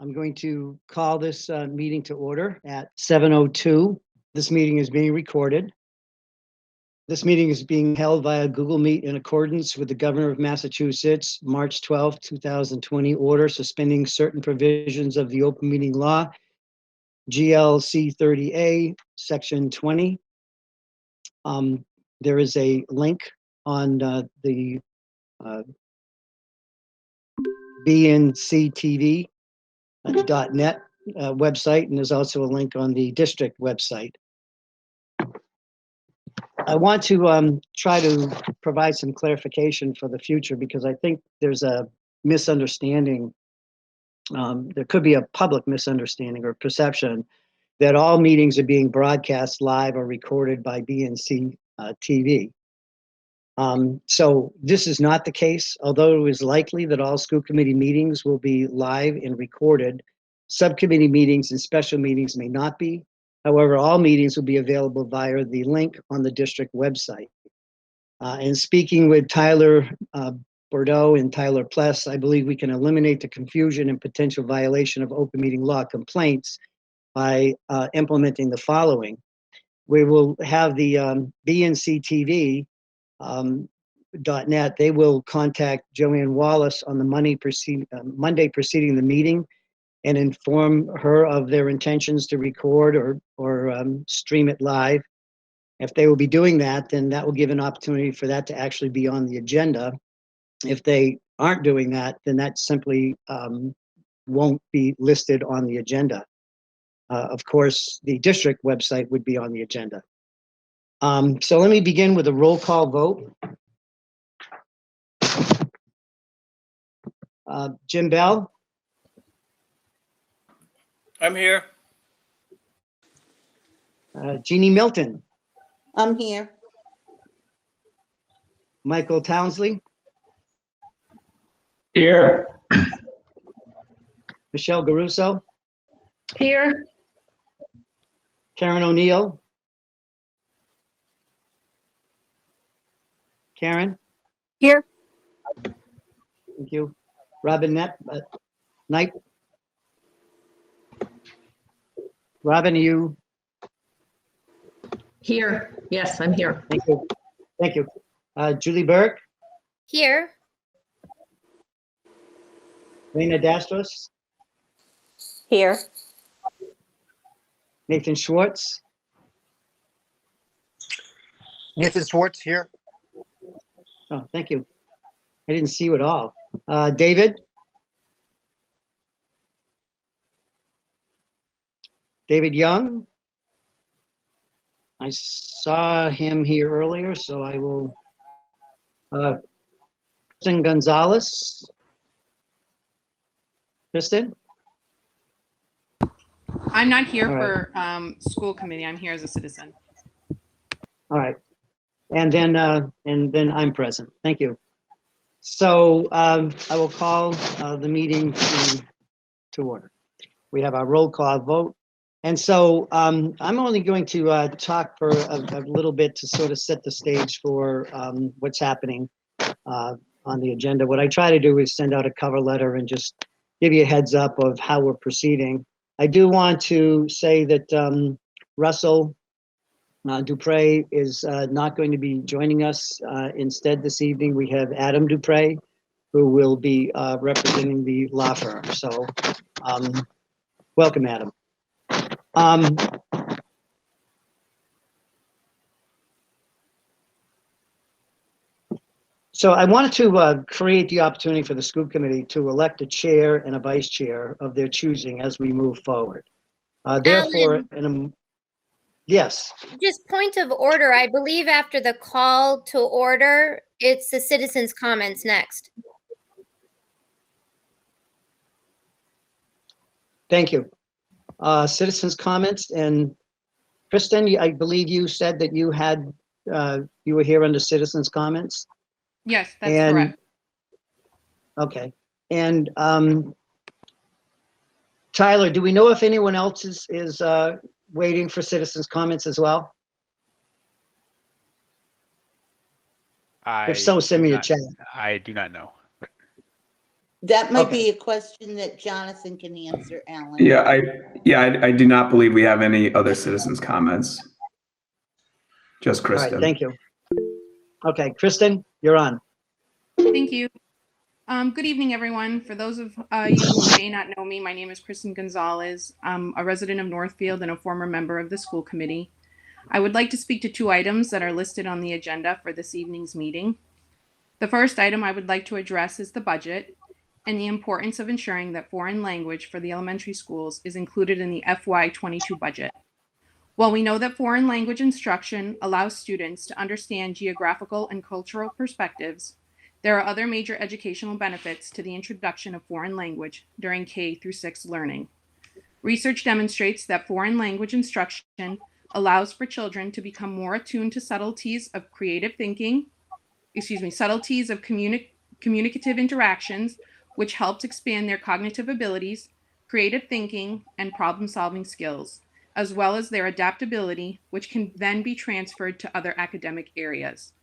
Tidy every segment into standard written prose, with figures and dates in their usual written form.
I'm going to call this meeting to order at 7:02. This meeting is being recorded. This meeting is being held via Google Meet in accordance with the Governor of Massachusetts, March 12, 2020 order suspending certain provisions of the open meeting law, GLC 30A, Section 20. There is a link on the bnctv.net website, and there's also a link on the district website. I want to try to provide some clarification for the future because I think there's a misunderstanding. There could be a public misunderstanding or perception that all meetings are being broadcast live or recorded by BNC TV. So this is not the case, although it is likely that all school committee meetings will be live and recorded. Subcommittee meetings and special meetings may not be. However, all meetings will be available via the link on the district website. And speaking with Tyler Bordeaux and Tyler Pless, I believe we can eliminate the confusion and potential violation of open meeting law complaints by implementing the following. We will have the BNC TV.net. They will contact Joanne Wallace on the Monday preceding the meeting and inform her of their intentions to record or stream it live. If they will be doing that, then that will give an opportunity for that to actually be on the agenda. If they aren't doing that, then that simply won't be listed on the agenda. Of course, the district website would be on the agenda. So let me begin with a roll call vote. Jim Bell? I'm here. Jeannie Milton? I'm here. Michael Townsley? Here. Michelle Garuso? Here. Karen O'Neill? Karen? Here. Thank you. Robin Knight? Robin, are you? Here. Yes, I'm here. Thank you. Thank you. Julie Burke? Here. Raina Dastros? Here. Nathan Schwartz? Nathan Schwartz here. Oh, thank you. I didn't see you at all. David? David Young? I saw him here earlier, so I will. Kristen Gonzalez? Kristen? I'm not here All right. for school committee. I'm here as a citizen. All right. And then I'm present. Thank you. So I will call the meeting to order. We have our roll call vote. And so I'm only going to talk for a little bit to sort of set the stage for what's happening on the agenda. What I try to do is send out a cover letter and just give you a heads up of how we're proceeding. I do want to say that Russell Dupre is not going to be joining us. Instead, this evening, we have Adam Dupre, who will be representing the law firm. So welcome, Adam. So I wanted to create the opportunity for the school committee to elect a chair and a vice chair of their choosing as we move forward. Therefore, yes. Just point of order. I believe after the call to order, it's the citizens' comments next. Thank you. Citizens' comments, and Kristen, I believe you said that you had you were here under citizens' comments. Yes, that's correct. Okay. And Tyler, do we know if anyone else is waiting for citizens' comments as well? If so, send me a chat. I do not know. That might Okay. be a question that Jonathan can answer, Alan. I do not believe we have any other citizens' comments. Just All right, Kristen. thank you. Okay, Kristen, you're on. Thank you. Good evening, everyone. For those of you who may not know me, my name is Kristen Gonzalez. I'm a resident of Northfield and a former member of the school committee. I would like to speak to two items that are listed on the agenda for this evening's meeting. The first item I would like to address is the budget and the importance of ensuring that foreign language for the elementary schools is included in the FY22 budget. While we know that foreign language instruction allows students to understand geographical and cultural perspectives, there are other major educational benefits to the introduction of foreign language during K through 6 learning. Research demonstrates that foreign language instruction allows for children to become more attuned to subtleties of communicative interactions, which helps expand their cognitive abilities, creative thinking, and problem-solving skills, as well as their adaptability, which can then be transferred to other academic areas.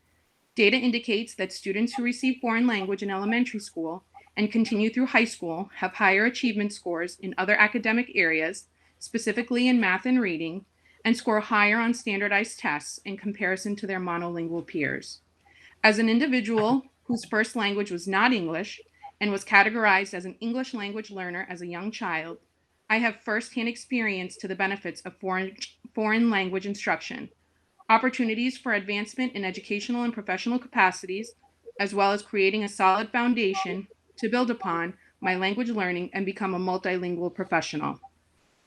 Data indicates that students who receive foreign language in elementary school and continue through high school have higher achievement scores in other academic areas, specifically in math and reading, and score higher on standardized tests in comparison to their monolingual peers. As an individual whose first language was not English and was categorized as an English language learner as a young child, I have firsthand experience to the benefits of foreign language instruction, opportunities for advancement in educational and professional capacities, as well as creating a solid foundation to build upon my language learning and become a multilingual professional.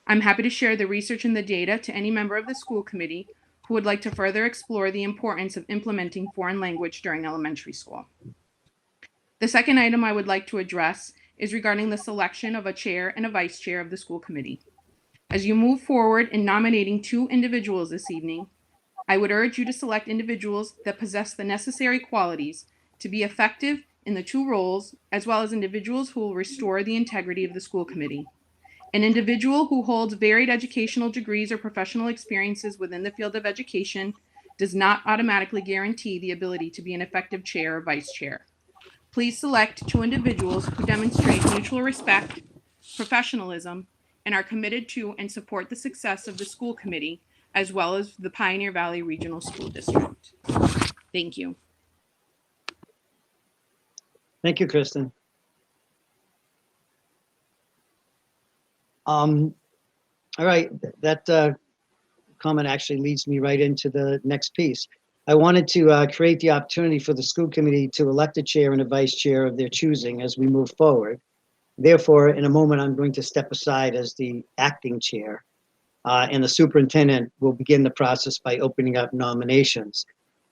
I'm happy to share the research and the data to any member of the school committee who would like to further explore the importance of implementing foreign language during elementary school. The second item I would like to address is regarding the selection of a chair and a vice chair of the school committee. As you move forward in nominating 2 individuals this evening, I would urge you to select individuals that possess the necessary qualities to be effective in the 2 roles, as well as individuals who will restore the integrity of the school committee. An individual who holds varied educational degrees or professional experiences within the field of education does not automatically guarantee the ability to be an effective chair or vice chair. Please select 2 individuals who demonstrate mutual respect, professionalism, and are committed to and support the success of the school committee, as well as the Pioneer Valley Regional School District. Thank you. Thank you, Kristen. All right, that comment actually leads me right into the next piece. I wanted to create the opportunity for the school committee to elect a chair and a vice chair of their choosing as we move forward. Therefore, in a moment, I'm going to step aside as the acting chair, and the superintendent will begin the process by opening up nominations.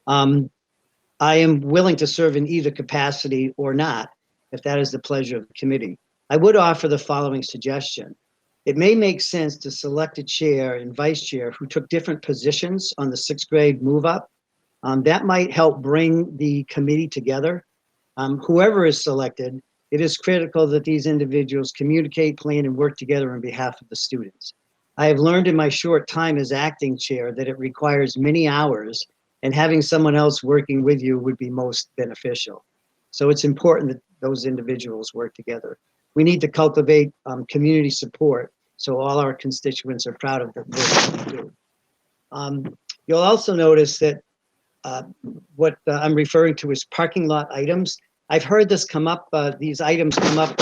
I am willing to serve in either capacity or not, if that is the pleasure of the committee. I would offer the following suggestion. It may make sense to select a chair and vice chair who took different positions on the 6th grade move up. That might help bring the committee together. Whoever is selected, it is critical that these individuals communicate, plan, and work together on behalf of the students. I have learned in my short time as acting chair that it requires many hours, and having someone else working with you would be most beneficial. So it's important that those individuals work together. We need to cultivate community support so all our constituents are proud of the work that we do. You'll also notice that what I'm referring to is parking lot items. I've heard this come up, these items come up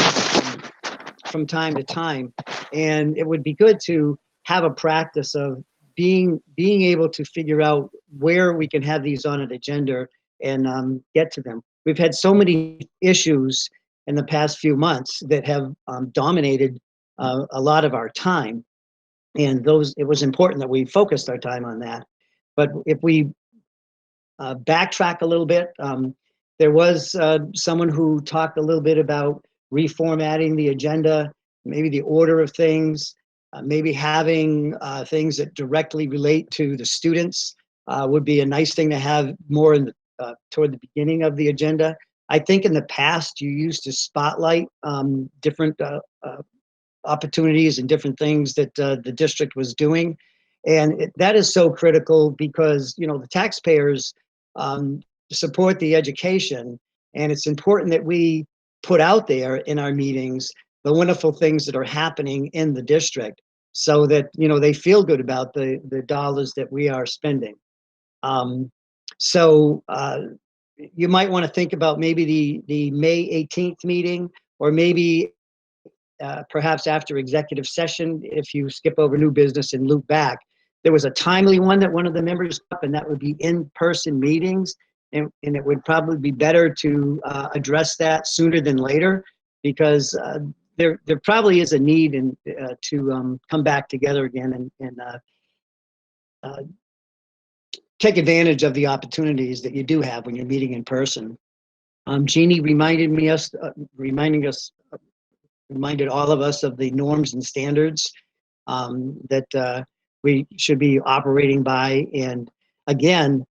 from time to time, and it would be good to have a practice of being able to figure out where we can have these on an agenda and get to them. We've had so many issues in the past few months that have dominated a lot of our time, and it was important that we focused our time on that. But if we backtrack a little bit, there was someone who talked a little bit about reformatting the agenda, maybe the order of things, maybe having things that directly relate to the students would be a nice thing to have more in toward the beginning of the agenda. I think in the past you used to spotlight different opportunities and different things that the district was doing. And that is so critical because, you know, the taxpayers support the education, and it's important that we put out there in our meetings the wonderful things that are happening in the district, so that, you know, they feel good about the dollars that we are spending. So you might want to think about maybe the May 18th meeting, or maybe perhaps after executive session, if you skip over new business and loop back. There was a timely one that one of the members up, and that would be in-person meetings. And it would probably be better to address that sooner than later, because there probably is a need to come back together again and take advantage of the opportunities that you do have when you're meeting in person. Jeannie reminded all of us of the norms and standards that we should be operating by. And again,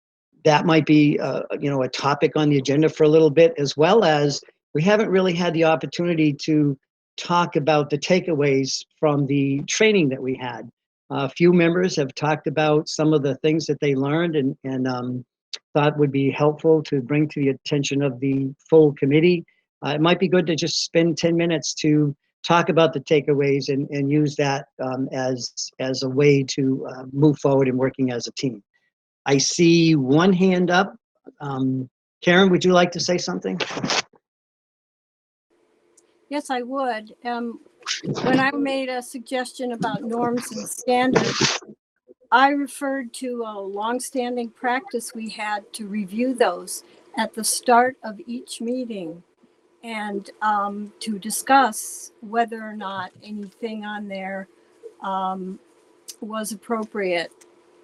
that might be you know, a topic on the agenda for a little bit, as well as we haven't really had the opportunity to talk about the takeaways from the training that we had. A few members have talked about some of the things that they learned and thought would be helpful to bring to the attention of the full committee. It might be good to just spend 10 minutes to talk about the takeaways and use that as a way to move forward in working as a team. I see one hand up. Karen, would you like to say something? Yes, I would. When I made a suggestion about norms and standards, I referred to a longstanding practice we had to review those at the start of each meeting, and to discuss whether or not anything on there was appropriate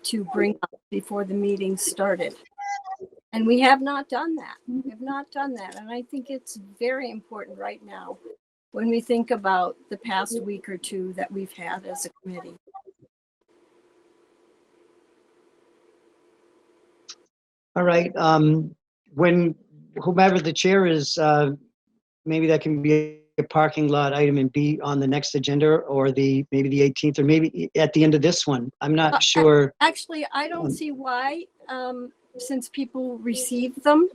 to bring up before the meeting started. And we have not done that. We have not done that. And I think it's very important right now when we think about the past week or two that we've had as a committee. All right. When whomever the chair is, maybe that can be a parking lot item and be on the next agenda, or maybe the 18th, or maybe at the end of this one. I'm not sure. Actually, I don't see why, since people receive them,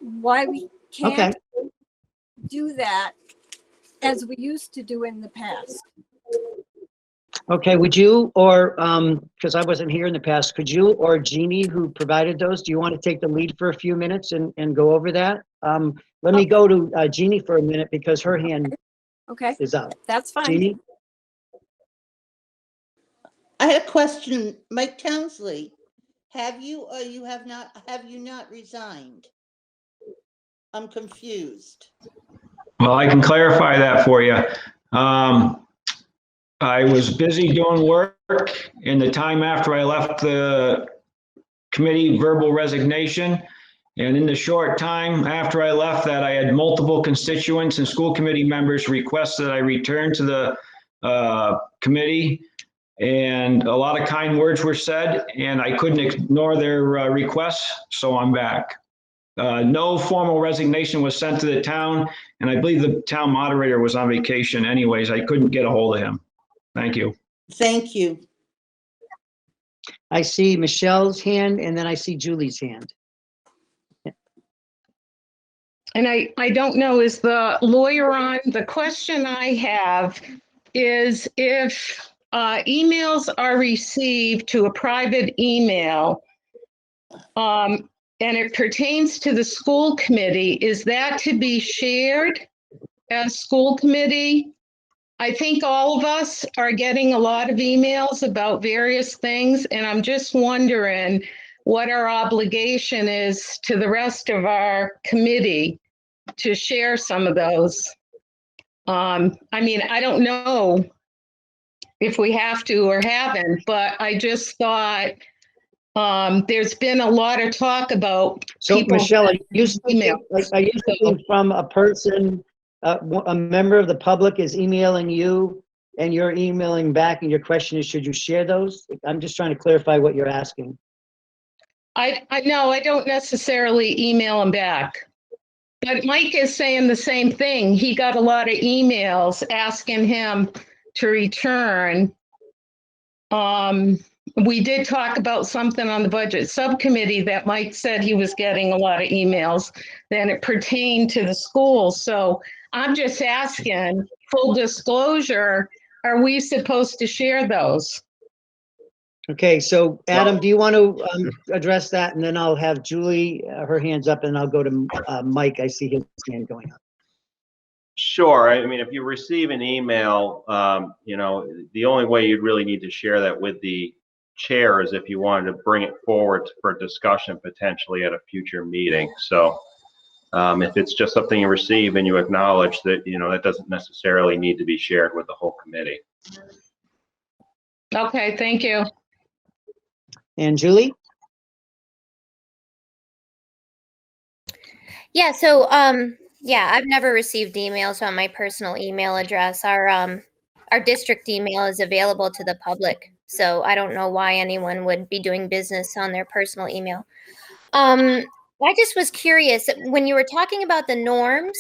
why we can't do that as we used to do in the past. Okay, would you, or, because I wasn't here in the past, could you or Jeannie, who provided those, do you want to take the lead for a few minutes and go over that? Let me go to Jeannie for a minute, because her hand is up. That's fine. Jeannie? I had a question, Mike Townsley. Have you not resigned? I'm confused. Well, I can clarify that for you. I was busy doing work in the time after I left the committee, verbal resignation. And in the short time after I left that, I had multiple constituents and school committee members request that I return to the committee. And a lot of kind words were said, and I couldn't ignore their requests, so I'm back. No formal resignation was sent to the town, and I believe the town moderator was on vacation anyways. I couldn't get a hold of him. Thank you. Thank you. I see Michelle's hand, and then I see Julie's hand. And I don't know, is the lawyer on? The question I have is if emails are received to a private email, and it pertains to the school committee, is that to be shared as school committee? I think all of us are getting a lot of emails about various things, and I'm just wondering what our obligation is to the rest of our committee to share some of those. I mean, I don't know if we have to or haven't, but I just thought there's been a lot of talk about So people. Michelle, are you speaking from a person, a member of the public is emailing you and you're emailing back, and your question is, should you share those? I'm just trying to clarify what you're asking. I know I don't necessarily email him back, but Mike is saying the same thing. He got a lot of emails asking him to return. we did talk about something on the budget subcommittee that Mike said he was getting a lot of emails, then it pertained to the school. So I'm just asking, full disclosure, are we supposed to share those? Okay, so Adam, do you want to address that? And then I'll have Julie, her hands up, and I'll go to Mike. I see his hand going up. Sure. I mean, if you receive an email, you know, the only way you'd really need to share that with the chair is if you wanted to bring it forward for discussion potentially at a future meeting. So if it's just something you receive and you acknowledge that, you know, that doesn't necessarily need to be shared with the whole committee. Okay, thank you. And Julie? Yeah, so yeah, I've never received emails on my personal email address. Our district email is available to the public, so I don't know why anyone would be doing business on their personal email. I just was curious when you were talking about the norms.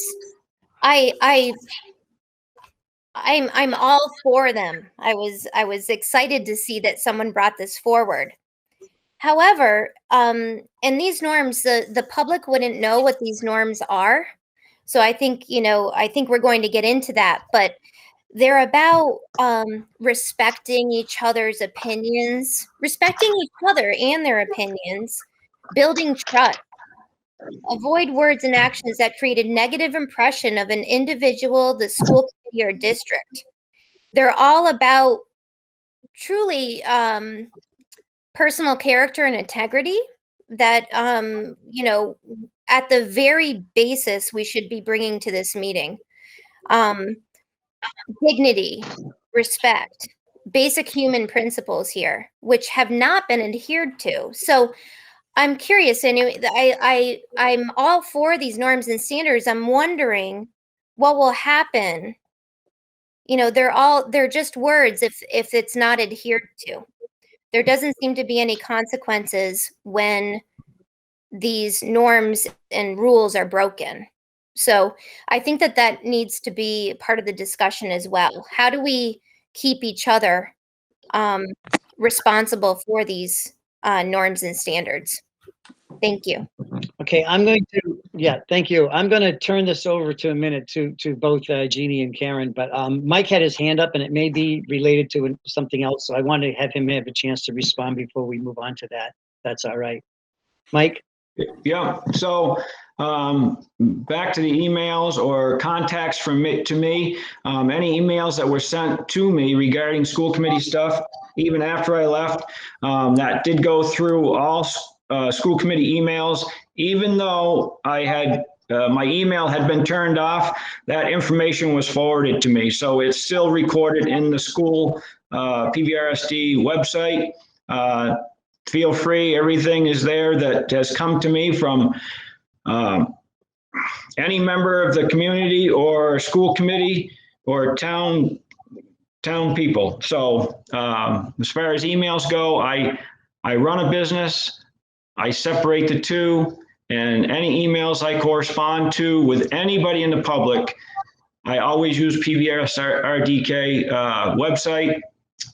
I'm all for them. I was excited to see that someone brought this forward. However, in these norms, the public wouldn't know what these norms are. So I think, you know, I think we're going to get into that, but they're about respecting each other's opinions, respecting each other and their opinions, building trust, avoid words and actions that create a negative impression of an individual, the school committee, or district. They're all about truly personal character and integrity that, you know, at the very basis we should be bringing to this meeting. Dignity, respect, basic human principles here, which have not been adhered to. So I'm curious, anyway, I'm all for these norms and standards. I'm wondering what will happen. You know, they're just words if it's not adhered to. There doesn't seem to be any consequences when these norms and rules are broken. So I think that needs to be part of the discussion as well. How do we keep each other responsible for these norms and standards? Thank you. Okay, thank you. I'm going to turn this over to a minute to both Jeannie and Karen, but Mike had his hand up and it may be related to something else. So I wanted to have him have a chance to respond before we move on to that. That's all right. Mike? Yeah, so back to the emails or contacts from me to me, any emails that were sent to me regarding school committee stuff, even after I left, that did go through all school committee emails, even though I had my email had been turned off, that information was forwarded to me. So it's still recorded in the school PVRSD website. Feel free, everything is there that has come to me from any member of the community or school committee or town people. So as far as emails go, I run a business, I separate the two, and any emails I correspond to with anybody in the public, I always use PVRSD website,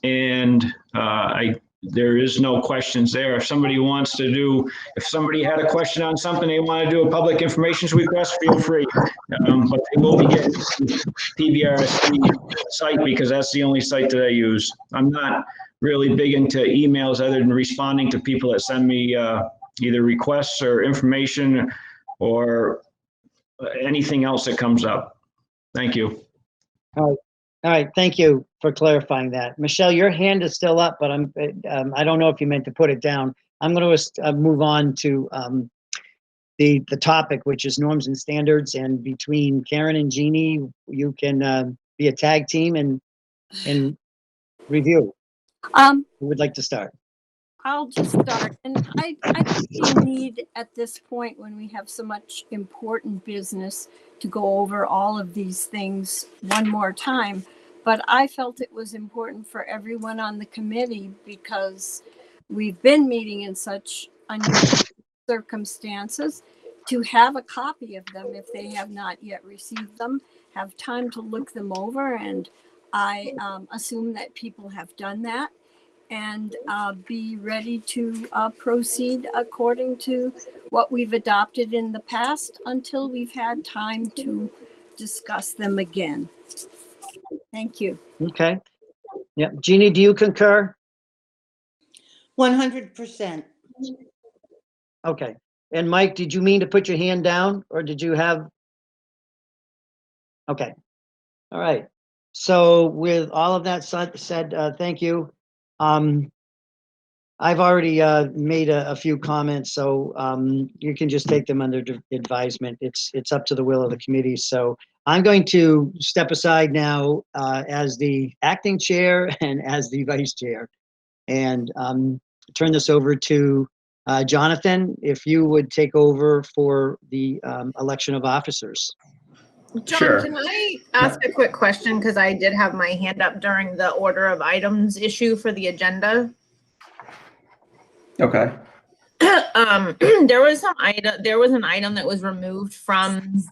and there is no questions there. If somebody had a question on something, they want to do a public information request, feel free. But they will be getting the PVRSD site because that's the only site that I use. I'm not really big into emails other than responding to people that send me either requests or information or anything else that comes up. Thank you. All right. Thank you for clarifying that. Michelle, your hand is still up, but I don't know if you meant to put it down. I'm going to move on to the topic, which is norms and standards. And between Karen and Jeannie, you can be a tag team and review. Who would like to start? I'll just start. And I think we need at this point, when we have so much important business, to go over all of these things one more time. But I felt it was important for everyone on the committee because we've been meeting in such unusual circumstances to have a copy of them if they have not yet received them, have time to look them over. And I assume that people have done that. and be ready to proceed according to what we've adopted in the past until we've had time to discuss them again. Thank you. Okay. Yep. Jeannie, do you concur? 100%. Okay. And Mike, did you mean to put your hand down or did you have? Okay. All right. So with all of that said, thank you. I've already made a few comments, so you can just take them under advisement. It's up to the will of the committee. So I'm going to step aside now as the acting chair and as the vice chair, and turn this over to Jonathan, if you would take over for the election of officers. John, Sure. can I ask a quick question? Because I did have my hand up during the order of items issue for the agenda. Okay. There was an item that was removed from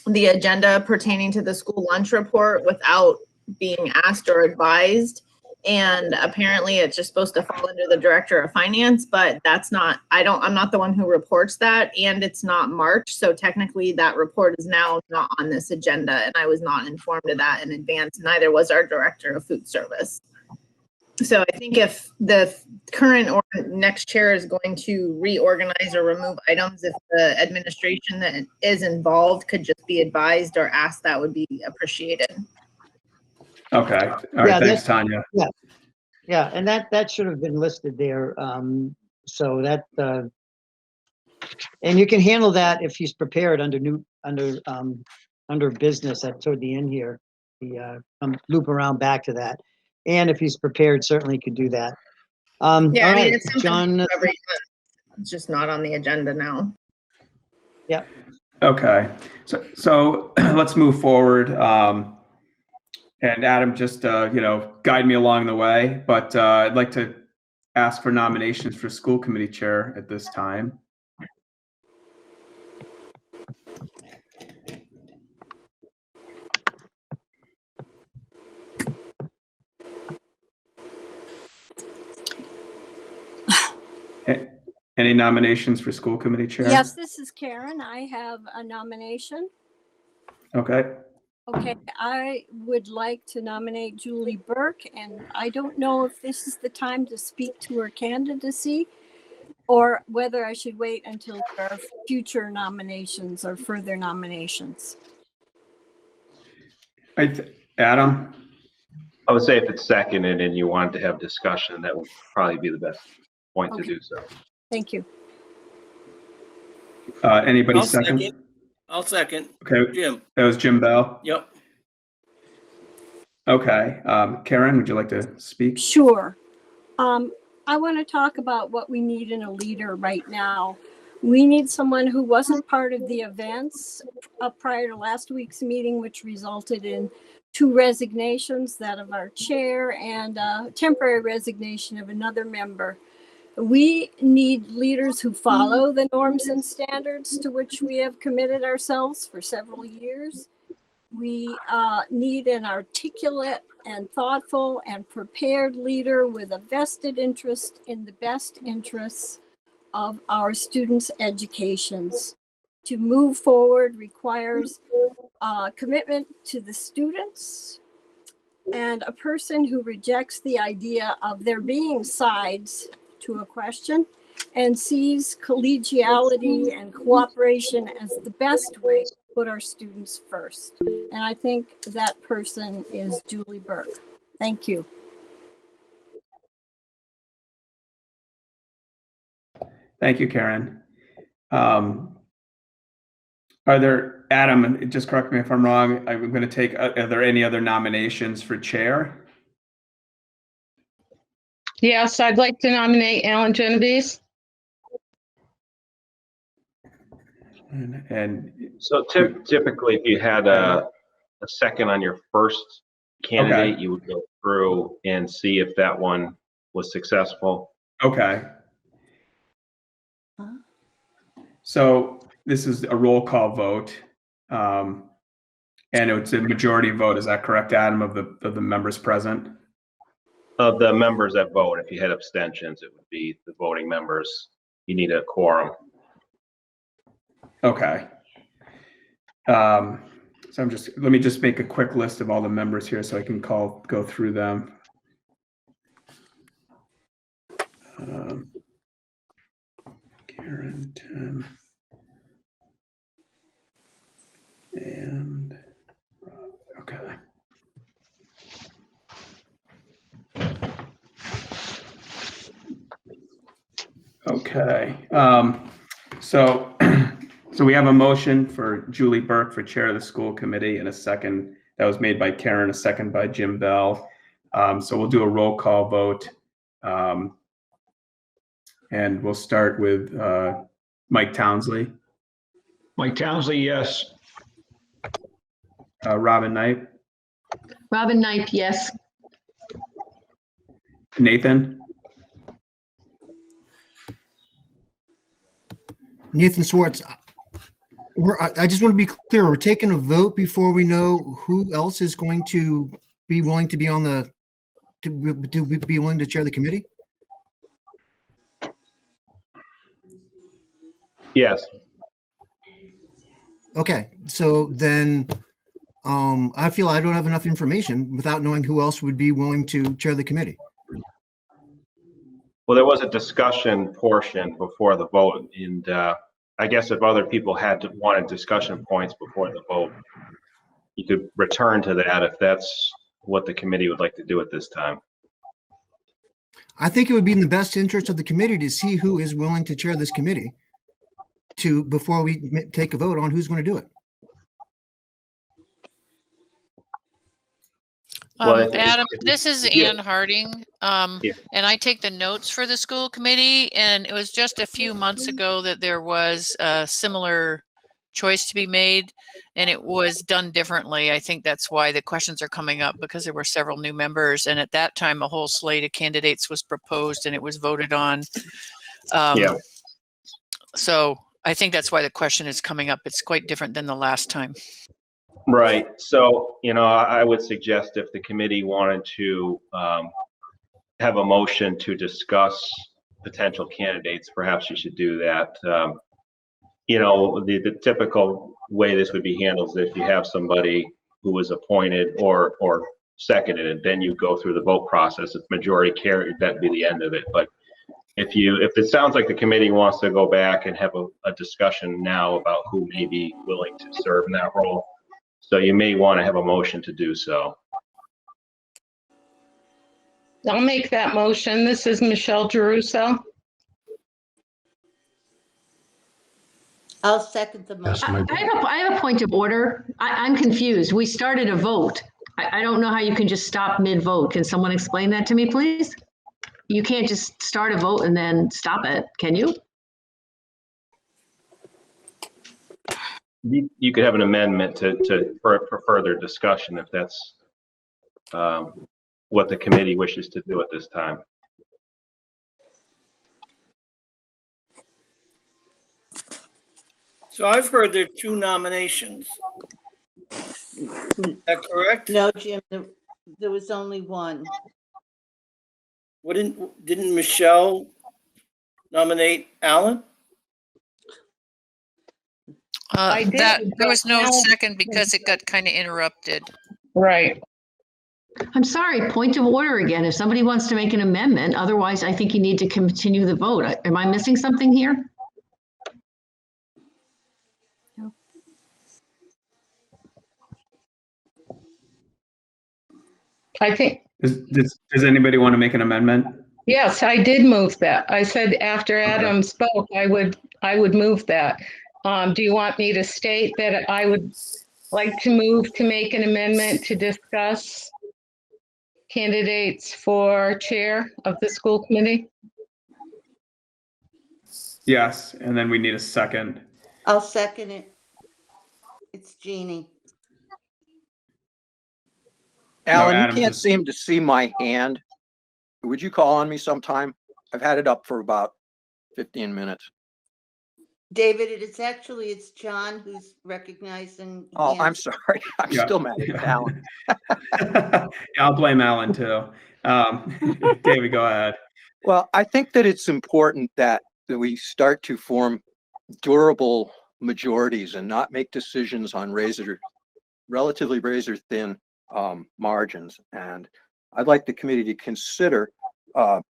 the agenda pertaining to the school lunch report without being asked or advised. And apparently it's just supposed to fall under the director of finance, but that's not, I'm not the one who reports that, and it's not March. So technically that report is now not on this agenda, and I was not informed of that in advance. Neither was our director of food service. So I think if the current or next chair is going to reorganize or remove items, if the administration that is involved could just be advised or asked, that would be appreciated. Okay. All right. Yeah, Thanks, Tanya. Yeah, and that should have been listed there. So that, and you can handle that if he's prepared under business toward the end here. Loop around back to that, and if he's prepared, certainly could do that. Yeah, all I mean, right, it's something John. every month. It's just not on the agenda now. Yeah. Okay. So let's move forward. And Adam, just guide me along the way. But I'd like to ask for nominations for school committee chair at this time. Any nominations for school committee chair? Yes, this is Karen. I have a nomination. Okay. Okay, I would like to nominate Julie Burke, and I don't know if this is the time to speak to her candidacy or whether I should wait until there are future nominations or further nominations. Adam? I would say if it's seconded and you wanted to have discussion, that would probably be the best point to do so. Thank you. Anybody I'll second? I'll second. Okay. Jim. That was Jim Bell. Yep. Okay. Karen, would you like to speak? Sure. I want to talk about what we need in a leader right now. We need someone who wasn't part of the events prior to last week's meeting, which resulted in 2 resignations, that of our chair and a temporary resignation of another member. We need leaders who follow the norms and standards to which we have committed ourselves for several years. We need an articulate and thoughtful and prepared leader with a vested interest in the best interests of our students' educations. To move forward requires commitment to the students and a person who rejects the idea of there being sides to a question and sees collegiality and cooperation as the best way to put our students first. And I think that person is Julie Burke. Thank you. Thank you, Karen. Are there, Adam, just correct me if I'm wrong, I'm going to take, are there any other nominations for chair? Yes, I'd like to nominate Alan Genovese. And So typically, if you had a second on your first candidate, you would go through and see if that one was successful. okay. So this is a roll call vote. And it's a majority vote. Is that correct, Adam, of the members present? Of the members that vote. If you had abstentions, it would be the voting members. You need a quorum. Okay. So let me just make a quick list of all the members here so I can go through them. Karen, Tim, and okay. Okay. So we have a motion for Julie Burke for chair of the school committee and a second that was made by Karen, a second by Jim Bell. So we'll do a roll call vote. And we'll start with Mike Townsley. Mike Townsley, yes. Robin Knight. Robin Knight, yes. Nathan. Nathan Swartz. I just want to be clear. We're taking a vote before we know who else is going to be willing to be on the, to be willing to chair the committee. Yes. Okay, so then I feel I don't have enough information without knowing who else would be willing to chair the committee. Well, there was a discussion portion before the vote, and I guess if other people wanted discussion points before the vote, you could return to that if that's what the committee would like to do at this time. I think it would be in the best interest of the committee to see who is willing to chair this committee before we take a vote on who's going to do it. Adam, this is Ann Harding, and I take the notes for the school committee, and it was just a few months ago that there was a similar choice to be made, and it was done differently. I think that's why the questions are coming up, because there were several new members, and at that time a whole slate of candidates was proposed and it was voted on. So I think that's why the question is coming up. It's quite different than the last time. Right. So, I would suggest if the committee wanted to have a motion to discuss potential candidates, perhaps you should do that. The typical way this would be handled is if you have somebody who was appointed or seconded, and then you go through the vote process. If majority carried, that'd be the end of it. But if it sounds like the committee wants to go back and have a discussion now about who may be willing to serve in that role, so you may want to have a motion to do so. I'll make that motion. This is Michelle Geruso. I'll second the motion. I have a point of order. I'm confused. We started a vote. I don't know how you can just stop mid-vote. Can someone explain that to me, please? You can't just start a vote and then stop it, can you? You could have an amendment for further discussion if that's what the committee wishes to do at this time. So I've heard there are 2 nominations. Is that correct? No, Jim, there was only one. Didn't Michelle nominate Alan? There was no second because it got kind of interrupted. Right. I'm sorry, point of order again. If somebody wants to make an amendment, otherwise I think you need to continue the vote. Am I missing something here? No. I think. Does anybody want to make an amendment? Yes, I did move that. I said after Adam spoke, I would move that. Do you want me to state that I would like to move to make an amendment to discuss candidates for chair of the school committee? Yes, and then we need a second. I'll second it. It's Jeannie. Alan, Adam, you can't seem to see my hand. Would you call on me sometime? I've had it up for about 15 minutes. David, it's John who's recognizing. Oh, I'm sorry. I'm still mad at Alan. I'll blame Alan too. David, go ahead. Well, I think that it's important that we start to form durable majorities and not make decisions on relatively razor thin margins. And I'd like the committee to consider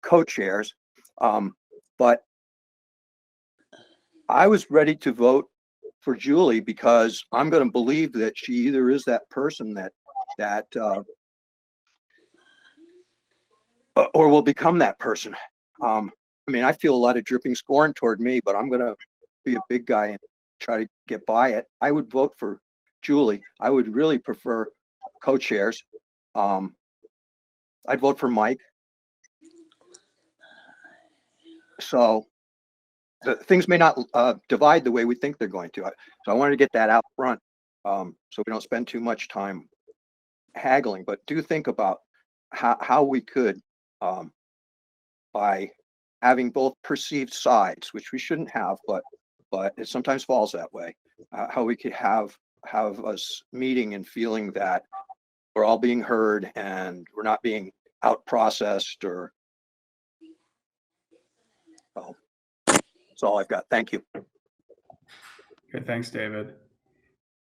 co-chairs, but I was ready to vote for Julie because I'm going to believe that she either is that person that or will become that person. I mean, I feel a lot of dripping scorn toward me, but I'm going to be a big guy and try to get by it. I would vote for Julie. I would really prefer co-chairs. I'd vote for Mike. So things may not divide the way we think they're going to. So I wanted to get that out front so we don't spend too much time haggling, but do think about how we could, by having both perceived sides, which we shouldn't have, but it sometimes falls that way, how we could have us meeting and feeling that we're all being heard and we're not being out processed or. Well, that's all I've got. Thank you. Okay, thanks, David.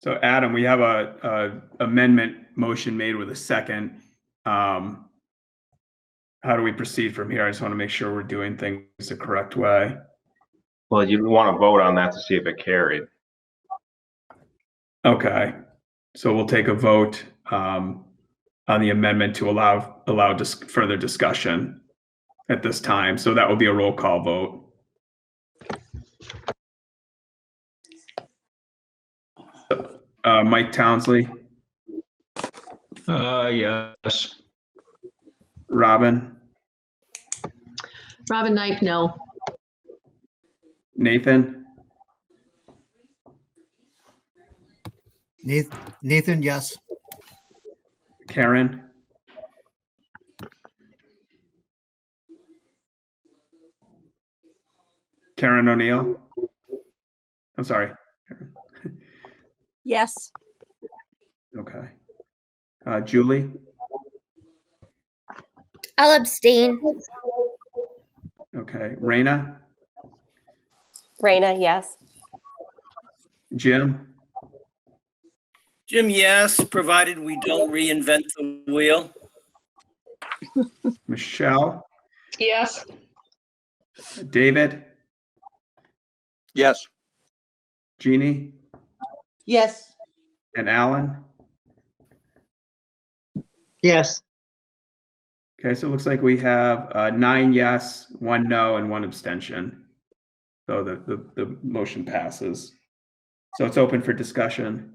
So Adam, we have a amendment motion made with a second. How do we proceed from here? I just want to make sure we're doing things the correct way. Well, you want to vote on that to see if it carried. Okay, so we'll take a vote on the amendment to allow further discussion at this time. So that will be a roll call vote. Mike Townsley. Yes. Robin. Robin Knight, no. Nathan. Nathan, yes. Karen. Karen O'Neill. I'm sorry. Yes. Okay. Julie. I'll abstain. Okay. Raina. Raina, yes. Jim. Jim, yes, provided we don't reinvent the wheel. Michelle. Yes. David. Yes. Jeannie. Yes. And Alan. Yes. Okay, so it looks like we have 9 yes, 1 no, and 1 abstention. So the motion passes. So it's open for discussion.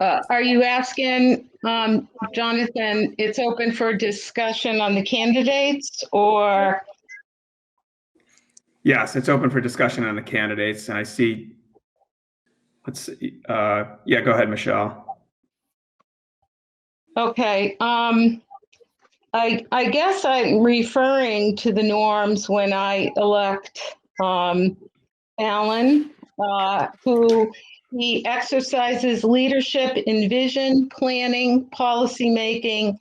Are you asking, Jonathan, it's open for discussion on the candidates or? Yes, it's open for discussion on the candidates. And I see, let's see, yeah, go ahead, Michelle. Okay, I guess I'm referring to the norms when I elect Alan, who he exercises leadership in vision, planning, policy making,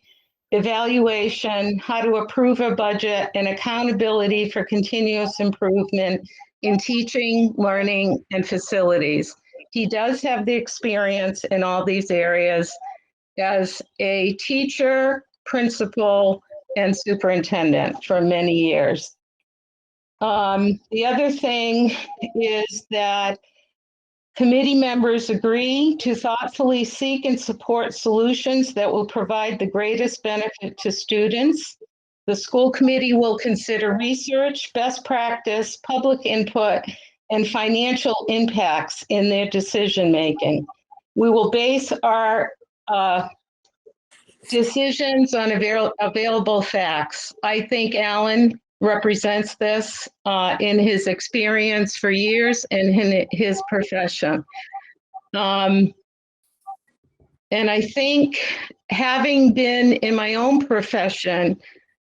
evaluation, how to approve a budget, and accountability for continuous improvement in teaching, learning, and facilities. He does have the experience in all these areas as a teacher, principal, and superintendent for many years. The other thing is that committee members agree to thoughtfully seek and support solutions that will provide the greatest benefit to students. The school committee will consider research, best practice, public input, and financial impacts in their decision-making. We will base our decisions on available facts. I think Alan represents this in his experience for years and in his profession. And I think having been in my own profession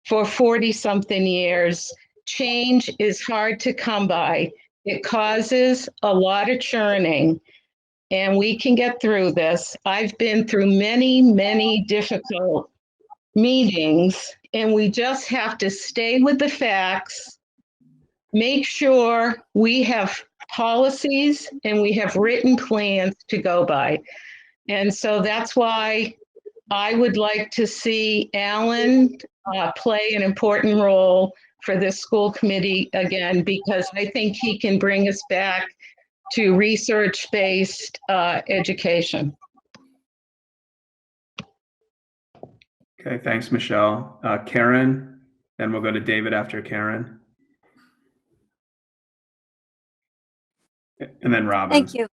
for 40-something years, change is hard to come by. It causes a lot of churning. and we can get through this. I've been through many, many difficult meetings, and we just have to stay with the facts, make sure we have policies and we have written plans to go by. And so that's why I would like to see Alan play an important role for this school committee again, because I think he can bring us back to research-based education. Okay, thanks, Michelle. Karen, then we'll go to David after Karen. And then Robin. Thank you.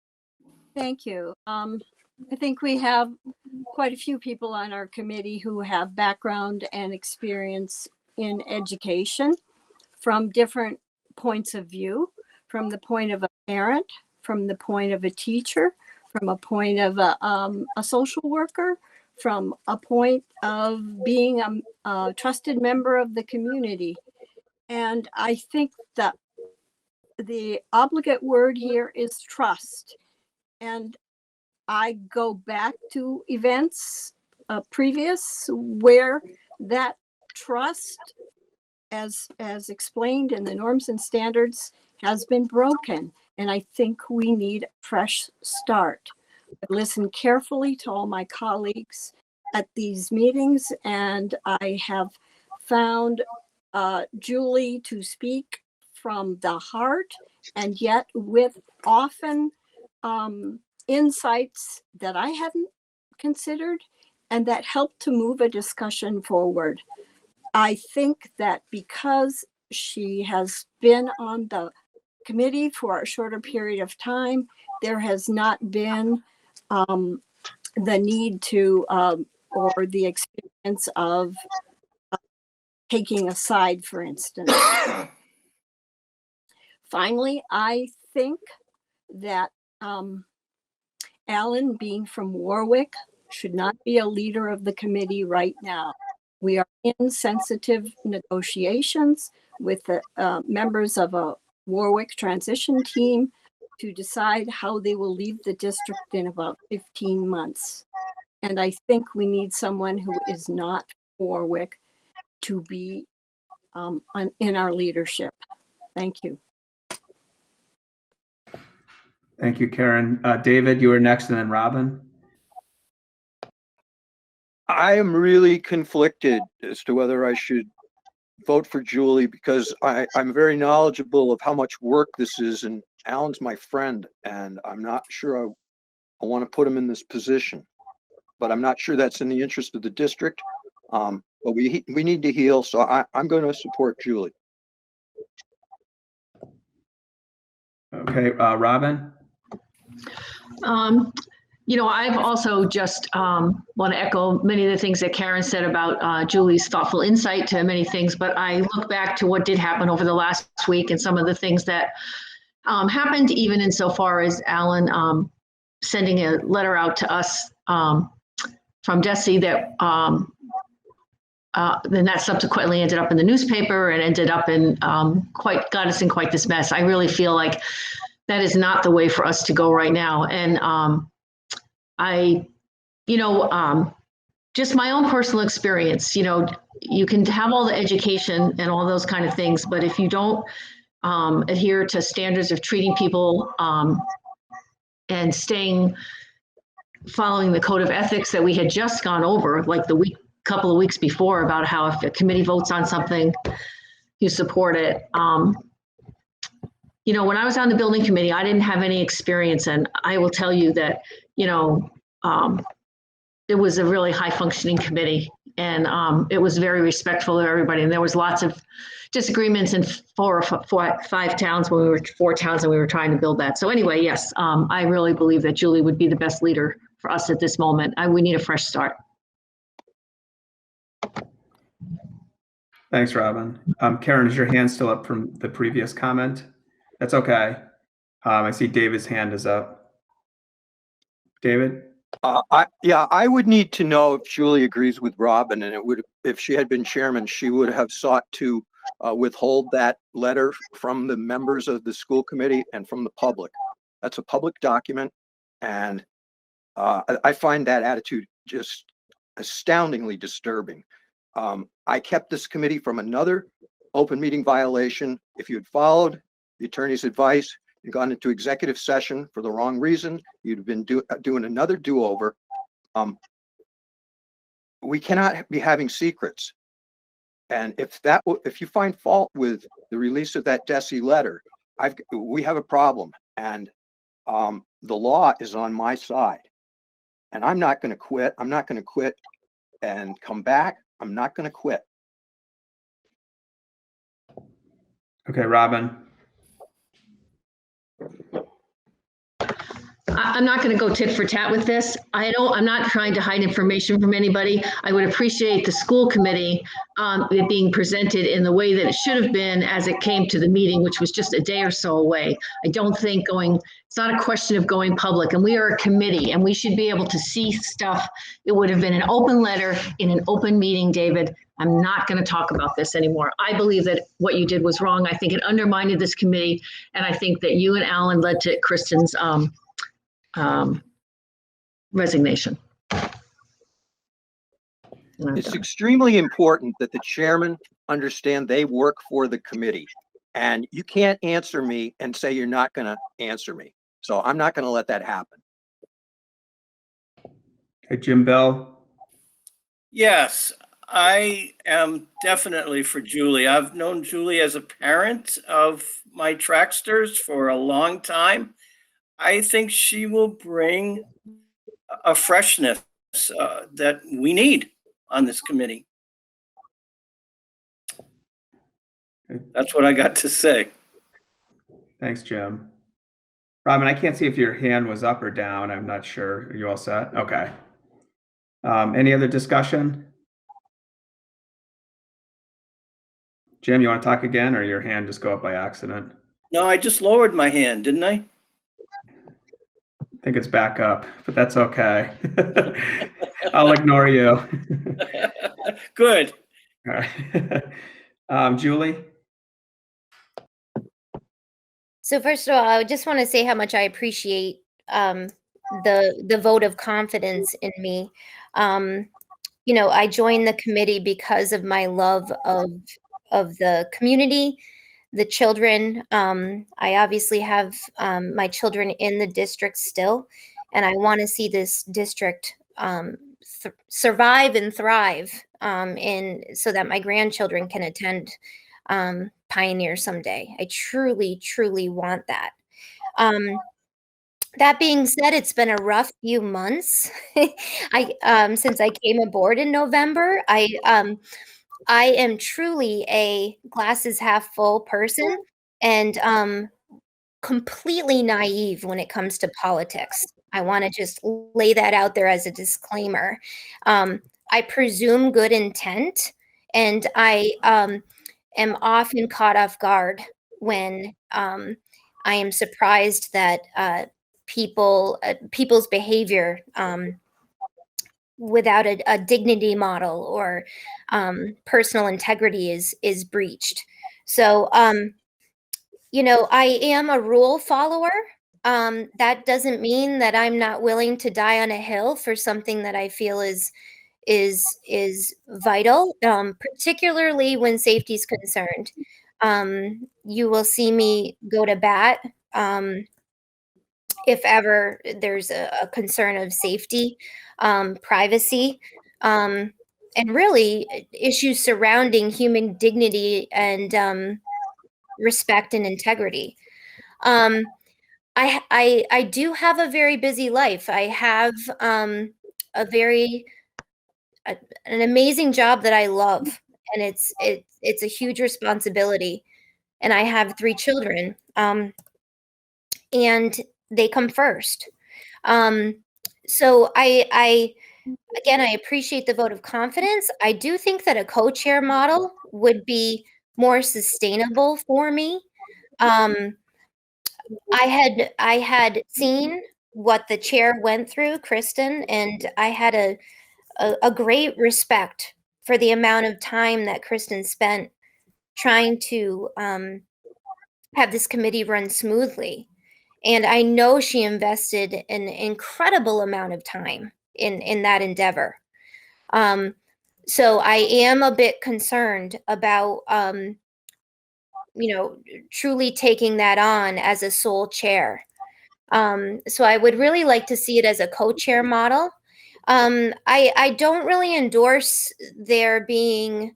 Thank you. I think we have quite a few people on our committee who have background and experience in education from different points of view, from the point of a parent, from the point of a teacher, from a point of a social worker, from a point of being a trusted member of the community. And I think that the obligate word here is trust. And I go back to events previous where that trust, as explained in the norms and standards, has been broken. And I think we need a fresh start. I've listened carefully to all my colleagues at these meetings, and I have found Julie to speak from the heart, and yet with often insights that I hadn't considered and that helped to move a discussion forward. I think that because she has been on the committee for a shorter period of time, there has not been the need to or the experience of taking a side, for instance. Finally, I think that Alan, being from Warwick, should not be a leader of the committee right now. We are in sensitive negotiations with the members of a Warwick transition team to decide how they will leave the district in about 15 months. And I think we need someone who is not Warwick to be in our leadership. Thank you. Thank you, Karen. David, you were next, and then Robin. I am really conflicted as to whether I should vote for Julie, because I'm very knowledgeable of how much work this is, and Alan's my friend, and I'm not sure I want to put him in this position, but I'm not sure that's in the interest of the district. But we need to heal, so I'm going to support Julie. Okay, Robin. I've also just want to echo many of the things that Karen said about Julie's thoughtful insight to many things, but I look back to what did happen over the last week and some of the things that happened, even insofar as Alan sending a letter out to us from DESE that then that subsequently ended up in the newspaper and ended up in got us in quite this mess. I really feel like that is not the way for us to go right now. And just my own personal experience, you can have all the education and all those kind of things, but if you don't adhere to standards of treating people and following the code of ethics that we had just gone over, like couple of weeks before, about how if a committee votes on something, you support it. When I was on the building committee, I didn't have any experience, and I will tell you that, it was a really high functioning committee, and it was very respectful of everybody. And there was lots of disagreements in four or five towns when we were trying to build that. So anyway, yes, I really believe that Julie would be the best leader for us at this moment. We need a fresh start. Thanks, Robin. Karen, is your hand still up from the previous comment? That's okay. I see David's hand is up. David? I would need to know if Julie agrees with Robin, and if she had been chairman, she would have sought to withhold that letter from the members of the school committee and from the public. That's a public document. And I find that attitude just astoundingly disturbing. I kept this committee from another open meeting violation. If you had followed the attorney's advice and gone into executive session for the wrong reason, you'd have been doing another do-over. We cannot be having secrets. And if you find fault with the release of that DESI letter, we have a problem. And the law is on my side. And I'm not going to quit. I'm not going to quit and come back. I'm not going to quit. Okay, Robin. I'm not going to go tit for tat with this. I'm not trying to hide information from anybody. I would appreciate the school committee it being presented in the way that it should have been as it came to the meeting, which was just a day or so away. I don't think it's not a question of going public, and we are a committee and we should be able to see stuff. It would have been an open letter in an open meeting, David. I'm not going to talk about this anymore. I believe that what you did was wrong. I think it undermined this committee, and I think that you and Alan led to Kristen's resignation. It's extremely important that the chairman understand they work for the committee. And you can't answer me and say you're not going to answer me. So I'm not going to let that happen. Hey, Jim Bell. Yes, I am definitely for Julie. I've known Julie as a parent of my tracksters for a long time. I think she will bring a freshness that we need on this committee. That's what I got to say. Thanks, Jim. Robin, I can't see if your hand was up or down. I'm not sure. Are you all set? Okay. Any other discussion? Jim, you want to talk again, or your hand just go up by accident? No, I just lowered my hand, didn't I? I think it's back up, but that's okay. I'll ignore you. Good. All right. Julie? So first of all, I just want to say how much I appreciate the vote of confidence in me. You know, I joined the committee because of my love of the community, the children. I obviously have my children in the district still, and I want to see this district survive and thrive, so that my grandchildren can attend Pioneer someday. I truly, truly want that. That being said, it's been a rough few months. Since I came aboard in November. I am truly a glasses half full person, and completely naive when it comes to politics. I want to just lay that out there as a disclaimer. I presume good intent, and I am often caught off guard when I am surprised that people's behavior without a dignity model or personal integrity is breached. So, you know, I am a rule follower. That doesn't mean that I'm not willing to die on a hill for something that I feel is vital, particularly when safety is concerned. You will see me go to bat if ever there's a concern of safety, privacy, and really issues surrounding human dignity and respect and integrity. I do have a very busy life. I have an amazing job that I love, and it's a huge responsibility. And I have 3 children, and they come first. So I appreciate the vote of confidence. I do think that a co-chair model would be more sustainable for me. I had seen what the chair went through, Kristen, and I had a great respect for the amount of time that Kristen spent trying to have this committee run smoothly. And I know she invested an incredible amount of time in that endeavor. So I am a bit concerned about, truly taking that on as a sole chair. So I would really like to see it as a co-chair model. I don't really endorse there being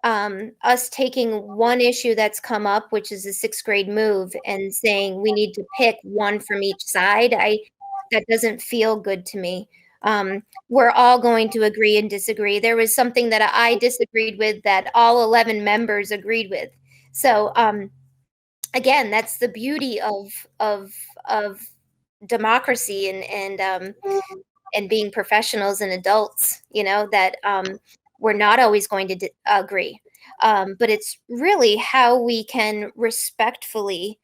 us taking one issue that's come up, which is the 6th grade move, and saying we need to pick one from each side. That doesn't feel good to me. We're all going to agree and disagree. There was something that I disagreed with that all 11 members agreed with. So again, that's the beauty of democracy and being professionals and adults, that we're not always going to agree. But it's really how we can respectfully,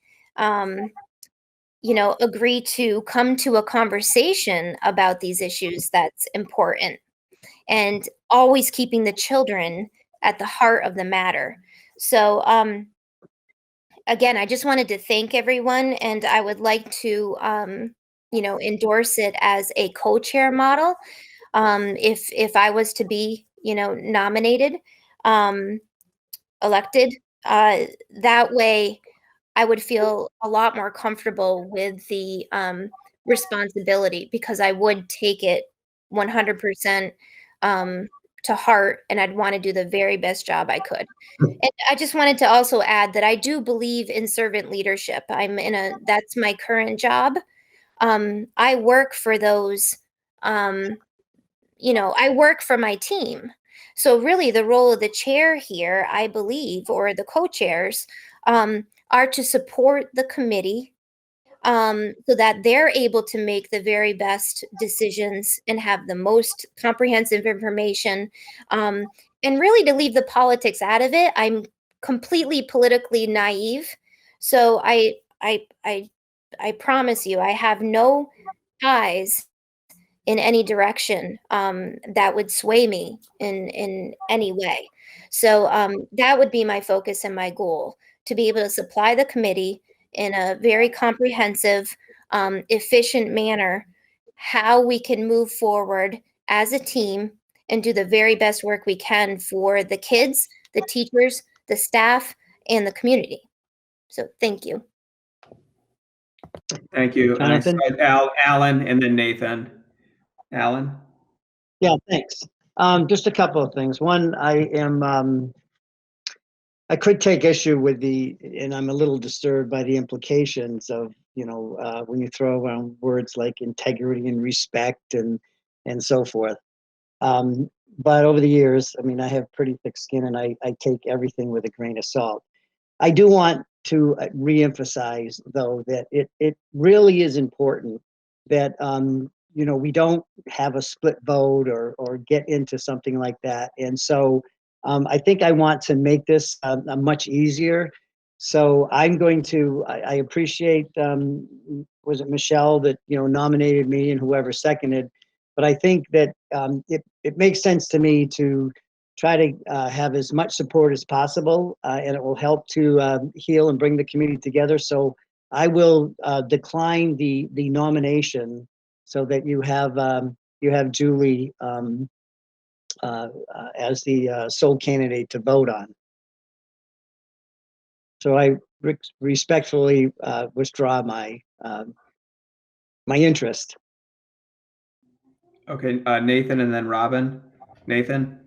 agree to come to a conversation about these issues that's important, and always keeping the children at the heart of the matter. So, again, I just wanted to thank everyone, and I would like to, endorse it as a co-chair model. If I was to be, nominated, elected, that way I would feel a lot more comfortable with the responsibility, because I would take it 100% to heart, and I'd want to do the very best job I could. And I just wanted to also add that I do believe in servant leadership. That's my current job. I work for those, I work for my team. So really the role of the chair here, I believe, or the co-chairs, are to support the committee, so that they're able to make the very best decisions and have the most comprehensive information, and really to leave the politics out of it. I'm completely politically naive, so I promise you, I have no ties in any direction that would sway me in any way. So that would be my focus and my goal, to be able to supply the committee in a very comprehensive, efficient manner, how we can move forward as a team and do the very best work we can for the kids, the teachers, the staff, and the community. So thank you. Thank you. And I Jonathan? saw Alan and then Nathan. Alan? Yeah, thanks. Just a couple of things. One, I could take issue with and I'm a little disturbed by the implications of, when you throw around words like integrity and respect and so forth. But over the years, I have pretty thick skin, and I take everything with a grain of salt. I do want to reemphasize, though, that it really is important that, we don't have a split vote or get into something like that. And so I think I want to make this much easier. So I'm going to, I appreciate, was it Michelle that, nominated me, and whoever seconded, but I think that it makes sense to me to try to have as much support as possible, and it will help to heal and bring the community together. So I will decline the nomination, so that you have Julie as the sole candidate to vote on. So I respectfully withdraw my interest. Okay, Nathan and then Robin. Nathan?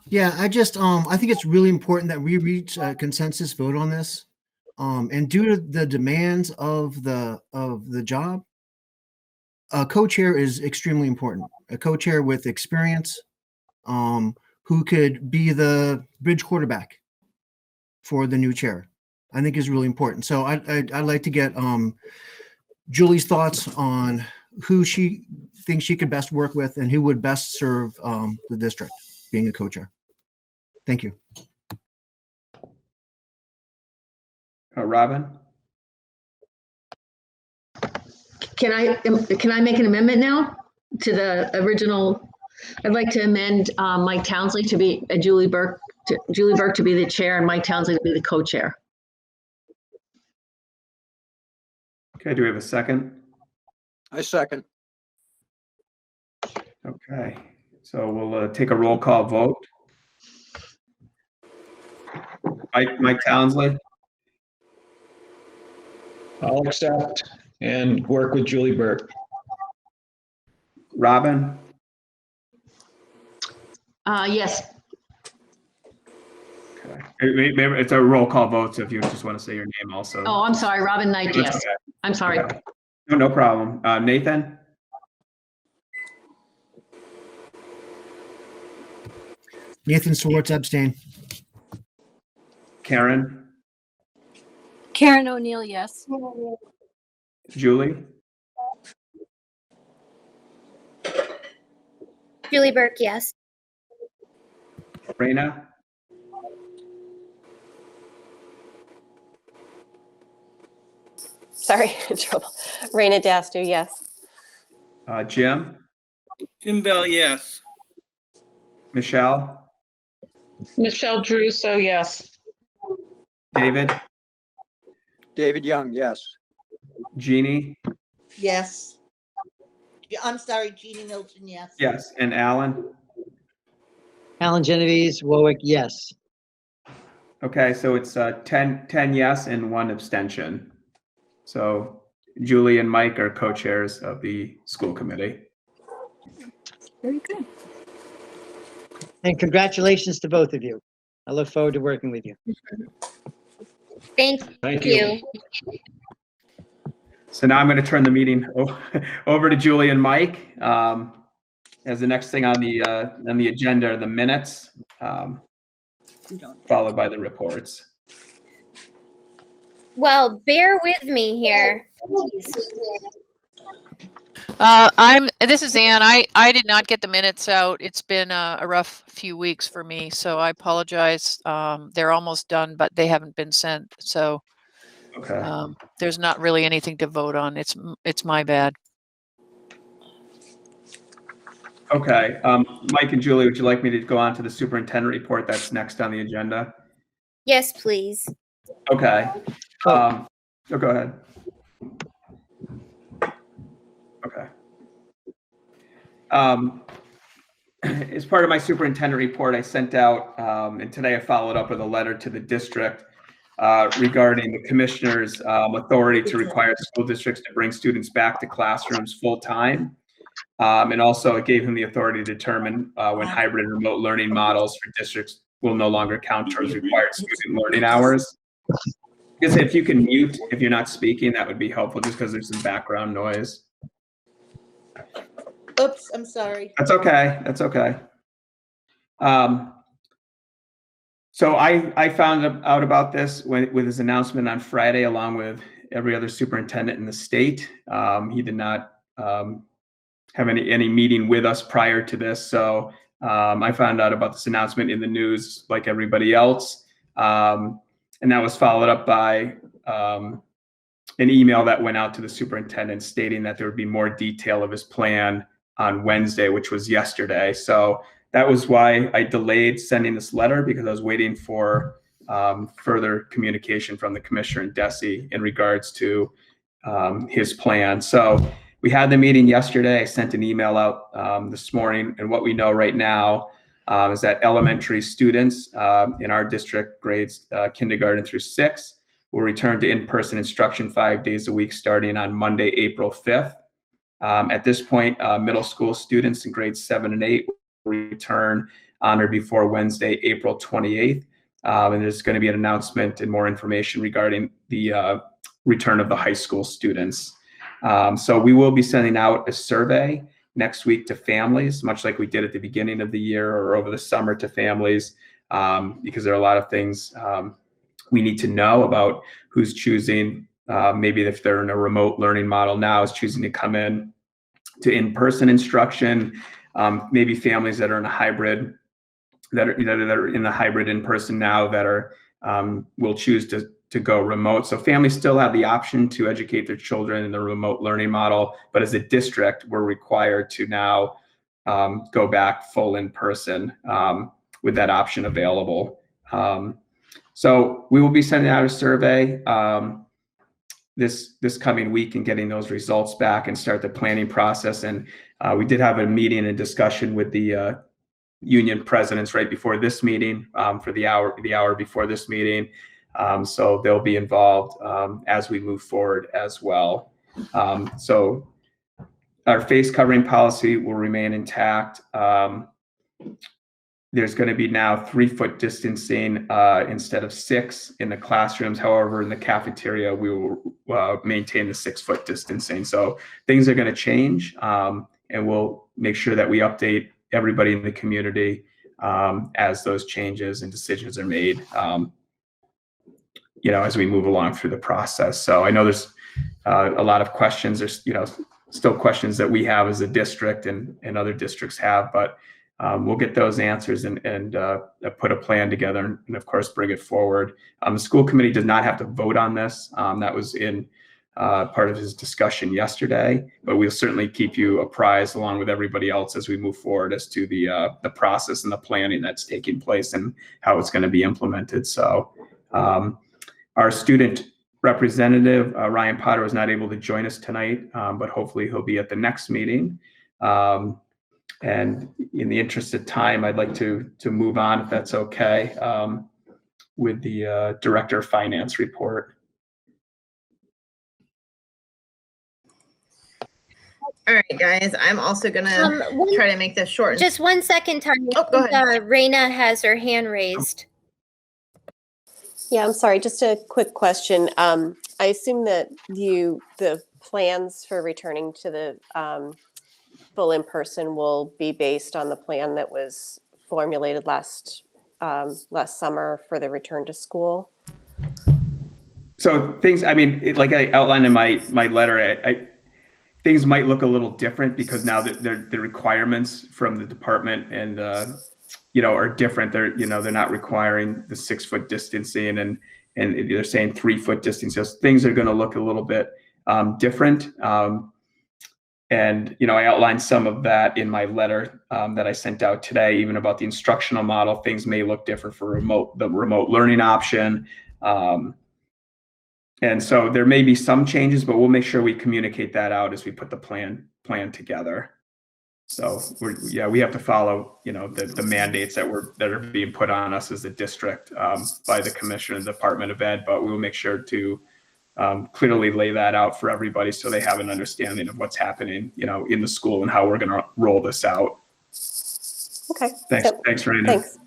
Yeah, I think it's really important that we reach a consensus vote on this. And due to the demands of the job, a co-chair is extremely important. A co-chair with experience, who could be the bridge quarterback for the new chair, I think is really important. So I'd like to get Julie's thoughts on who she thinks she could best work with and who would best serve the district being a co-chair. Thank you. Robin? Can I make an amendment now to the original? I'd like to amend Mike Townsley to be Julie Burke Julie Burke to be the chair and Mike Townsley to be the co-chair. Okay, do we have a second? I second. Okay, so we'll take a roll call vote. Mike Townsley, I'll accept and work with Julie Burke. Robin, Yes. okay. Maybe it's a roll call vote, so if you just want to say your name also. Oh, I'm sorry, Robin Knight, That's yes. okay. I'm sorry. Okay. No problem. Nathan, Nathan Swartz, abstain. Karen, Karen O'Neill, yes. Julie, Julie Burke, yes. Raina, Sorry, trouble. Raina Dastu, yes. Jim, Jim Bell, yes. Michelle, Michelle Druso, yes. David, David Young, yes. Jeannie, Yes. I'm sorry, Jeannie Milton, yes. yes, and Alan. Alan Genovese, Warwick, yes. Okay, so it's 10 yes and 1 abstention. So Julie and Mike are co-chairs of the school committee. Very good. And congratulations to both of you. I look forward to working with you. Thank you. So now I'm going to turn the meeting over to Julie and Mike. As the next thing on the agenda are the minutes, followed by the reports. Well, bear with me here. This is Ann. I did not get the minutes out. It's been a rough few weeks for me, so I apologize. They're almost done, but they haven't been sent. So Okay. there's not really anything to vote on. It's my bad. Okay. Mike and Julie, would you like me to go on to the superintendent report that's next on the agenda? Yes, please. Okay. Go ahead. Okay. As part of my superintendent report, I sent out, and today I followed up with a letter to the district regarding the commissioner's authority to require school districts to bring students back to classrooms full time. And also it gave him the authority to determine when hybrid and remote learning models for districts will no longer count towards required student learning hours. Because if you can mute if you're not speaking, that would be helpful just because there's some background noise. Oops, I'm sorry. That's okay. That's okay. So I found out about this with his announcement on Friday, along with every other superintendent in the state. He did not have any meeting with us prior to this. So I found out about this announcement in the news like everybody else. And that was followed up by an email that went out to the superintendent stating that there would be more detail of his plan on Wednesday, which was yesterday. So that was why I delayed sending this letter, because I was waiting for further communication from the commissioner and DESE in regards to his plan. So we had the meeting yesterday. I sent an email out this morning, and what we know right now is that elementary students in our district, grades kindergarten through 6, will return to in-person instruction 5 days a week starting on Monday, April 5th. At this point, middle school students in grades 7 and 8 will return on or before Wednesday, April 28th. And there's going to be an announcement and more information regarding the return of the high school students. So we will be sending out a survey next week to families, much like we did at the beginning of the year or over the summer to families, because there are a lot of things we need to know about who's choosing, maybe if they're in a remote learning model now, is choosing to come to in-person instruction, maybe families that are in a hybrid, that are in the hybrid in-person now that are will choose to go remote. So families still have the option to educate their children in the remote learning model, but as a district, we're required to now go back full in person. with that option available. So we will be sending out a survey this coming week and getting those results back and start the planning process. And we did have a meeting and discussion with the union presidents right before this meeting, for the hour before this meeting. So they'll be involved as we move forward as well. So our face covering policy will remain intact. There's going to be now 3-foot distancing instead of 6 in the classrooms. However, in the cafeteria, we will maintain the 6-foot distancing. So things are going to change, and we'll make sure that we update everybody in the community as those changes and decisions are made, as we move along through the process. So I know there's a lot of questions. There's, still questions that we have as a district and other districts have, but we'll get those answers and put a plan together and of course bring it forward. The school committee does not have to vote on this. That was in part of his discussion yesterday, but we'll certainly keep you apprised along with everybody else as we move forward as to the process and the planning that's taking place and how it's going to be implemented. So our student representative, Ryan Potter, was not able to join us tonight, but hopefully he'll be at the next meeting. And in the interest of time, I'd like to move on, if that's okay, with the Director of Finance report. All right, guys, I'm also gonna try to make this short. Just 1 second, Tanya. Oh, go ahead. Raina has her hand raised. Yeah, I'm sorry, just a quick question. I assume that the plans for returning to the full in-person will be based on the plan that was formulated last summer for the return to school? So things, like I outlined in my letter, things might look a little different because now that the requirements from the department and are different. They're not requiring the 6-foot distancing and they're saying 3-foot distancing. So things are going to look a little bit different. And I outlined some of that in my letter that I sent out today, even about the instructional model. Things may look different for the remote learning option. And so there may be some changes, but we'll make sure we communicate that out as we put the plan together. So we have to follow, the mandates that are being put on us as a district by the Commissioner and Department of Ed, but we will make sure to clearly lay that out for everybody so they have an understanding of what's happening, in the school and how we're going to roll this out. Okay. Thanks, Raina. Thanks.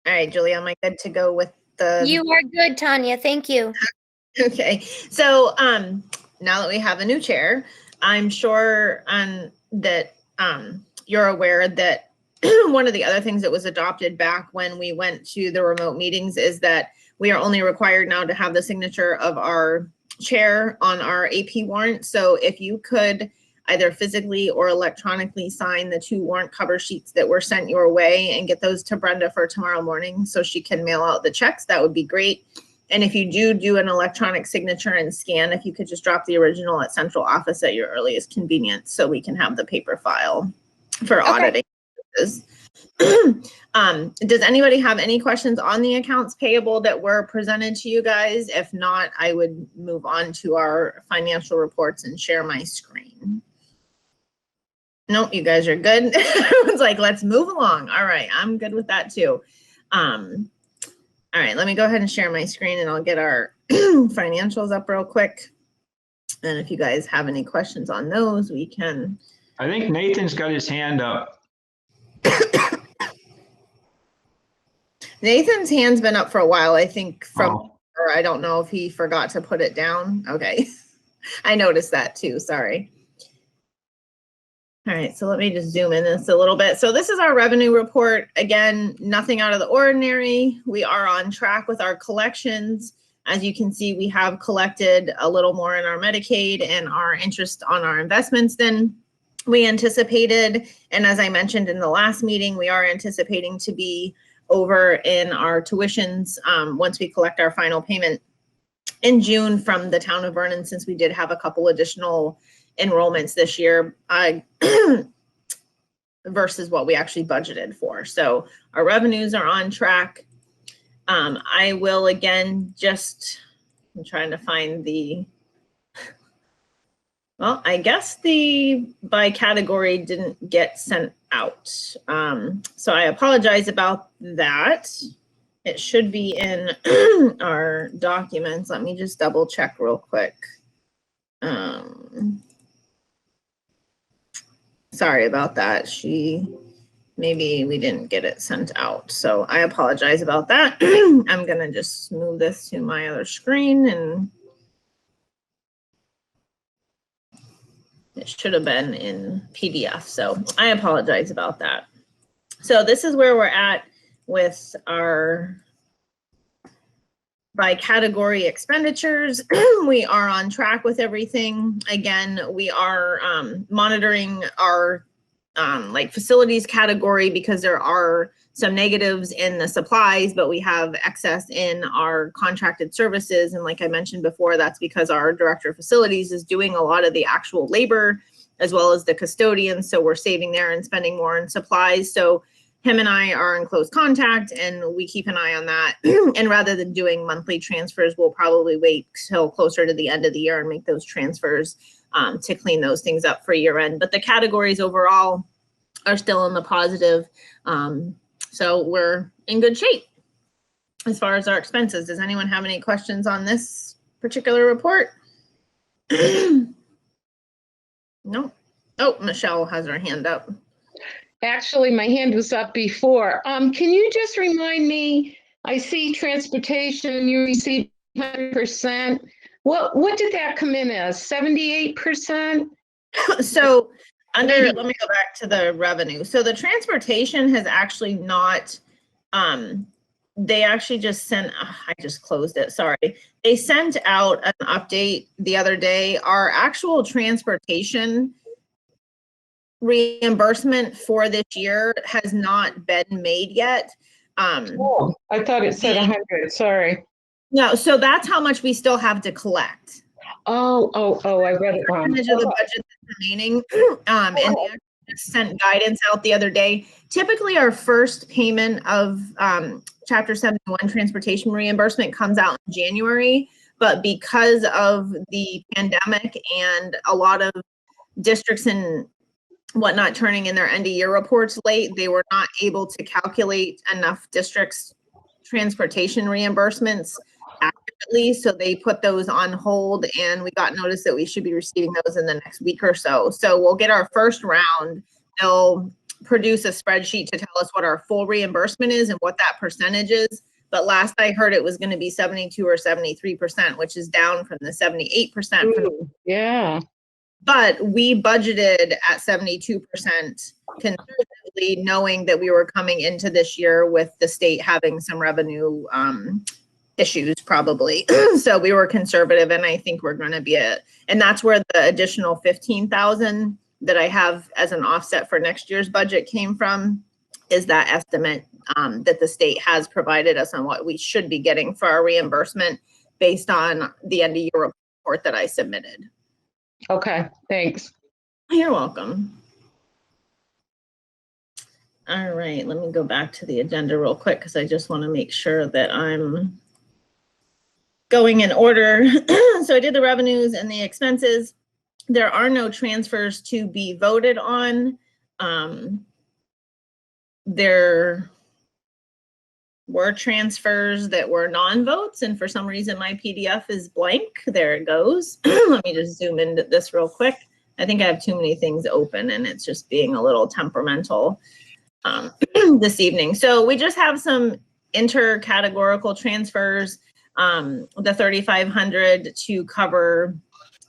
All right, Julie, am I good to go with the? You are good, Tanya. Thank you. Okay, so now that we have a new chair, I'm sure that you're aware that one of the other things that was adopted back when we went to the remote meetings is that we are only required now to have the signature of our chair on our AP warrant. So if you could either physically or electronically sign the 2 warrant cover sheets that were sent your way and get those to Brenda for tomorrow morning so she can mail out the checks, that would be great. And if you do an electronic signature and scan, if you could just drop the original at central office at your earliest convenience so we can have the paper file for auditing. Does anybody have any questions on the accounts payable that were presented to you guys? If not, I would move on to our financial reports and share my screen. Nope, you guys are good. It's like, let's move along. All right, I'm good with that too. All right, let me go ahead and share my screen and I'll get our financials up real quick. And if you guys have any questions on those, we can. I think Nathan's got his hand up. Nathan's hand's been up for a while, I think or I don't know if he forgot to put it down. Okay, I noticed that too, sorry. All right, so let me just zoom in this a little bit. So this is our revenue report. Again, nothing out of the ordinary. We are on track with our collections. As you can see, we have collected a little more in our Medicaid and our interest on our investments than we anticipated. And as I mentioned in the last meeting, we are anticipating to be over in our tuitions once we collect our final payment in June from the town of Vernon, since we did have a couple additional enrollments this year versus what we actually budgeted for. So our revenues are on track. I will again I'm trying to find well, I guess the by category didn't get sent out. So I apologize about that. It should be in our documents. Let me just double check real quick. Sorry about that. Maybe we didn't get it sent out. So I apologize about that. I'm gonna just move this to my other screen, and it should have been in PDF. So I apologize about that. So this is where we're at with our by category expenditures. We are on track with everything. Again, we are monitoring our like facilities category because there are some negatives in the supplies, but we have excess in our contracted services. And like I mentioned before, that's because our director of facilities is doing a lot of the actual labor as well as the custodians. So we're saving there and spending more in supplies. So him and I are in close contact and we keep an eye on that. And rather than doing monthly transfers, we'll probably wait till closer to the end of the year and make those transfers to clean those things up for year end. But the categories overall are still in the positive. So we're in good shape as far as our expenses. Does anyone have any questions on this particular report? No. Oh, Michelle has her hand up. Actually, my hand was up before. Can you just remind me, I see transportation, you received 100%. What did that come in as, 78%? So let me go back to the revenue. So the transportation has actually not, they actually just sent, I just closed it, sorry. They sent out an update the other day. Our actual transportation reimbursement for this year has not been made yet. Oh, I thought it said 100, sorry. No, so that's how much we still have to collect. Oh, I read it wrong. Percentage of the budget that's remaining, and they actually just sent guidance out the other day. Typically, our first payment of Chapter 71 transportation reimbursement comes out in January, but because of the pandemic and a lot of districts and whatnot turning in their end of year reports late, they were not able to calculate enough districts' transportation reimbursements accurately, so they put those on hold, and we got notice that we should be receiving those in the next week or so. So we'll get our first round. They'll produce a spreadsheet to tell us what our full reimbursement is and what that percentage is. But last I heard it was going to be 72 or 73%, which is down from the 78%. Yeah. But we budgeted at 72% conservatively, knowing that we were coming into this year with the state having some revenue issues probably. So we were conservative, and I think we're going to be and that's where the additional 15,000 that I have as an offset for next year's budget came from, is that estimate that the state has provided us on what we should be getting for our reimbursement based on the end of year report that I submitted. Okay, thanks. You're welcome. All right, let me go back to the agenda real quick because I just want to make sure that I'm going in order. So I did the revenues and the expenses. There are no transfers to be voted on. There were transfers that were non-votes, and for some reason my PDF is blank. There it goes. Let me just zoom into this real quick. I think I have too many things open and it's just being a little temperamental this evening. So we just have some inter-categorical transfers, the 3,500 to cover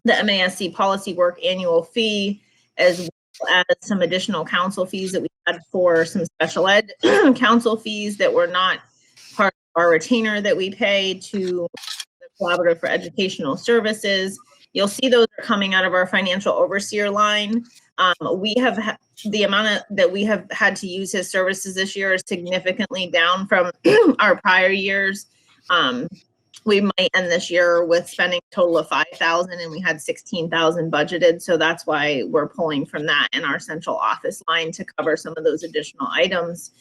the MASC policy work annual fee, as well as some additional council fees that we had for some special ed council fees that were not part of our retainer that we pay to the Collaborative for Educational Services. You'll see those are coming out of our financial overseer line. We have the amount that we have had to use his services this year is significantly down from our prior years. we might end this year with spending a total of 5,000 and we had 16,000 budgeted. So that's why we're pulling from that in our central office line to cover some of those additional items.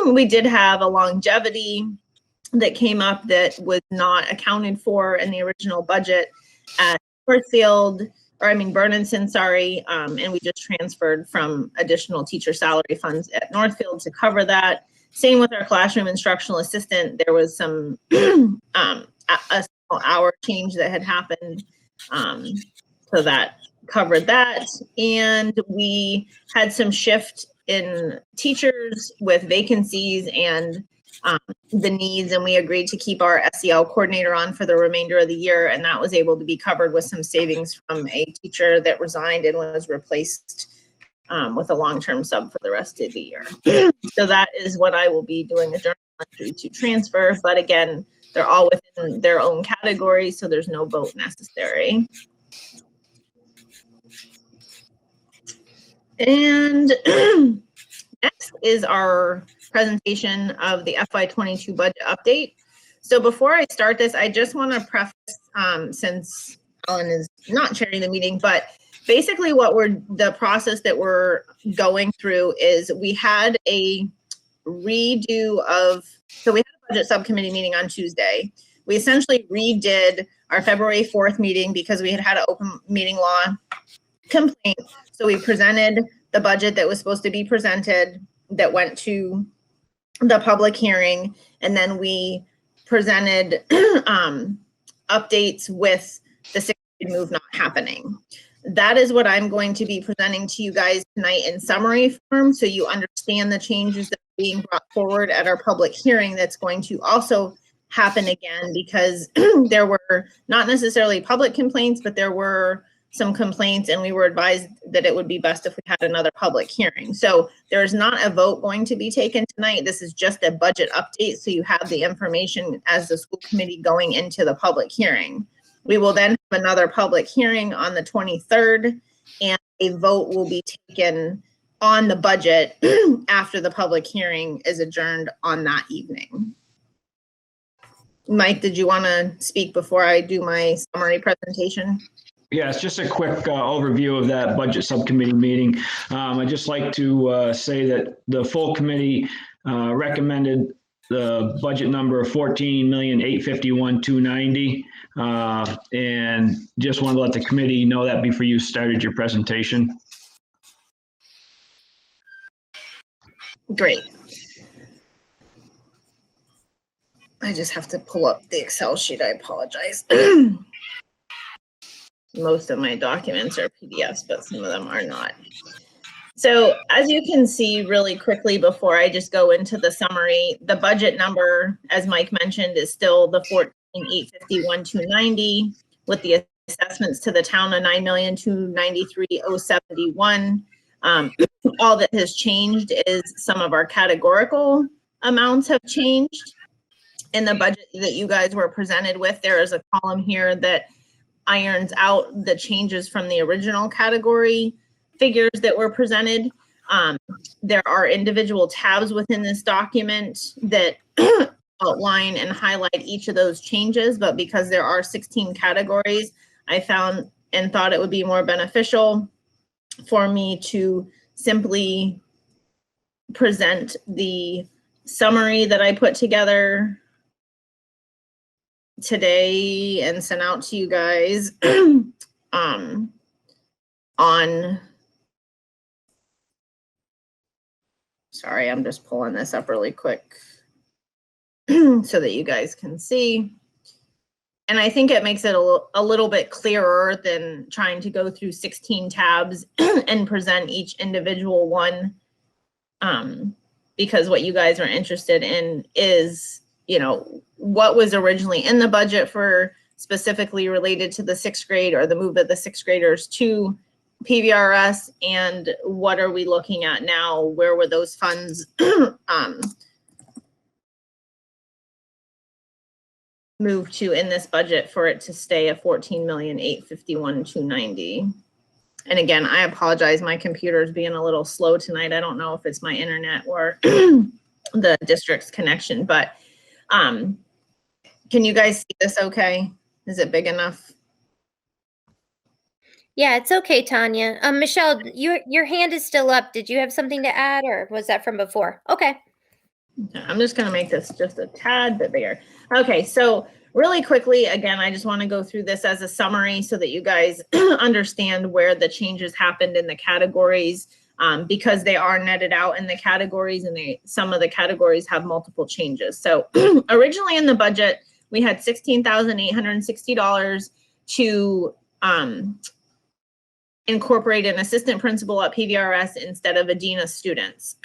We did have a longevity that came up that was not accounted for in the original budget at Bernardston, sorry. And we just transferred from additional teacher salary funds at Northfield to cover that. Same with our classroom instructional assistant. There was some a small hour change that had happened. So that covered that. And we had some shift in teachers with vacancies and the needs, and we agreed to keep our SEL coordinator on for the remainder of the year, and that was able to be covered with some savings from a teacher that resigned and was replaced with a long-term sub for the rest of the year. So that is what I will be doing a journal entry to transfer, but again, they're all within their own category, so there's no vote necessary. And next is our presentation of the FY22 budget update. So before I start this, I just want to preface, since Ellen is not chairing the meeting, but basically the process that we're going through is we had a redo of, so we had a budget subcommittee meeting on Tuesday. We essentially redid our February 4th meeting because we had an open meeting law complaint. So we presented the budget that was supposed to be presented that went to the public hearing, and then we presented updates with the sixth grade move not happening. That is what I'm going to be presenting to you guys tonight in summary form, so you understand the changes that are being brought forward at our public hearing. That's going to also happen again because there were not necessarily public complaints, but there were some complaints, and we were advised that it would be best if we had another public hearing. So there is not a vote going to be taken tonight. This is just a budget update, so you have the information as the school committee going into the public hearing. We will then have another public hearing on the 23rd, and a vote will be taken on the budget after the public hearing is adjourned on that evening. Mike, did you want to speak before I do my summary presentation? Yeah, it's just a quick overview of that budget subcommittee meeting. I'd just like to say that the full committee recommended the budget number of $14,851,290, and just wanted to let the committee know that before you started your presentation. Great. I just have to pull up the Excel sheet. I apologize. Most of my documents are PDFs, but some of them are not. So as you can see really quickly before I just go into the summary, the budget number, as Mike mentioned, is still the $14,851,290 with the assessments to the town of $9,293,071. All that has changed is some of our categorical amounts have changed. In the budget that you guys were presented with, there is a column here that irons out the changes from the original category figures that were presented. There are individual tabs within this document that outline and highlight each of those changes, but because there are 16 categories, I found and thought it would be more beneficial for me to simply present the summary that I put together today and sent out to you guys on sorry, I'm just pulling this up really quick so that you guys can see. And I think it makes it a little bit clearer than trying to go through 16 tabs and present each individual one, because what you guys are interested in is, you know, what was originally in the budget for specifically related to the sixth grade or the move of the sixth graders to PVRS, and what are we looking at now? Where were those funds moved to in this budget for it to stay at $14,851,290? And again, I apologize, my computer is being a little slow tonight. I don't know if it's my internet or the district's connection, but Can you guys see this okay? Is it big enough? Yeah, it's okay, Tanya. Michelle, your hand is still up. Did you have something to add, or was that from before? Okay. I'm just going to make this just a tad bit bigger. Okay, so really quickly, again, I just want to go through this as a summary so that you guys understand where the changes happened in the categories, because they are netted out in the categories, and some of the categories have multiple changes. So originally in the budget, we had $16,860 to incorporate an assistant principal at PVRS instead of a dean of students.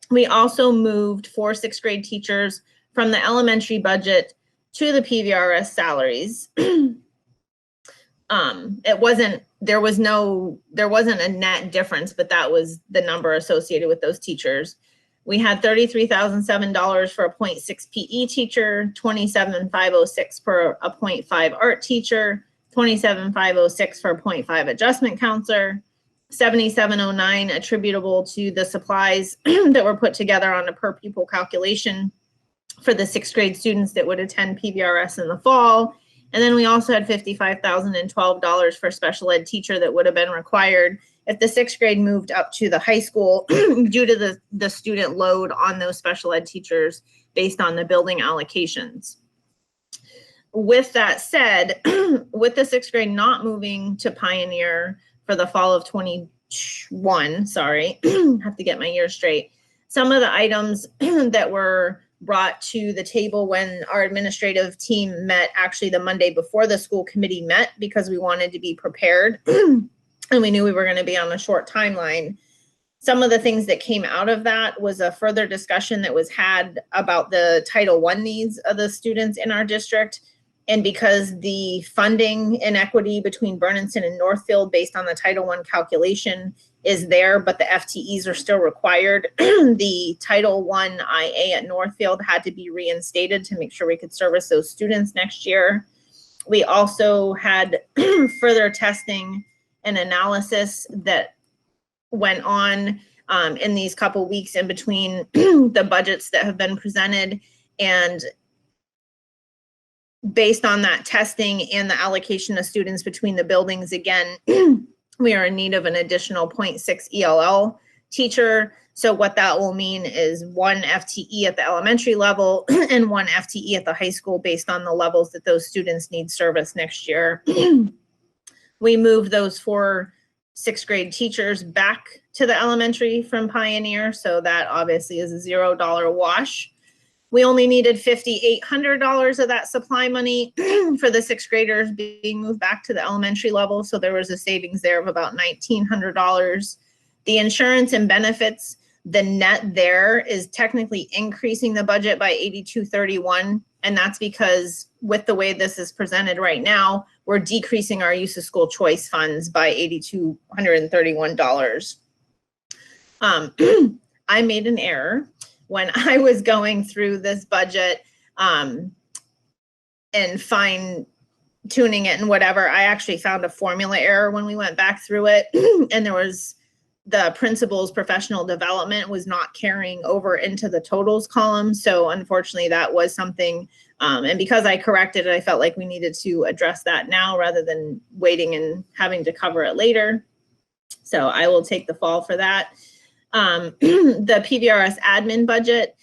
We also moved 4 6th grade teachers from the elementary budget to the PVRS salaries. There wasn't a net difference, but that was the number associated with those teachers. We had $33,007 for a 0.6 PE teacher, $27,506 for a 0.5 art teacher, $27,506 for a 0.5 adjustment counselor, $77,009 attributable to the supplies that were put together on a per pupil calculation for the 6th grade students that would attend PVRS in the fall. And then we also had $55,012 for special ed teacher that would have been required if the 6th grade moved up to the high school due to the student load on those special ed teachers based on the building allocations. With that said, with the 6th grade not moving to Pioneer for the fall of 21, sorry, have to get my years straight. Some of the items that were brought to the table when our administrative team met actually the Monday before the school committee met, because we wanted to be prepared and we knew we were going to be on a short timeline. Some of the things that came out of that was a further discussion that was had about the Title I needs of the students in our district. And because the funding inequity between Bernardston and Northfield based on the Title I calculation is there, but the FTEs are still required, the Title I IA at Northfield had to be reinstated to make sure we could service those students next year. We also had further testing and analysis that went on in these couple weeks in between the budgets that have been presented, and based on that testing and the allocation of students between the buildings, again, we are in need of an additional 0.6 ELL teacher. So what that will mean is 1 FTE at the elementary level and 1 FTE at the high school based on the levels that those students need service next year. We moved those 4 6th grade teachers back to the elementary from Pioneer. So that obviously is a $0 wash. We only needed $5,800 of that supply money for the 6th graders being moved back to the elementary level. So there was a savings there of about $1,900. The insurance and benefits, the net there is technically increasing the budget by $82.31. And that's because with the way this is presented right now, we're decreasing our use of school choice funds by $8,231. I made an error when I was going through this budget and fine tuning it and whatever. I actually found a formula error when we went back through it. And there was the principal's professional development was not carrying over into the totals column. So unfortunately that was something, and because I corrected it, I felt like we needed to address that now rather than waiting and having to cover it later. So I will take the fall for that. The PVRS admin budget,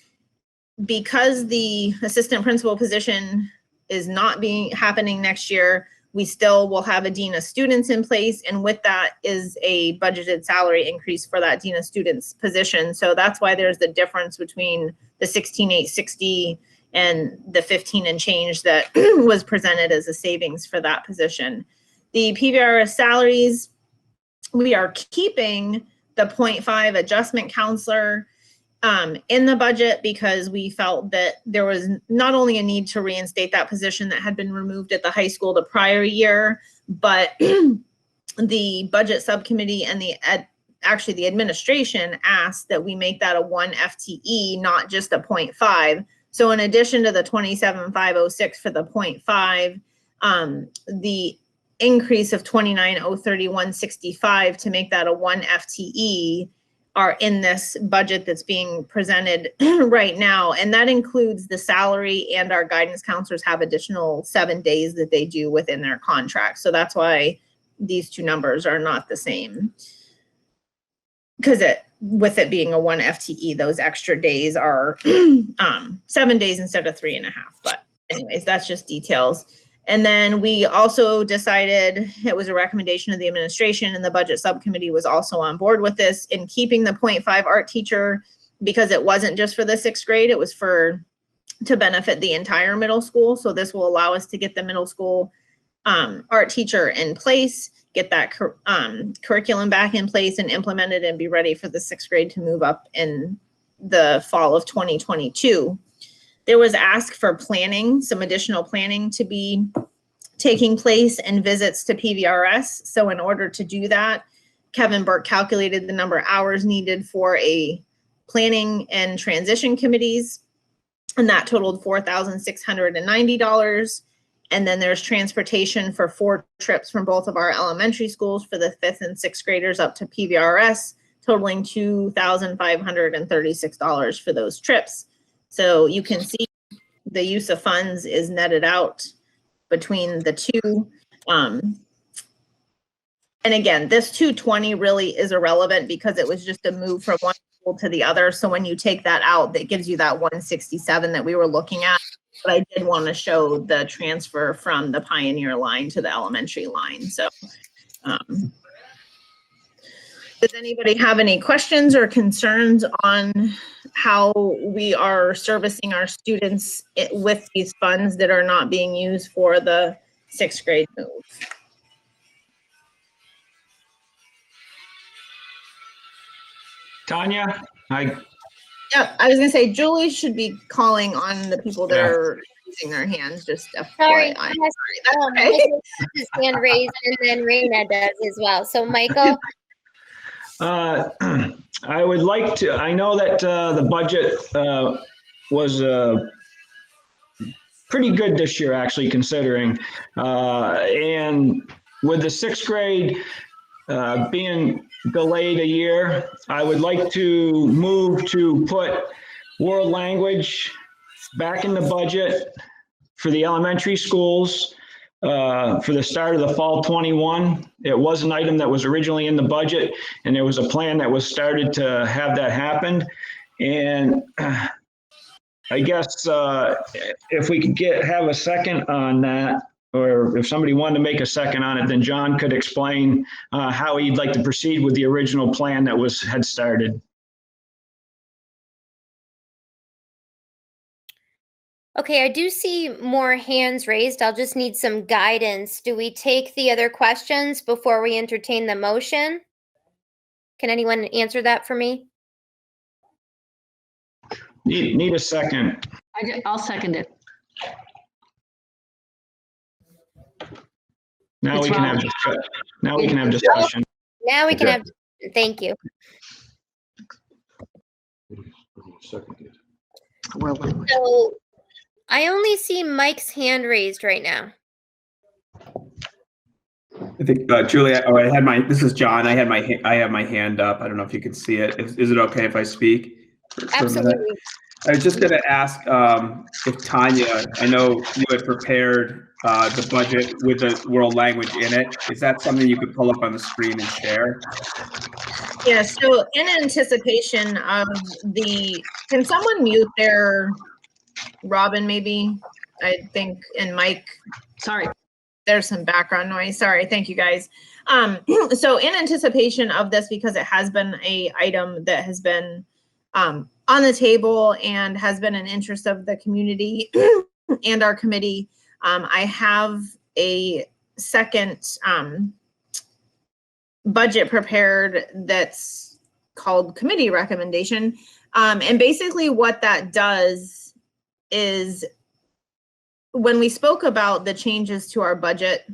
because the assistant principal position is not happening next year, we still will have a dean of students in place, and with that is a budgeted salary increase for that dean of students position. So that's why there's the difference between the 16,860 and the 15 and change that was presented as a savings for that position. The PVRS salaries, we are keeping the 0.5 adjustment counselor in the budget because we felt that there was not only a need to reinstate that position that had been removed at the high school the prior year, but the budget subcommittee and the administration asked that we make that a 1 FTE, not just a 0.5. So in addition to the 27,506 for the 0.5, the increase of 29,031.65 to make that a 1 FTE are in this budget that's being presented right now. And that includes the salary, and our guidance counselors have additional 7 days that they do within their contract. So that's why these two numbers are not the same. Because with it being a 1 FTE, those extra days are 7 days instead of 3.5. But anyways, that's just details. And then we also decided, it was a recommendation of the administration, and the budget subcommittee was also on board with this, in keeping the 0.5 art teacher, because it wasn't just for the 6th grade, it was to benefit the entire middle school. So this will allow us to get the middle school art teacher in place, get that curriculum back in place and implemented, and be ready for the 6th grade to move up in the fall of 2022. There was ask for planning, some additional planning to be taking place, and visits to PVRS. So in order to do that, Kevin Burke calculated the number of hours needed for a planning and transition committees, and that totaled $4,690. And then there's transportation for 4 trips from both of our elementary schools for the 5th and 6th graders up to PVRS, totaling $2,536 for those trips. So you can see the use of funds is netted out between the two. And again, this 220 really is irrelevant because it was just a move from one school to the other. So when you take that out, that gives you that 167 that we were looking at. But I did want to show the transfer from the Pioneer line to the elementary line. So does anybody have any questions or concerns on how we are servicing our students with these funds that are not being used for the 6th grade move? Tanya, Yeah, I was gonna say Julie should be calling on the people that are raising their hands, just Sorry, FYI. yes, Michael has his hand raised, and then Raina does as well. So Michael. I would like to, I know that the budget was pretty good this year, actually, considering. And with the 6th grade being delayed a year, I would like to move to put world language back in the budget for the elementary schools for the start of the fall 21. It was an item that was originally in the budget, and there was a plan that was started to have that happen. And I guess if we could have a second on that, or if somebody wanted to make a second on it, then John could explain how he'd like to proceed with the original plan that had started. Okay, I do see more hands raised. I'll just need some guidance. Do we take the other questions before we entertain the motion? Can anyone answer that for me? Need a second. I'll second it. Now It's we can wrong. have discussion. Now we can have discussion. Now we can Okay. have, thank you. So I only see Mike's hand raised right now. I think Julie, this is John. I have my hand up. I don't know if you can see it. Is it okay if I speak? For a minute? Absolutely. I was just going to ask if Tanya, I know you had prepared the budget with the world language in it. Is that something you could pull up on the screen and share? Yeah, so in anticipation of can someone mute Robin maybe? I think, and Mike. Sorry. There's some background noise. Sorry, thank you guys. So in anticipation of this, because it has been a item that has been on the table and has been an interest of the community and our committee, I have a second budget prepared that's called committee recommendation. And basically what that does is, when we spoke about the changes to our budget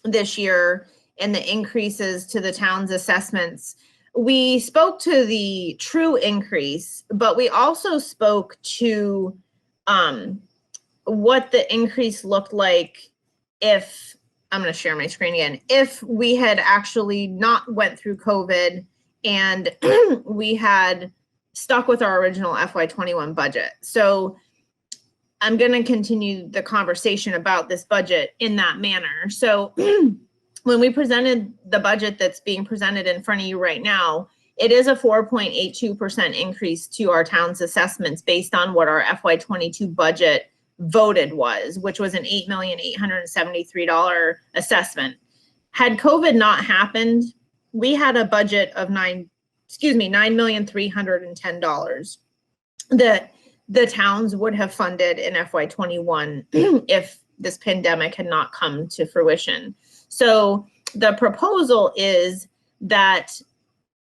this year and the increases to the town's assessments, we spoke to the true increase, but we also spoke to what the increase looked like if, I'm going to share my screen again, if we had actually not went through COVID and we had stuck with our original FY21 budget. So I'm going to continue the conversation about this budget in that manner. So when we presented the budget that's being presented in front of you right now, it is a 4.82% increase to our town's assessments based on what our FY22 budget voted was, which was an $8,873 assessment. Had COVID not happened, we had a budget of $9,310,000 that the towns would have funded in FY21 if this pandemic had not come to fruition. So the proposal is that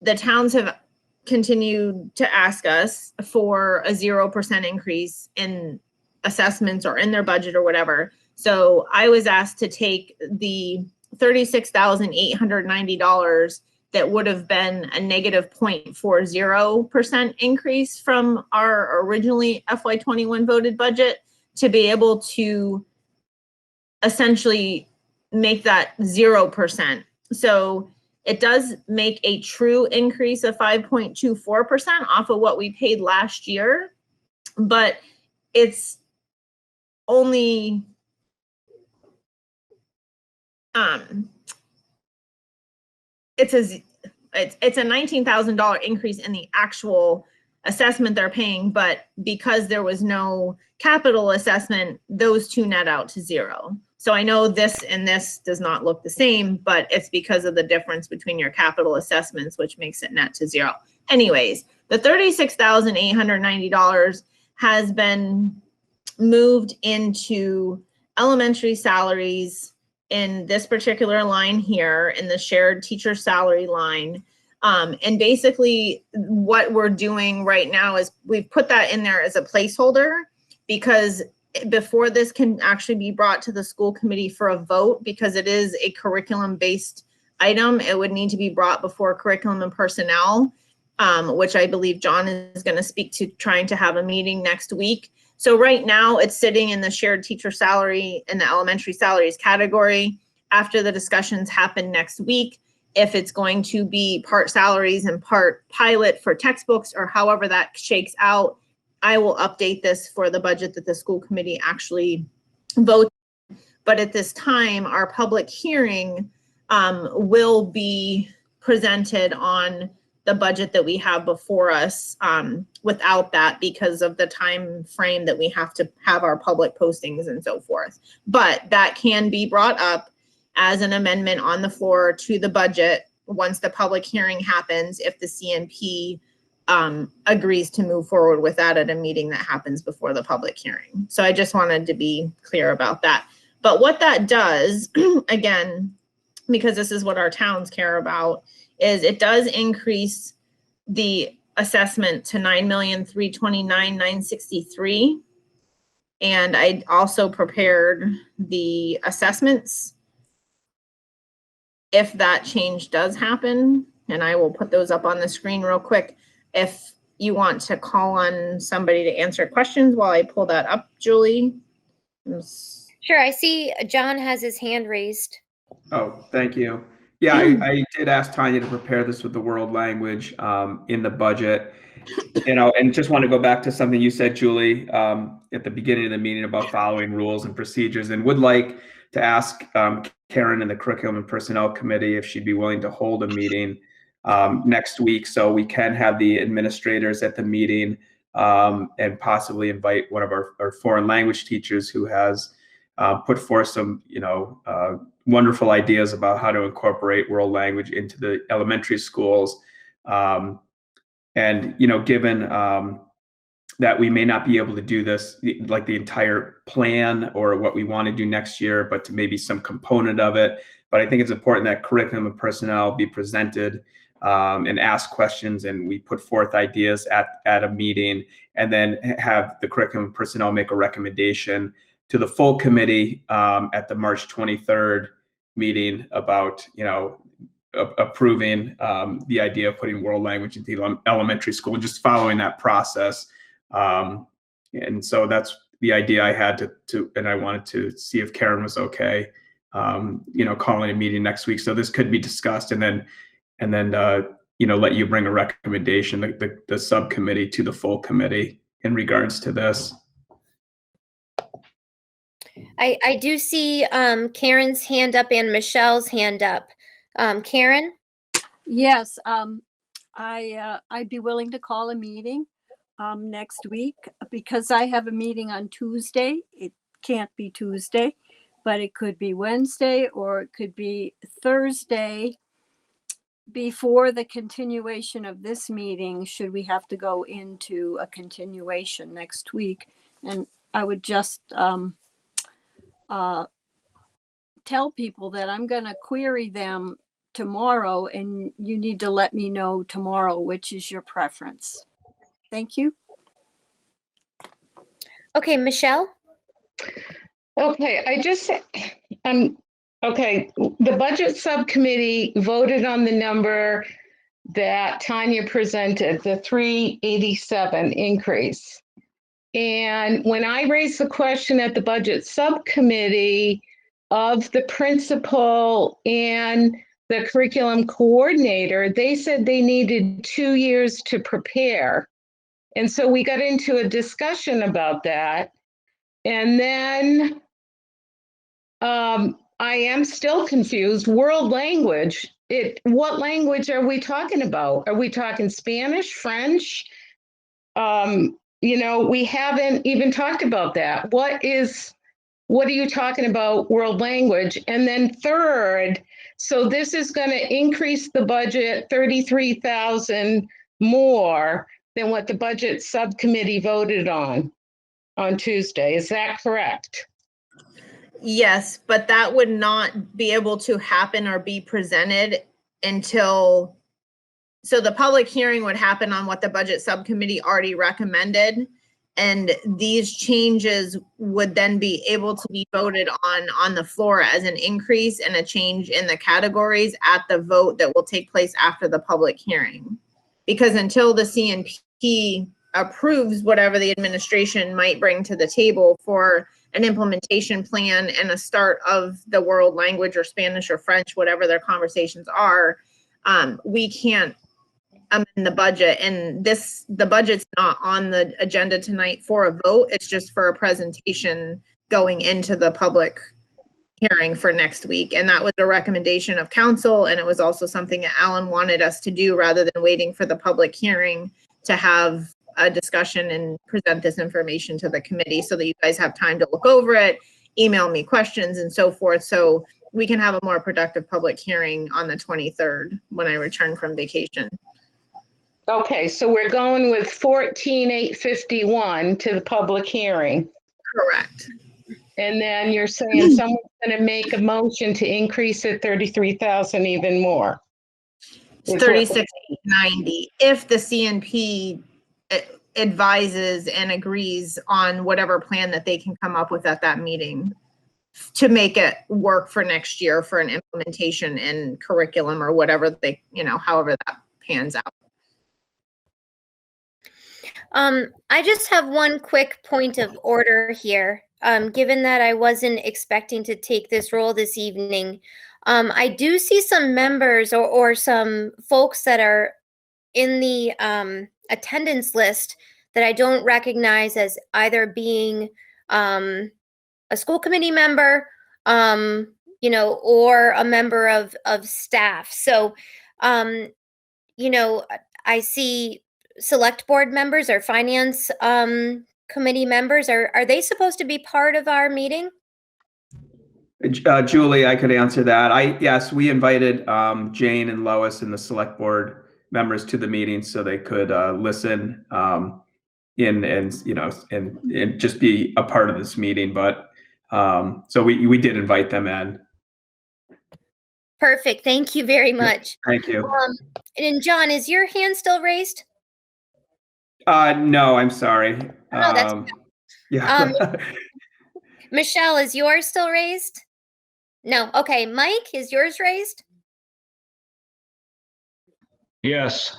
the towns have continued to ask us for a 0% increase in assessments or in their budget or whatever. So I was asked to take the $36,890 that would have been a negative 0.40% increase from our originally FY21 voted budget to be able to essentially make that 0%. So it does make a true increase of 5.24% off of what we paid last year, but it's only it's a $19,000 increase in the actual assessment they're paying, but because there was no capital assessment, those two net out to zero. So I know this and this does not look the same, but it's because of the difference between your capital assessments, which makes it net to zero. Anyways, the $36,890 has been moved into elementary salaries in this particular line here in the shared teacher salary line. And basically what we're doing right now is we've put that in there as a placeholder because before this can actually be brought to the school committee for a vote, because it is a curriculum-based item, it would need to be brought before curriculum and personnel, which I believe John is going to speak to, trying to have a meeting next week. So right now it's sitting in the shared teacher salary in the elementary salaries category. After the discussions happen next week, if it's going to be part salaries and part pilot for textbooks or however that shakes out, I will update this for the budget that the school committee actually votes. But at this time, our public hearing will be presented on the budget that we have before us without that because of the time frame that we have to have our public postings and so forth. But that can be brought up as an amendment on the floor to the budget once the public hearing happens, if the CNP agrees to move forward with that at a meeting that happens before the public hearing. So I just wanted to be clear about that. But what that does, again, because this is what our towns care about, is it does increase the assessment to $9,329,963. And I also prepared the assessments if that change does happen, and I will put those up on the screen real quick. If you want to call on somebody to answer questions while I pull that up, Julie. Sure, I see John has his hand raised. Oh, thank you. Yeah, I did ask Tanya to prepare this with the world language in the budget, and just want to go back to something you said, Julie, at the beginning of the meeting about following rules and procedures, and would like to ask Karen in the Curriculum and Personnel Committee if she'd be willing to hold a meeting next week so we can have the administrators at the meeting and possibly invite one of our foreign language teachers who has put forth some, wonderful ideas about how to incorporate world language into the elementary schools. And, given that we may not be able to do this, like the entire plan or what we want to do next year, but to maybe some component of it. But I think it's important that curriculum and personnel be presented and ask questions, and we put forth ideas at a meeting, and then have the curriculum and personnel make a recommendation to the full committee at the March 23rd meeting about, approving the idea of putting world language into the elementary school, just following that process. And so that's the idea I had and I wanted to see if Karen was okay, calling a meeting next week. So this could be discussed and then, let you bring a recommendation, the subcommittee to the full committee in regards to this. I do see Karen's hand up and Michelle's hand up. Karen? Yes, I'd be willing to call a meeting next week because I have a meeting on Tuesday. It can't be Tuesday, but it could be Wednesday or it could be Thursday before the continuation of this meeting, should we have to go into a continuation next week. And I would just tell people that I'm going to query them tomorrow, and you need to let me know tomorrow which is your preference. Thank you. Okay, Michelle? Okay, okay, the budget subcommittee voted on the number that Tanya presented, the 387 increase. And when I raised the question at the budget subcommittee of the principal and the curriculum coordinator, they said they needed 2 years to prepare. And so we got into a discussion about that. And then I am still confused. World language, what language are we talking about? Are we talking Spanish, French? We haven't even talked about that. What are you talking about, world language? And then third, so this is going to increase the budget 33,000 more than what the budget subcommittee voted on Tuesday. Is that correct? Yes, but that would not be able to happen or be presented until, so the public hearing would happen on what the budget subcommittee already recommended. And these changes would then be able to be voted on the floor as an increase and a change in the categories at the vote that will take place after the public hearing. Because until the CNP approves whatever the administration might bring to the table for an implementation plan and a start of the world language or Spanish or French, whatever their conversations are, we can't amend the budget. And the budget's not on the agenda tonight for a vote. It's just for a presentation going into the public hearing for next week. And that was a recommendation of council. And it was also something that Alan wanted us to do rather than waiting for the public hearing to have a discussion and present this information to the committee so that you guys have time to look over it, email me questions and so forth. So we can have a more productive public hearing on the 23rd when I return from vacation. Okay, so we're going with 14,851 to the public hearing. Correct. And then you're saying someone's going to make a motion to increase it 33,000 even more. It's 36,890 if the CNP advises and agrees on whatever plan that they can come up with at that meeting to make it work for next year for an implementation and curriculum or whatever they, however that pans out. I just have one quick point of order here. Given that I wasn't expecting to take this role this evening, I do see some members or some folks that are in the attendance list that I don't recognize as either being a school committee member, or a member of staff. So, I see select board members or finance committee members. Are they supposed to be part of our meeting? Julie, I could answer that. Yes, we invited Jane and Lois and the select board members to the meeting so they could listen and just be a part of this meeting. But so we did invite them in. Perfect. Thank you very much. Thank you. And John, is your hand still raised? No, I'm sorry. Oh, that's yeah. Michelle, is yours still raised? No. Okay. Mike, is yours raised? Yes.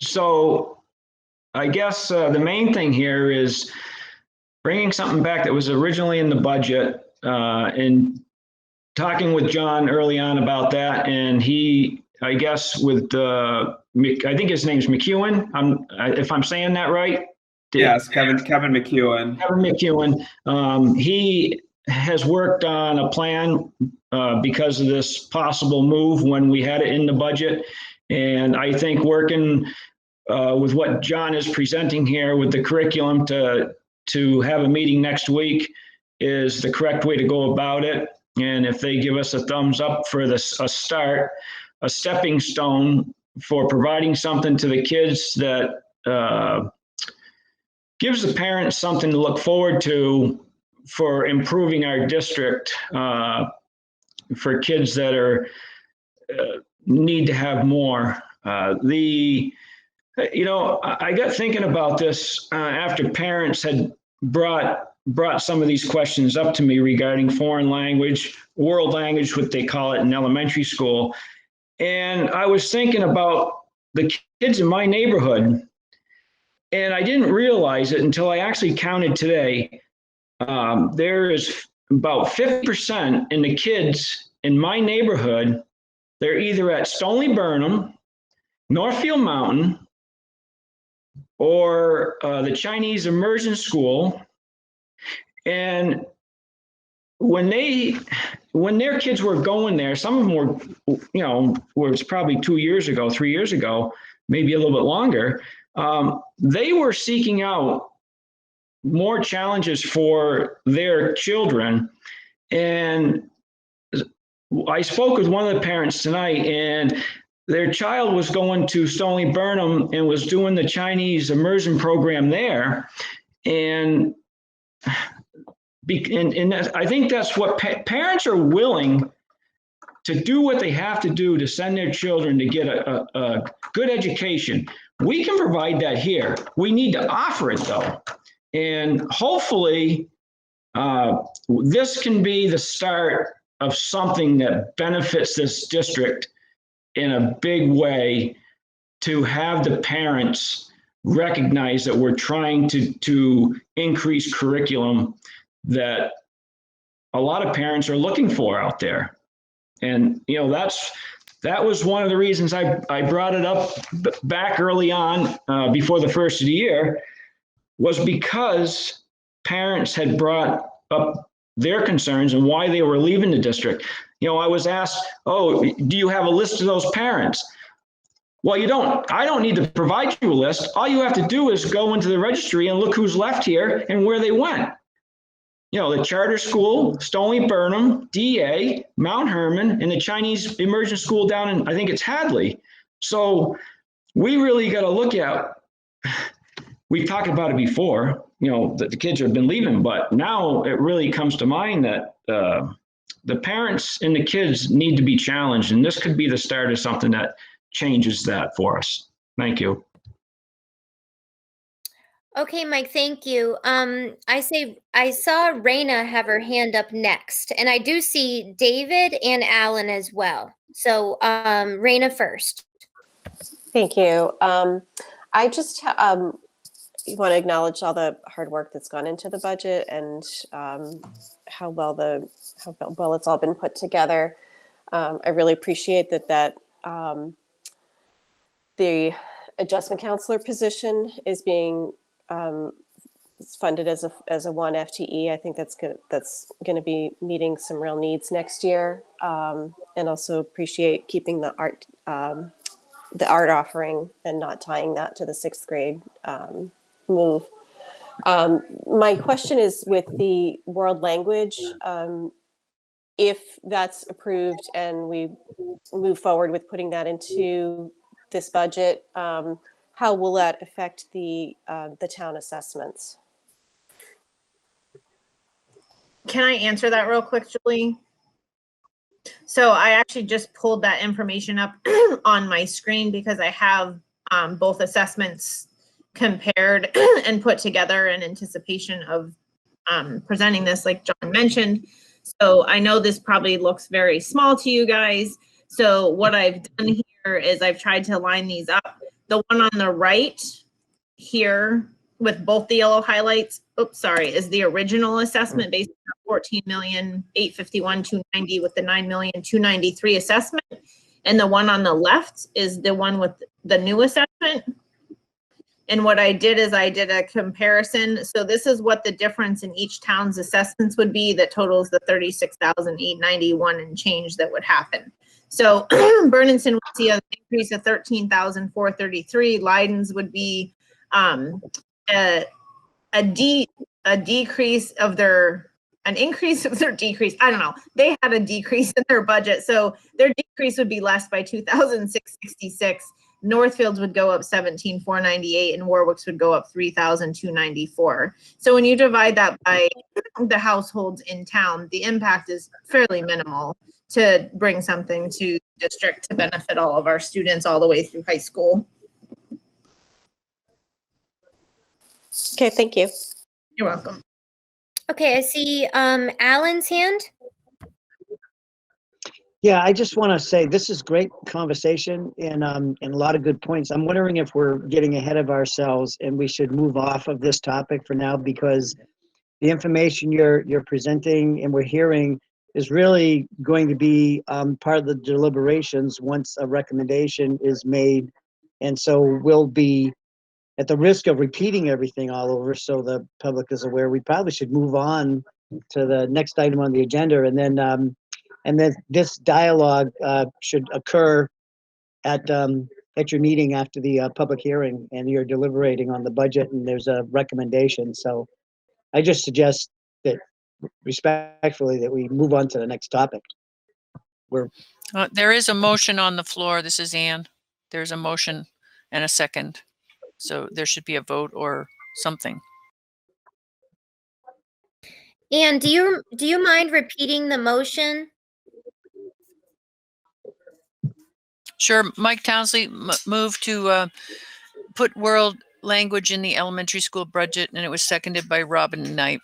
So I guess the main thing here is bringing something back that was originally in the budget and talking with John early on about that. And he I guess, with, I think his name's McEwen, if I'm saying that right. Yes, Kevin McEwen. Kevin McEwen. He has worked on a plan because of this possible move when we had it in the budget. And I think working with what John is presenting here with the curriculum to have a meeting next week is the correct way to go about it. And if they give us a thumbs up for this, a start, a stepping stone for providing something to the kids that gives the parents something to look forward to for improving our district for kids that are need to have more. I got thinking about this after parents had brought some of these questions up to me regarding foreign language, world language, what they call it in elementary school. And I was thinking about the kids in my neighborhood, and I didn't realize it until I actually counted today. There is about 50% in the kids in my neighborhood. They're either at Stoneleigh Burnham, Northfield Mountain, or the Chinese Immersion School. And when their kids were going there, some of them were, it's probably 2 years ago, 3 years ago, maybe a little bit longer. They were seeking out more challenges for their children. And I spoke with one of the parents tonight, and their child was going to Stoneleigh Burnham and was doing the Chinese immersion program there. And I think that's what parents are willing to do, what they have to do to send their children to get a good education. We can provide that here. We need to offer it though. And hopefully this can be the start of something that benefits this district in a big way, to have the parents recognize that we're trying to increase curriculum that a lot of parents are looking for out there. And, that was one of the reasons I brought it up back early on before the first of the year, was because parents had brought up their concerns and why they were leaving the district. I was asked, oh, do you have a list of those parents? Well, you don't. I don't need to provide you a list. All you have to do is go into the registry and look who's left here and where they went. The charter school, Stoneleigh Burnham, DA, Mount Herman, and the Chinese immersion school down in, I think it's Hadley. So we really got to look at, we've talked about it before, that the kids have been leaving, but now it really comes to mind that the parents and the kids need to be challenged, and this could be the start of something that changes that for us. Thank you. Okay, Mike, thank you. I saw Raina have her hand up next, and I do see David and Alan as well. So Raina first. Thank you. I just want to acknowledge all the hard work that's gone into the budget and how well it's all been put together. I really appreciate that the adjustment counselor position is being funded as a one FTE. I think that's going to be meeting some real needs next year, and also appreciate keeping the art offering and not tying that to the 6th grade move. My question is with the world language, if that's approved and we move forward with putting that into this budget, how will that affect the town assessments? Can I answer that real quick, Julie? So I actually just pulled that information up on my screen because I have both assessments compared and put together in anticipation of presenting this, like John mentioned. So I know this probably looks very small to you guys. So what I've done here is I've tried to line these up. The one on the right here with both the yellow highlights, is the original assessment based on $14,851,290 with the $9,293 assessment. And the one on the left is the one with the new assessment. And what I did is I did a comparison. So this is what the difference in each town's assessments would be that totals the 36,891 and change that would happen. So Bernardston would see an increase of 13,433. Leiden's would be a decrease of their, an increase of their decrease. I don't know. They had a decrease in their budget. So their decrease would be less by 2,666. Northfields would go up 17,498 and Warwick's would go up 3,294. So when you divide that by the households in town, the impact is fairly minimal to bring something to district to benefit all of our students all the way through high school. Okay, thank you. You're welcome. Okay, I see Alan's hand. Yeah, I just want to say this is great conversation and a lot of good points. I'm wondering if we're getting ahead of ourselves and we should move off of this topic for now, because the information you're presenting and we're hearing is really going to be part of the deliberations once a recommendation is made. And so we'll be at the risk of repeating everything all over, so the public is aware. We probably should move on to the next item on the agenda, and then this dialogue should occur at your meeting after the public hearing, and you're deliberating on the budget, and there's a recommendation. So I just suggest that respectfully that we move on to the next topic. There is a motion on the floor. This is Ann. There's a motion and a second. So there should be a vote or something. Ann, do you mind repeating the motion? Sure. Mike Townsley moved to put world language in the elementary school budget, and it was seconded by Robin Knight.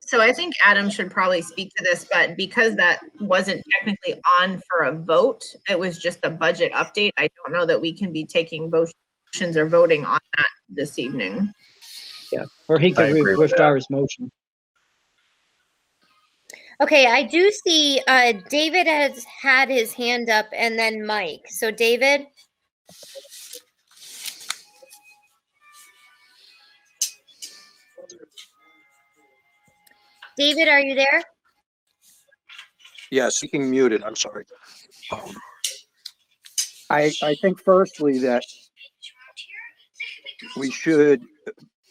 So I think Adam should probably speak to this, but because that wasn't technically on for a vote, it was just a budget update. I don't know that we can be taking motions or voting on that this evening. Yeah, or he could withdraw his motion. Okay, I do see David has had his hand up and then Mike. So David? David, are you there? Yeah, speaking muted, I'm sorry. I think firstly that we should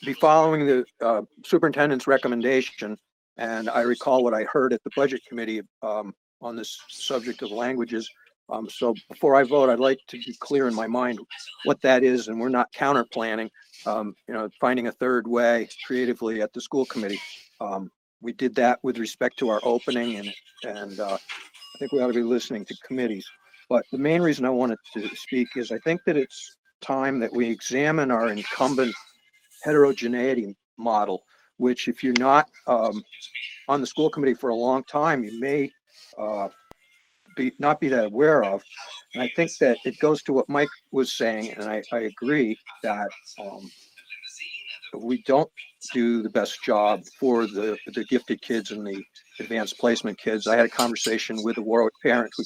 be following the superintendent's recommendation. And I recall what I heard at the budget committee on this subject of languages. So before I vote, I'd like to be clear in my mind what that is, and we're not counter planning, finding a third way creatively at the school committee. We did that with respect to our opening, and I think we ought to be listening to committees. But the main reason I wanted to speak is I think that it's time that we examine our incumbent heterogeneity model, which if you're not on the school committee for a long time, you may not be that aware of. And I think that it goes to what Mike was saying, and I agree that we don't do the best job for the gifted kids and the advanced placement kids. I had a conversation with a Warwick parent who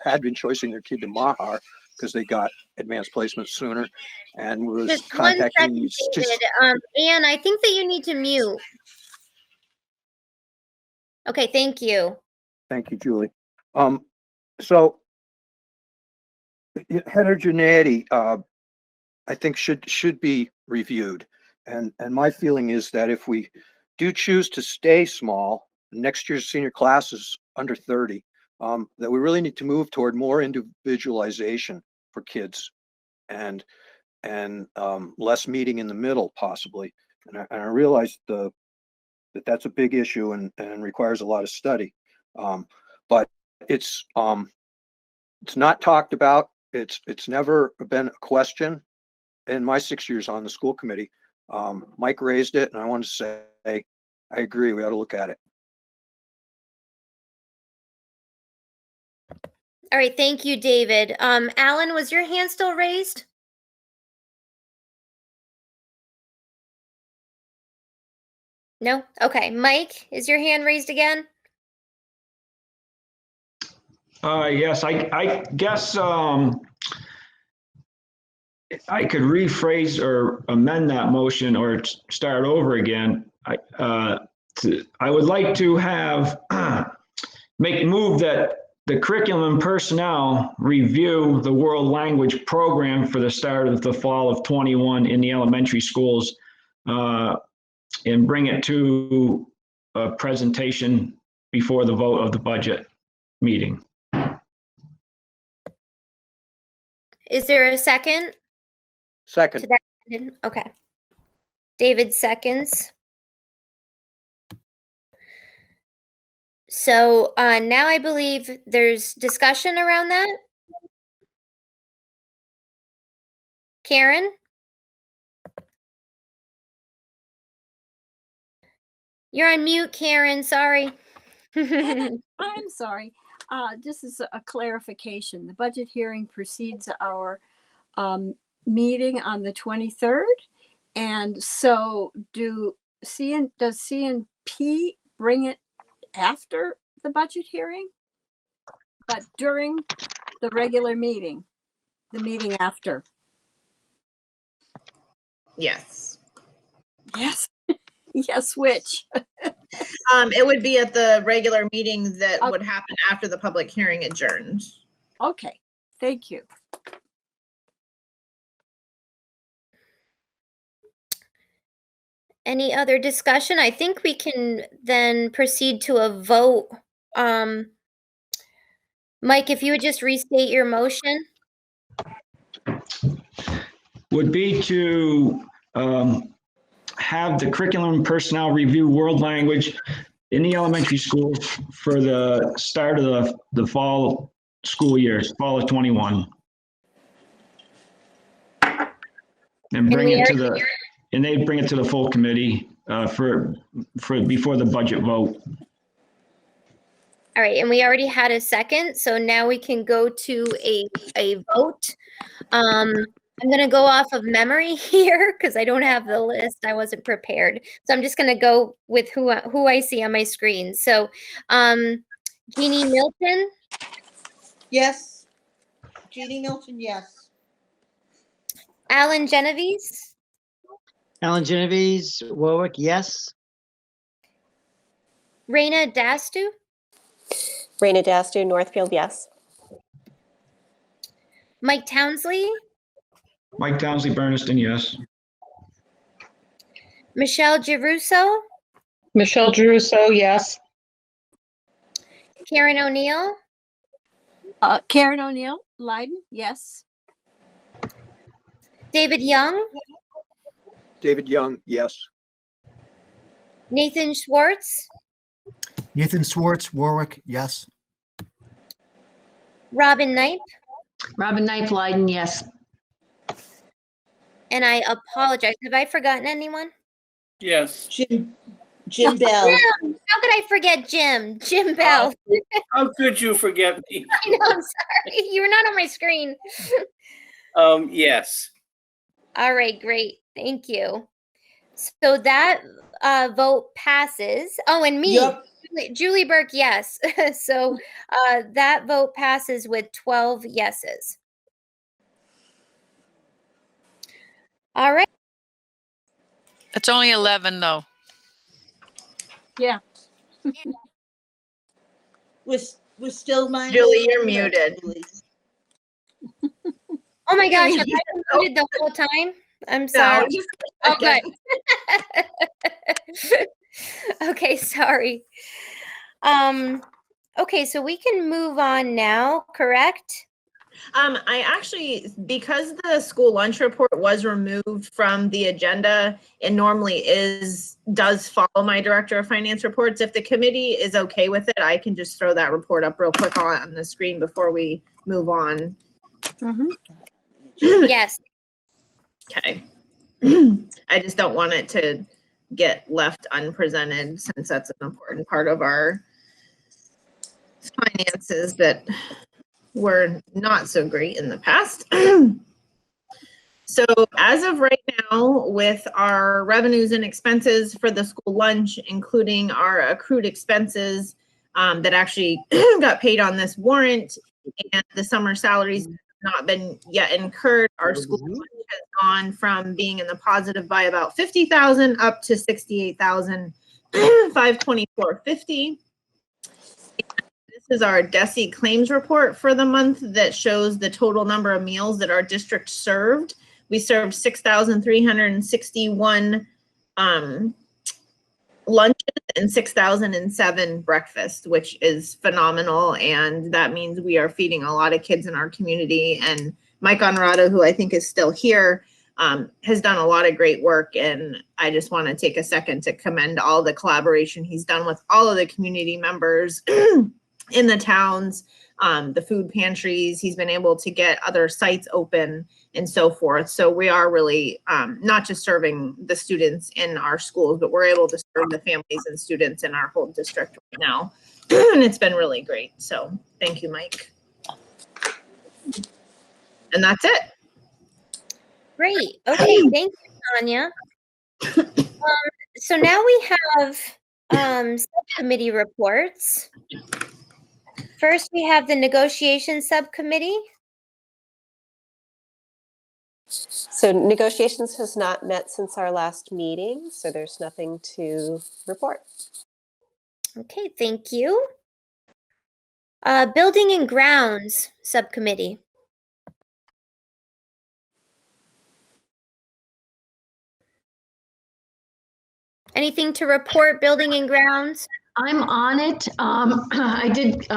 had been choosing their kid to Mahar because they got advanced placement sooner, and was Just contacting 1 second, David. Ann, I think that you need to mute. Okay, thank you. Thank you, Julie. So heterogeneity, I think should be reviewed. And my feeling is that if we do choose to stay small, next year's senior class is under 30, that we really need to move toward more individualization for kids and less meeting in the middle possibly. And I realize that's a big issue and requires a lot of study. But it's not talked about. It's never been a question in my 6 years on the school committee. Mike raised it, and I wanted to say I agree. We ought to look at it. All right, thank you, David. Alan, was your hand still raised? No? Okay. Mike, is your hand raised again? Yes, I guess I could rephrase or amend that motion or start over again. I would like to have move that the curriculum and personnel review the world language program for the start of the fall of 21 in the elementary schools and bring it to a presentation before the vote of the budget meeting. Is there a second? Second. To that? Okay. David seconds. So now I believe there's discussion around that. Karen? You're on mute, Karen. Sorry. I'm sorry. This is a clarification. The budget hearing precedes our meeting on the 23rd. And so does CNP bring it after the budget hearing? But during the regular meeting, the meeting after? Yes. Yes. Yes, which? It would be at the regular meeting that would happen after the public hearing adjourned. Okay, thank you. Any other discussion? I think we can then proceed to a vote. Mike, if you would just restate your motion. Would be to have the curriculum and personnel review world language in the elementary schools for the start of the fall school year, fall of 21. And bring it to and they bring it to the full committee for before the budget vote. All right, and we already had a second, so now we can go to a vote. I'm going to go off of memory here because I don't have the list. I wasn't prepared. So I'm just going to go with who I see on my screen. So Jeannie Milton? Yes. Jeannie Milton, yes. Alan Genovese? Alan Genovese, Warwick, yes. Raina Dastu? Raina Dastu, Northfield, yes. Mike Townsley? Mike Townsley, Bernardston, yes. Michelle Giruso? Michelle Giruso, yes. Karen O'Neill? Karen O'Neill, Leiden, yes. David Young? David Young, yes. Nathan Schwartz? Nathan Schwartz, Warwick, yes. Robin Knipe? Robin Knipe, Leiden, yes. And I apologize. Have I forgotten anyone? Yes. Jim Bell. Jim! How could I forget Jim? Jim Bell. How could you forget me? I know, I'm sorry. You were not on my screen. Yes. All right, great. Thank you. So that vote passes. Oh, and me. Yep. Julie Burke, yes. So that vote passes with 12 yeses. All right. It's only 11 though. Yeah. We're still mine. Julie, you're muted. Oh my gosh, have I been muted the whole time? I'm sorry. No, Oh, good. Okay, sorry. Okay, so we can move on now, correct? I actually, because the school lunch report was removed from the agenda and normally does follow my director of finance reports, if the committee is okay with it, I can just throw that report up real quick on the screen before we move on. Mm-hmm. Yes. Okay. I just don't want it to get left unpresented since that's an important part of our finances that were not so great in the past. So as of right now, with our revenues and expenses for the school lunch, including our accrued expenses, that actually got paid on this warrant, and the summer salaries have not been yet incurred. Our school budget has gone from being in the positive by about 50,000 up to 68,524.50. This is our DESE claims report for the month that shows the total number of meals that our district served. We served 6,361 lunches and 6,007 breakfasts, which is phenomenal. And that means we are feeding a lot of kids in our community. And Mike Honorado, who I think is still here, has done a lot of great work. And I just want to take a second to commend all the collaboration he's done with all of the community members in the towns, the food pantries. He's been able to get other sites open and so forth. So we are really not just serving the students in our schools, but we're able to serve the families and students in our whole district right now. And it's been really great. So thank you, Mike. And that's it. Great. Okay. Thank you, Tanya. So now we have subcommittee reports. First, we have the negotiation subcommittee. So negotiations has not met since our last meeting, so there's nothing to report. Okay, thank you. Building and grounds subcommittee. Anything to report, building and grounds? I'm on it. I did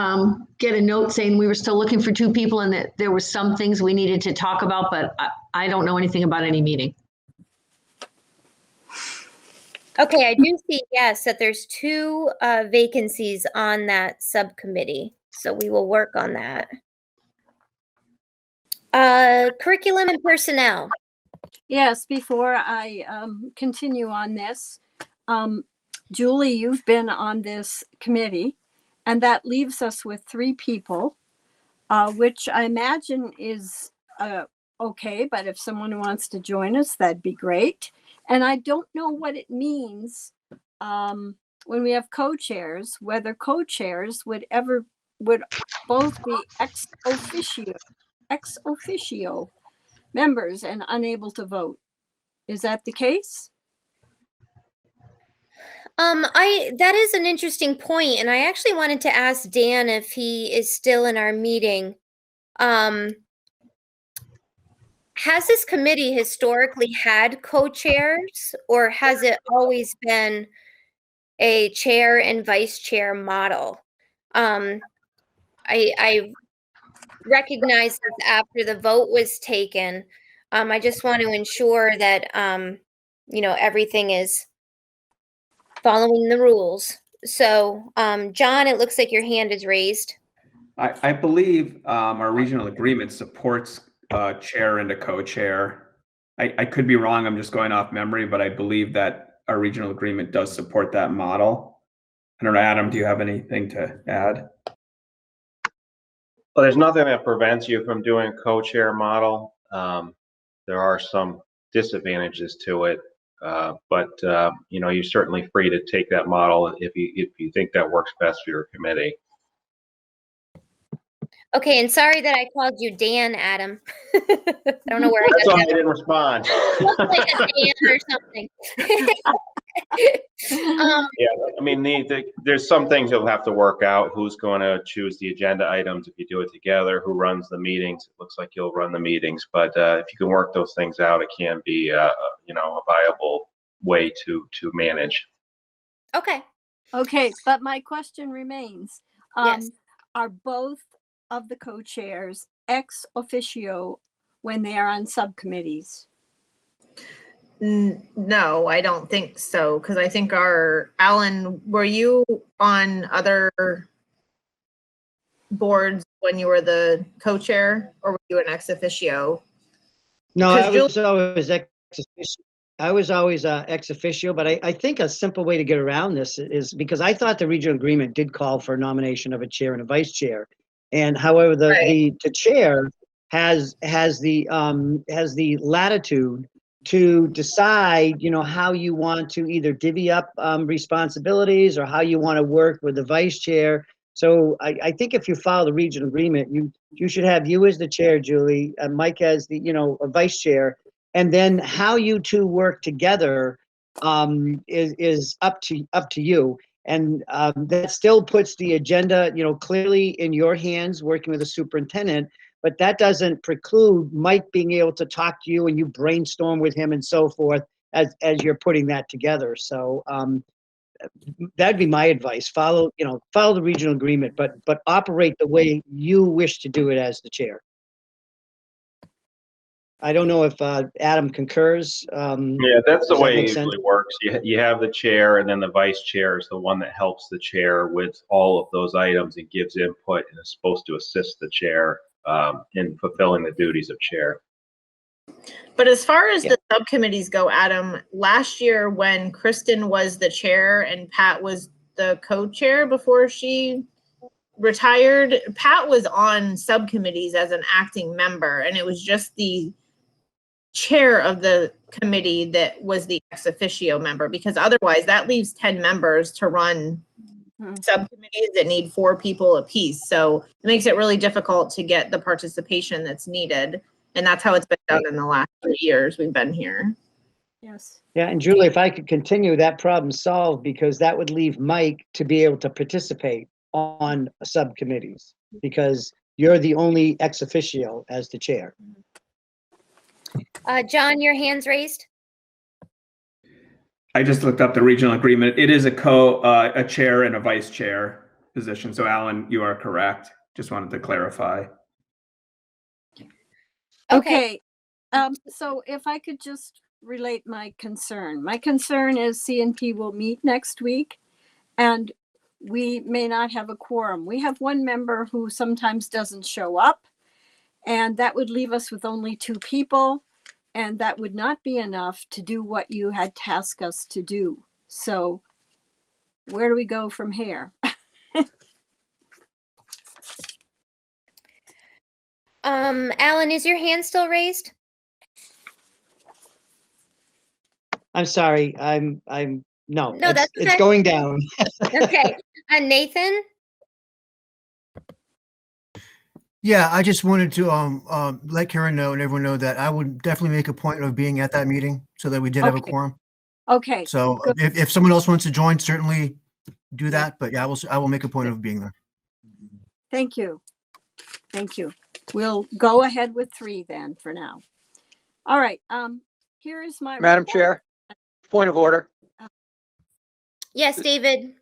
get a note saying we were still looking for 2 people and that there were some things we needed to talk about, but I don't know anything about any meeting. Okay, I do see, yes, that there's 2 vacancies on that subcommittee. So we will work on that. Curriculum and personnel. Yes, before I continue on this, Julie, you've been on this committee, and that leaves us with 3 people, which I imagine is okay, but if someone wants to join us, that'd be great. And I don't know what it means when we have co-chairs, whether co-chairs would both be ex officio members and unable to vote. Is that the case? That is an interesting point, and I actually wanted to ask Dan if he is still in our meeting. Has this committee historically had co-chairs, or has it always been a chair and vice chair model? I recognize this after the vote was taken. I just want to ensure that everything is following the rules. So, John, it looks like your hand is raised. I believe our regional agreement supports chair and a co-chair. I could be wrong. I'm just going off memory, but I believe that our regional agreement does support that model. I don't know, Adam, do you have anything to add? Well, there's nothing that prevents you from doing a co-chair model. There are some disadvantages to it. But you're certainly free to take that model if you think that works best for your committee. Okay, and sorry that I called you Dan, Adam. I don't know where I That's got why I that. didn't respond. Looks like a Dan or something. Yeah, I mean, there's some things you'll have to work out. Who's going to choose the agenda items if you do it together? Who runs the meetings? It looks like you'll run the meetings, but if you can work those things out, it can be a viable way to manage. Okay. Okay, but my question remains. Yes. Are both of the co-chairs ex officio when they are on subcommittees? No, I don't think so. Because I think Alan, were you on other boards when you were the co-chair, or were you an ex officio? No, I was always ex officio. I was always ex officio, but I think a simple way to get around this is because I thought the regional agreement did call for a nomination of a chair and a vice chair, and however the chair has the latitude to decide, how you want to either divvy up responsibilities or how you want to work with the vice chair. So I think if you follow the regional agreement, you should have you as the chair, Julie, and Mike as the, a vice chair, and then how you two work together is up to you. And that still puts the agenda, clearly in your hands, working with the superintendent. But that doesn't preclude Mike being able to talk to you and you brainstorm with him and so forth as you're putting that together. So that'd be my advice. Follow the regional agreement, but operate the way you wish to do it as the chair. I don't know if Adam concurs. Yeah, that's the does that way it make usually sense? works. You have the chair, and then the vice chair is the one that helps the chair with all of those items and gives input and is supposed to assist the chair in fulfilling the duties of chair. But as far as the subcommittees go, Adam, last year when Kristen was the chair and Pat was the co-chair before she retired, Pat was on subcommittees as an acting member, and it was just the chair of the committee that was the ex officio member, because otherwise that leaves 10 members to run subcommittees that need 4 people apiece. So it makes it really difficult to get the participation that's needed. And that's how it's been done in the last 3 years we've been here. Yes. Yeah, and Julie, if I could continue, that problem solved, because that would leave Mike to be able to participate on subcommittees, because you're the only ex officio as the chair. John, your hand's raised. I just looked up the regional agreement. It is a chair and a vice chair position. So Alan, you are correct. Just wanted to clarify. Okay. So if I could just relate my concern. My concern is CNP will meet next week and we may not have a quorum. We have one member who sometimes doesn't show up, and that would leave us with only 2 people. And that would not be enough to do what you had tasked us to do. So where do we go from here? Alan, is your hand still raised? I'm sorry. No, that's it's okay. going down. Okay. Nathan? Yeah, I just wanted to let Karen know and everyone know that I would definitely make a point of being at that meeting so that we did have a quorum. Okay. So good. if someone else wants to join, certainly do that. But yeah, I will make a point of being there. Thank you. Thank you. We'll go ahead with 3 then for now. All right. Here is my Madam report. Chair, point of order. Yes, David.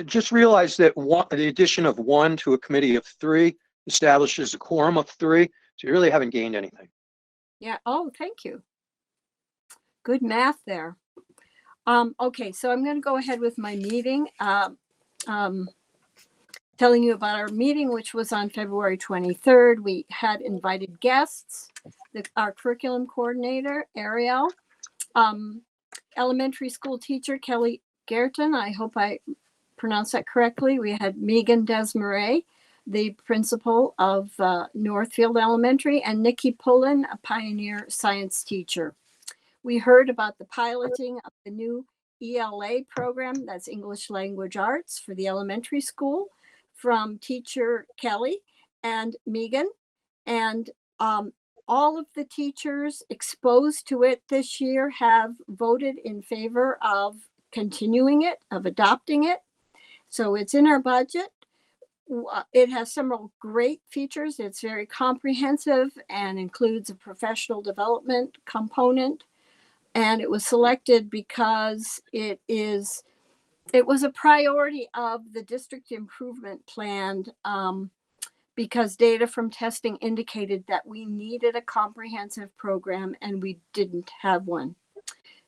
Just realize that the addition of 1 to a committee of 3 establishes a quorum of 3. So you really haven't gained anything. Yeah. Oh, thank you. Good math there. Okay, so I'm going to go ahead with my meeting. Telling you about our meeting, which was on February 23rd. We had invited guests, our curriculum coordinator, Ariel, elementary school teacher, Kelly Gerton. I hope I pronounced that correctly. We had Megan Desmarais, the principal of Northfield Elementary, and Nikki Pullen, a pioneer science teacher. We heard about the piloting of the new ELA program, that's English Language Arts, for the elementary school, from teacher Kelly and Megan. And all of the teachers exposed to it this year have voted in favor of continuing it, of adopting it. So it's in our budget. It has several great features. It's very comprehensive and includes a professional development component. And it was selected because it was a priority of the district improvement plan, because data from testing indicated that we needed a comprehensive program and we didn't have one.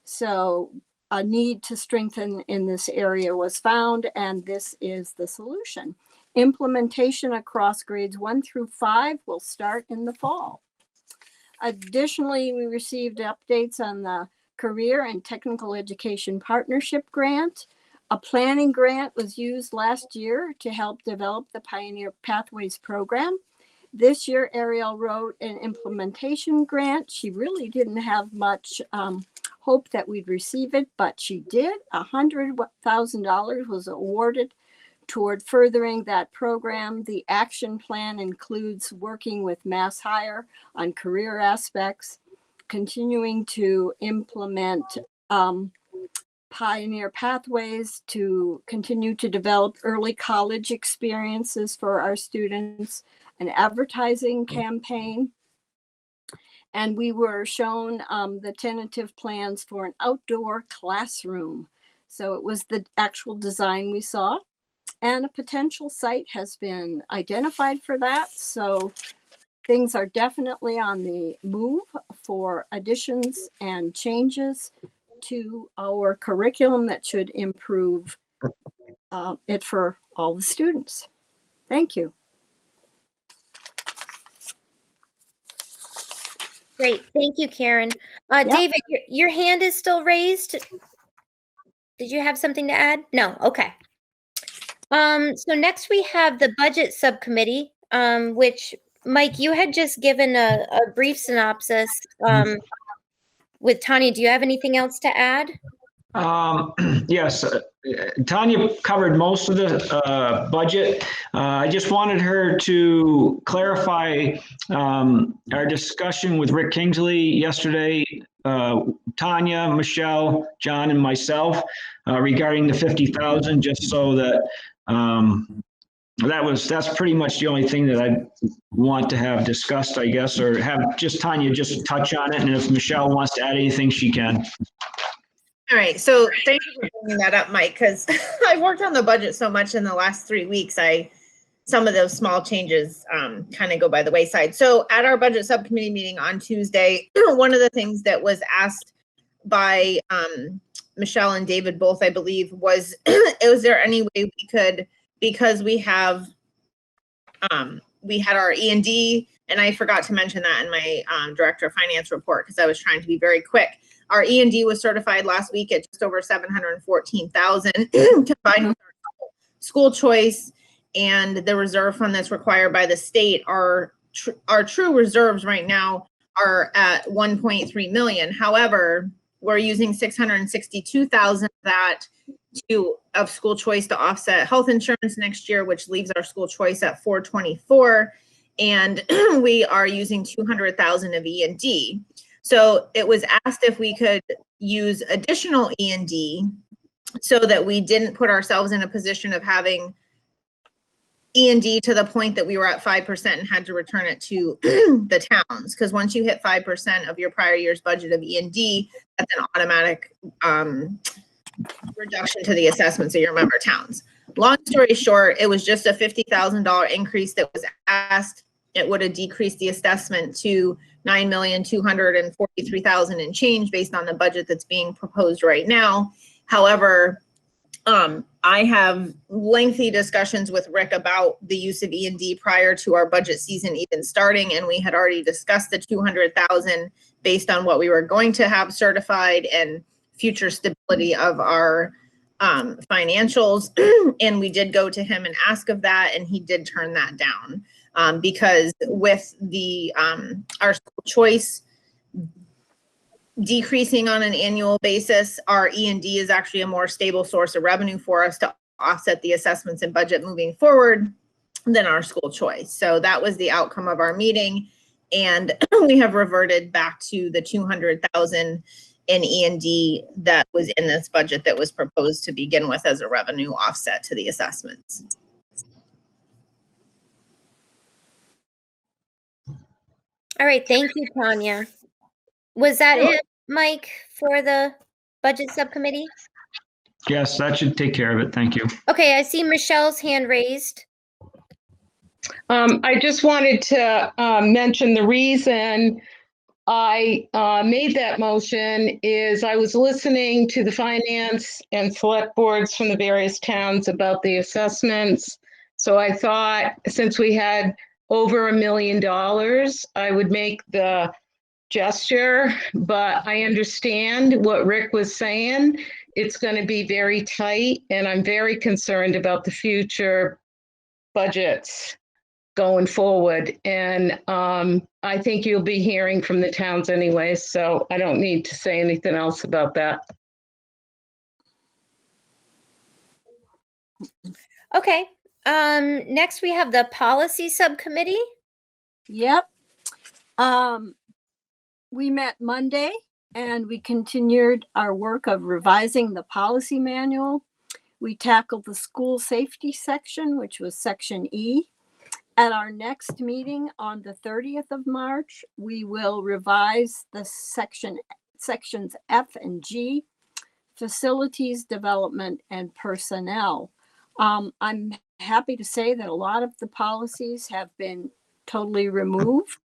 So a need to strengthen in this area was found, and this is the solution. Implementation across grades 1 through 5 will start in the fall. Additionally, we received updates on the Career and Technical Education Partnership Grant. A planning grant was used last year to help develop the Pioneer Pathways program. This year, Ariel wrote an implementation grant. She really didn't have much hope that we'd receive it, but she did. $100,000 was awarded toward furthering that program. The action plan includes working with Mass Hire on career aspects, continuing to implement pioneer pathways to continue to develop early college experiences for our students, an advertising campaign. And we were shown the tentative plans for an outdoor classroom. So it was the actual design we saw. And a potential site has been identified for that. So things are definitely on the move for additions and changes to our curriculum that should improve it for all the students. Thank you. Great, thank you, Karen. David, your hand is still raised. Did you have something to add? No, okay. So next we have the budget subcommittee, which Mike, you had just given a brief synopsis with Tanya. Do you have anything else to add? Yes, Tanya covered most of the budget. I just wanted her to clarify our discussion with Rick Kingsley yesterday, Tanya, Michelle, John, and myself regarding the 50,000, just so that that's pretty much the only thing that I want to have discussed, I guess, or have just Tanya just touch on it. And if Michelle wants to add anything, she can. All right, so thank you for bringing that up, Mike, because I've worked on the budget so much in the last 3 weeks, some of those small changes kind of go by the wayside. So at our budget subcommittee meeting on Tuesday, one of the things that was asked by Michelle and David both, I believe, was, is there any way we could, because we had our E&D, and I forgot to mention that in my Director of Finance report because I was trying to be very quick. Our E&D was certified last week at just over 714,000 combined with our school choice and the reserve fund that's required by the state. Our true reserves right now are at 1.3 million. However, we're using 662,000 of school choice to offset health insurance next year, which leaves our school choice at 424. And we are using 200,000 of E&D. So it was asked if we could use additional E&D so that we didn't put ourselves in a position of having E&D to the point that we were at 5% and had to return it to the towns. Because once you hit 5% of your prior year's budget of E&D, that's an automatic reduction to the assessments of your member towns. Long story short, it was just a $50,000 increase that was asked. It would have decreased the assessment to $9,243,000 and change based on the budget that's being proposed right now. However, I have lengthy discussions with Rick about the use of E&D prior to our budget season even starting, and we had already discussed the 200,000 based on what we were going to have certified and future stability of our financials. And we did go to him and ask of that, and he did turn that down. Because with the our school choice decreasing on an annual basis, our E&D is actually a more stable source of revenue for us to offset the assessments and budget moving forward than our school choice. So that was the outcome of our meeting, and we have reverted back to the 200,000 in E&D that was in this budget that was proposed to begin with as a revenue offset to the assessments. All right, thank you, Tanya. Was that it, Mike, for the budget subcommittee? Yes, that should take care of it. Thank you. Okay, I see Michelle's hand raised. I just wanted to mention the reason I made that motion is I was listening to the finance and select boards from the various towns about the assessments. So I thought, since we had over $1 million, I would make the gesture, but I understand what Rick was saying. It's going to be very tight, and I'm very concerned about the future budgets going forward. And I think you'll be hearing from the towns anyway, so I don't need to say anything else about that. Okay. Next we have the policy subcommittee. Yep. We met Monday and we continued our work of revising the policy manual. We tackled the school safety section, which was section E. At our next meeting on the 30th of March, we will revise the sections F and G, facilities development and personnel. I'm happy to say that a lot of the policies have been totally removed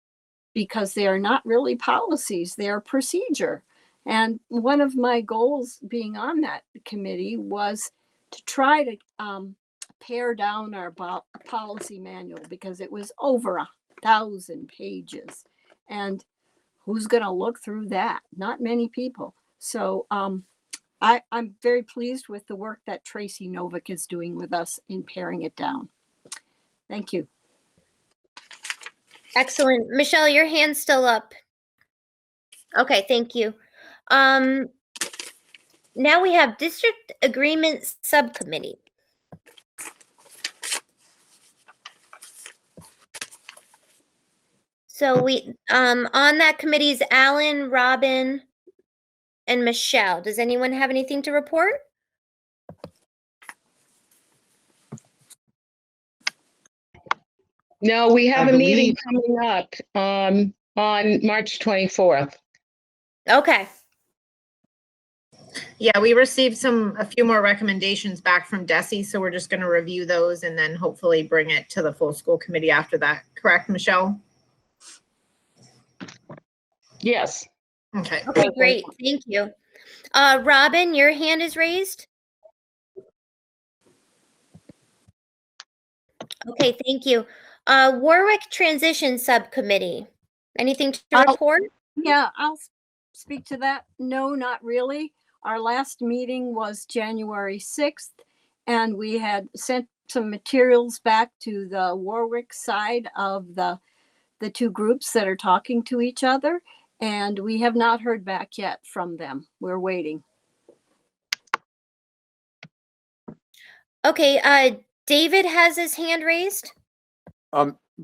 because they are not really policies, they are procedure. And one of my goals being on that committee was to try to pare down our policy manual because it was over 1,000 pages. And who's going to look through that? Not many people. So I'm very pleased with the work that Tracy Novick is doing with us in paring it down. Thank you. Excellent. Michelle, your hand's still up. Okay, thank you. Now we have district agreement subcommittee. So we on that committee is Alan, Robin, and Michelle. Does anyone have anything to report? No, we have I a meeting believe- coming up on March 24th. Okay. Yeah, we received a few more recommendations back from Desi, so we're just going to review those and then hopefully bring it to the full school committee after that. Correct, Michelle? Yes. Okay. Okay, great. Thank you. Robin, your hand is raised. Okay, thank you. Warwick Transition Subcommittee. Anything to report? Yeah, I'll speak to that. No, not really. Our last meeting was January 6th, and we had sent some materials back to the Warwick side of the two groups that are talking to each other, and we have not heard back yet from them. We're waiting. Okay, David has his hand raised.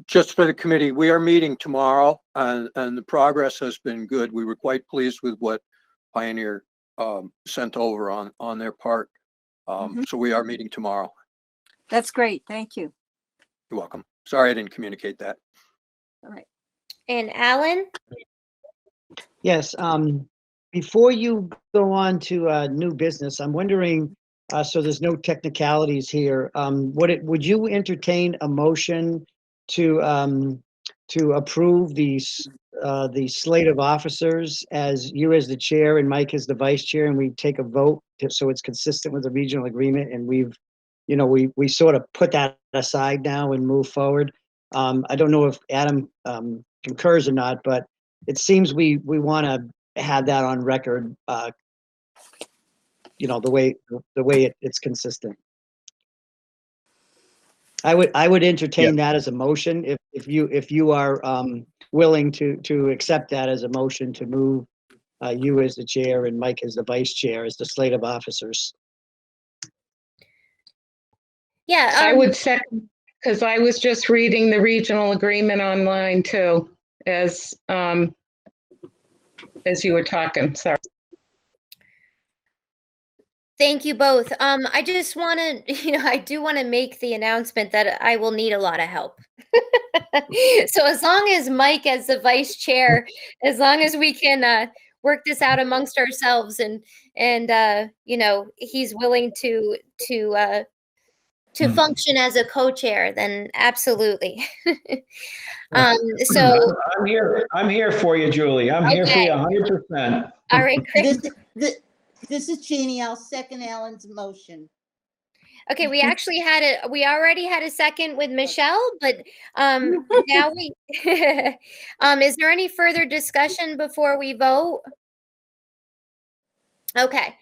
Just for the committee, we are meeting tomorrow and the progress has been good. We were quite pleased with what Pioneer sent over on their part. So we are meeting tomorrow. That's great. Thank you. You're welcome. Sorry I didn't communicate that. All right. And Alan? Yes, before you go on to new business, I'm wondering, so there's no technicalities here. Would you entertain a motion to approve the slate of officers as you as the chair and Mike as the vice chair, and we take a vote so it's consistent with the regional agreement, and we sort of put that aside now and move forward. I don't know if Adam concurs or not, but it seems we want to have that on record. The way it's consistent. I would entertain that as a motion if you are willing to accept that as a motion to move you as the chair and Mike as the vice chair as the slate of officers. Yeah, I would second, because I was just reading the regional agreement online too, as you were talking. Sorry. Thank you both. I just want to, I do want to make the announcement that I will need a lot of help. So as long as Mike as the vice chair, as long as we can work this out amongst ourselves and he's willing to function as a co-chair, then absolutely. So I'm here for you, Julie. I'm here for you 100%. All right, Chris. This is Jeannie. I'll second Alan's motion. Okay, we already had a second with Michelle, but now we is there any further discussion before we vote? Okay.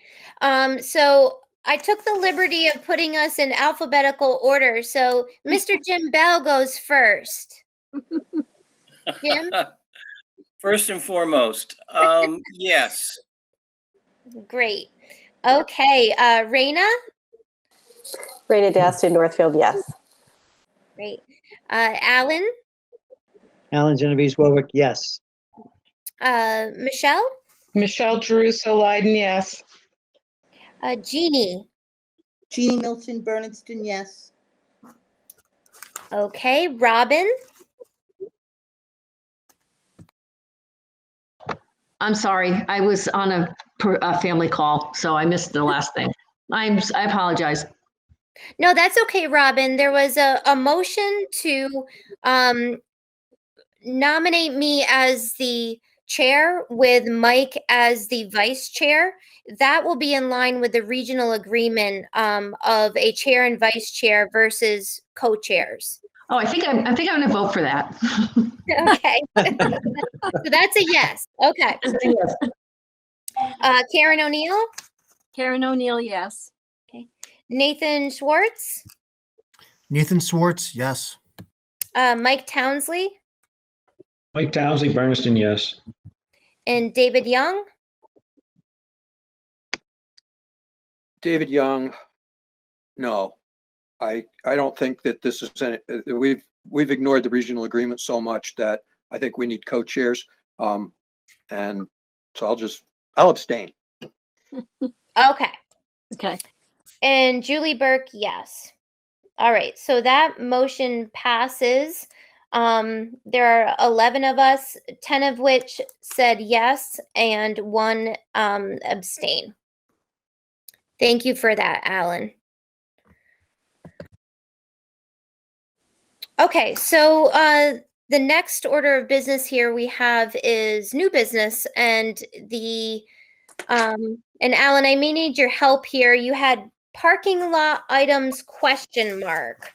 So I took the liberty of putting us in alphabetical order. So Mr. Jim Bell goes first. Jim? First and foremost, yes. Great. Okay, Raina? Raina Daston, Northfield, yes. Great. Alan? Alan Genovese Warwick, yes. Michelle? Michelle Jeruso Leiden, yes. Jeannie? Jeannie Milton, Bernardston, yes. Okay, Robin? I'm sorry, I was on a family call, so I missed the last thing. I apologize. No, that's okay, Robin. There was a motion to nominate me as the chair with Mike as the vice chair. That will be in line with the regional agreement of a chair and vice chair versus co-chairs. Oh, I think I'm gonna vote for that. Okay. So that's a yes. Okay. Karen O'Neill? Karen O'Neill, yes. Okay. Nathan Schwartz? Nathan Swartz, yes. Mike Townsley? Mike Townsley, Bernardston, yes. And David Young? David Young, no. I don't think that this is, we've ignored the regional agreement so much that I think we need co-chairs. And so I'll abstain. Okay. Okay. And Julie Burke, yes. All right, so that motion passes. There are 11 of us, 10 of which said yes, and 1 abstain. Thank you for that, Alan. Okay, so the next order of business here we have is new business, and and Alan, I may need your help here. You had parking lot items question mark.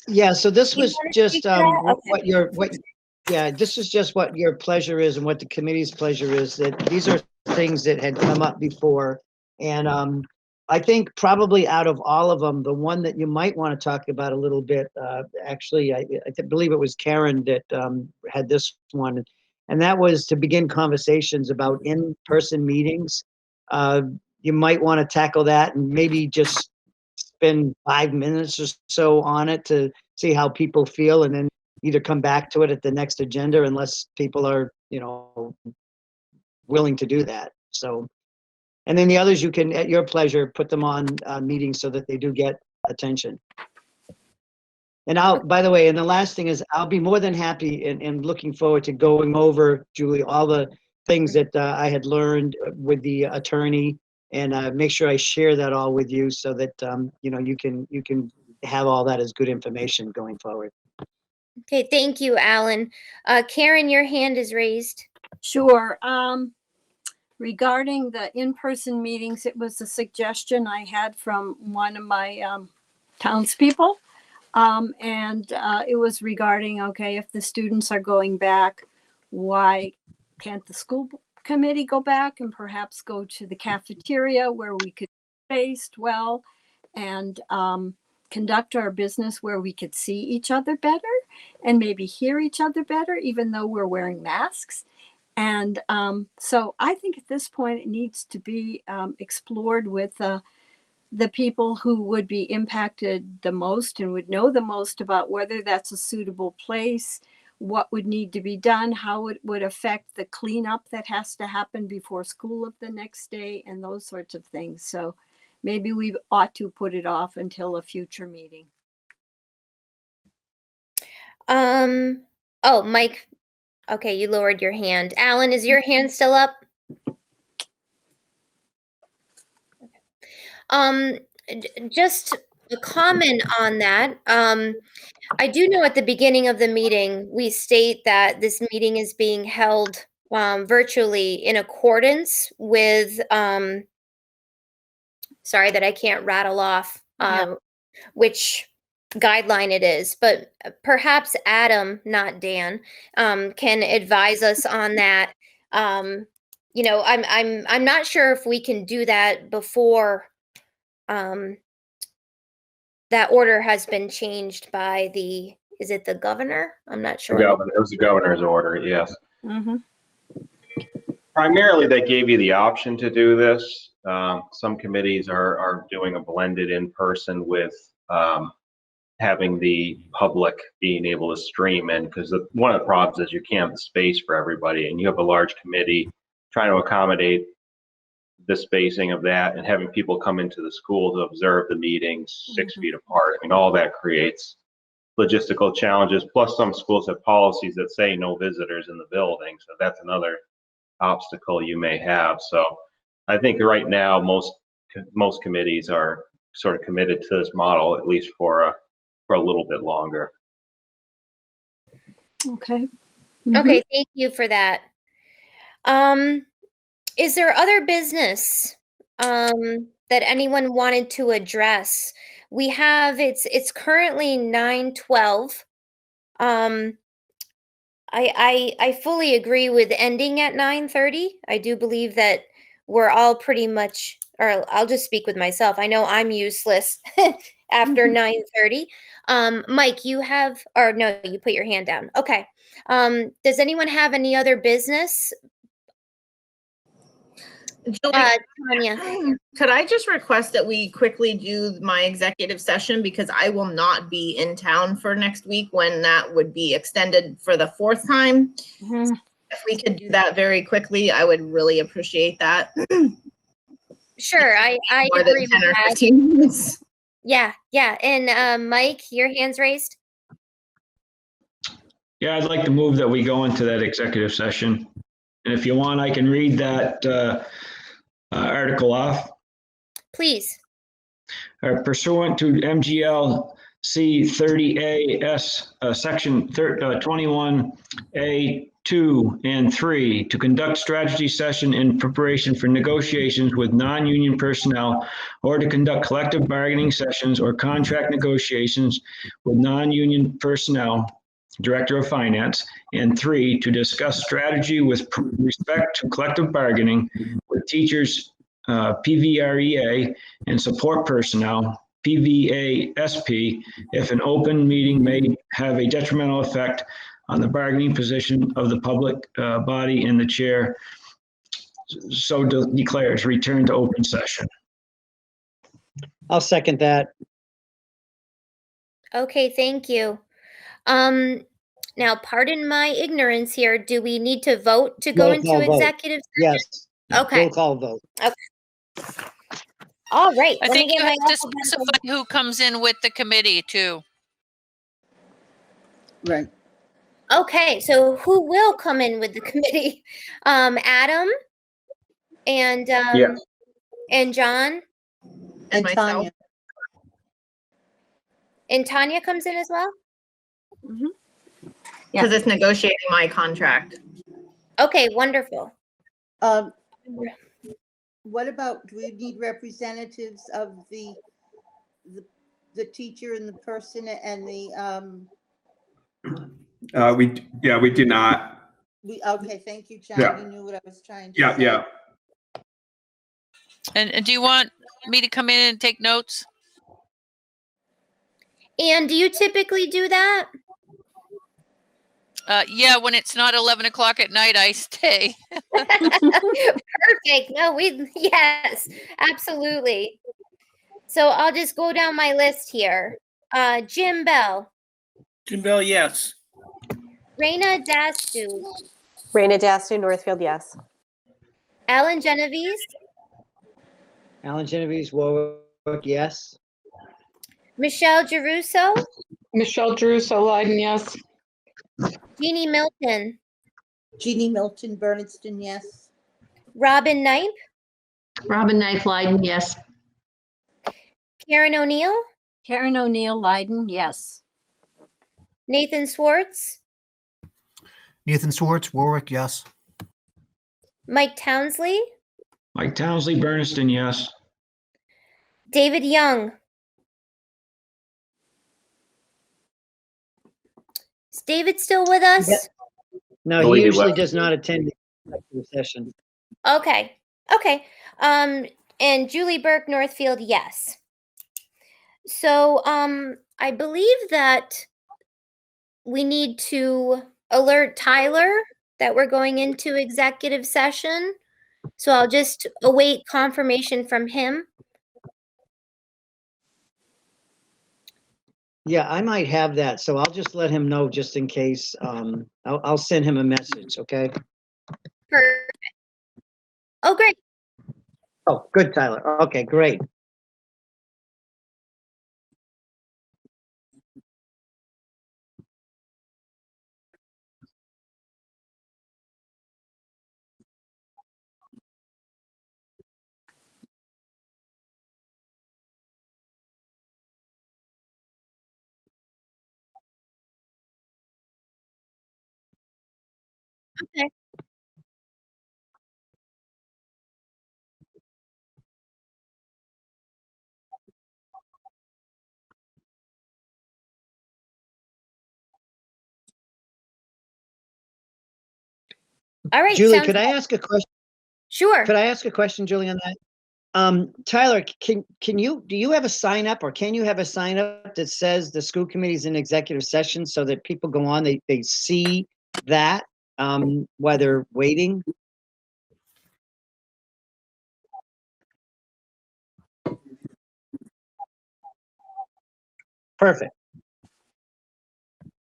Yeah, so this You was wanna just speak to that? Okay. this is just what your pleasure is and what the committee's pleasure is, that these are things that had come up before. And I think probably out of all of them, the one that you might want to talk about a little bit, actually, I believe it was Karen that had this one, and that was to begin conversations about in-person meetings. You might want to tackle that and maybe just spend 5 minutes or so on it to see how people feel, and then either come back to it at the next agenda unless people are, willing to do that. So, and then the others, you can, at your pleasure, put them on meetings so that they do get attention. And by the way, and the last thing is, I'll be more than happy and looking forward to going over, Julie, all the things that I had learned with the attorney, and make sure I share that all with you so that, you can have all that as good information going forward. Okay, thank you, Alan. Karen, your hand is raised. Sure. Regarding the in-person meetings, it was a suggestion I had from one of my townspeople. And it was regarding, okay, if the students are going back, why can't the school committee go back and perhaps go to the cafeteria where we could be spaced well and conduct our business where we could see each other better and maybe hear each other better, even though we're wearing masks. And so I think at this point it needs to be explored with the people who would be impacted the most and would know the most about whether that's a suitable place, what would need to be done, how it would affect the cleanup that has to happen before school of the next day, and those sorts of things. So maybe we ought to put it off until a future meeting. Oh, Mike. Okay, you lowered your hand. Alan, is your hand still up? Just a comment on that. I do know at the beginning of the meeting, we state that this meeting is being held virtually in accordance with, sorry that I can't rattle off which guideline it is, but perhaps Adam, not Dan, can advise us on that. you know, I'm not sure if we can do that before that order has been changed by is it the governor? I'm not sure. It was the governor's order, yes. Mm-hmm. Primarily, they gave you the option to do this. Some committees are doing a blended in-person with having the public being able to stream in, because one of the problems is you can't have the space for everybody, and you have a large committee trying to accommodate the spacing of that and having people come into the school to observe the meetings 6 feet apart. I mean, all that creates logistical challenges. Plus, some schools have policies that say no visitors in the building, so that's another obstacle you may have. So I think right now most committees are sort of committed to this model, at least for a little bit longer. Okay. Okay, thank you for that. Is there other business that anyone wanted to address? We have it's currently 9:12. I fully agree with ending at 9:30. I do believe that we're all pretty much, or I'll just speak with myself. I know I'm useless after 9:30. Mike, you have, or no, you put your hand down. Okay. Does anyone have any other business? Tanya. Could I just request that we quickly do my executive session, because I will not be in town for next week when that would be extended for the 4th time. If we could do that very quickly, I would really appreciate that. Sure, I More than agree 10 with or that. 15 minutes. Yeah. And Mike, your hand's raised. Yeah, I'd like to move that we go into that executive session. And if you want, I can read that article off. Please. Pursuant to MGL C30A-S, Section 21A 2 and 3, to conduct strategy session in preparation for negotiations with non-union personnel, or to conduct collective bargaining sessions or contract negotiations with non-union personnel, Director of Finance, and 3, to discuss strategy with respect to collective bargaining with teachers, PVREA, and support personnel, PVASP, if an open meeting may have a detrimental effect on the bargaining position of the public body, and the chair so declares. Return to open session. I'll second that. Okay, thank you. Now, pardon my ignorance here. Do we need to vote to go Roll into call vote. executive session? Yes. Okay. Roll call vote. Okay. All right. I let me think get you my have to alphabetical- specify who comes in with the committee too. Right. Okay, so who will come in with the committee? Adam and Yes. and John And myself. Tanya. and Tanya comes in as well? Because it's negotiating my contract. Okay, wonderful. What about, do we need representatives of the teacher and the person and the, We do not. okay, thank you, John. Yeah. You knew what I was trying to Yeah, say. yeah. And do you want me to come in and take notes? And do you typically do that? Yeah, when it's not 11 o'clock at night, I stay. Perfect. No, yes, absolutely. So I'll just go down my list here. Jim Bell, Jim Bell, yes. Raina Dastu, Raina Dastu, Northfield, yes. Alan Genovese, Alan Genovese, Warwick, yes. Michelle Geruso, Michelle Druso, Leiden, yes. Jeannie Milton, Jeannie Milton, Bernardston, yes. Robin Knipe, Robin Knife, Leiden, yes. Karen O'Neill, Karen O'Neill, Leiden, yes. Nathan Swartz, Nathan Swartz, Warwick, yes. Mike Townsley, Mike Townsley, Bernardston, yes. David Young. Is David still with us? No, he Believe he usually left. does not attend the executive session. Okay. Okay. And Julie Burke Northfield, yes. So, I believe that we need to alert Tyler that we're going into executive session. So I'll just await confirmation from him. Yeah, I might have that, so I'll just let him know just in case. I'll send him a message, okay? Perfect. Oh, great. Oh, good, Tyler. Okay, great. Okay. All right. Julie, sounds could I good. ask a question? Sure. Could I ask a question, Julie, on that? Tyler, do you have a sign up or can you have a sign up that says the school committee's in executive session so that people go on, they see that, while they're waiting? Perfect.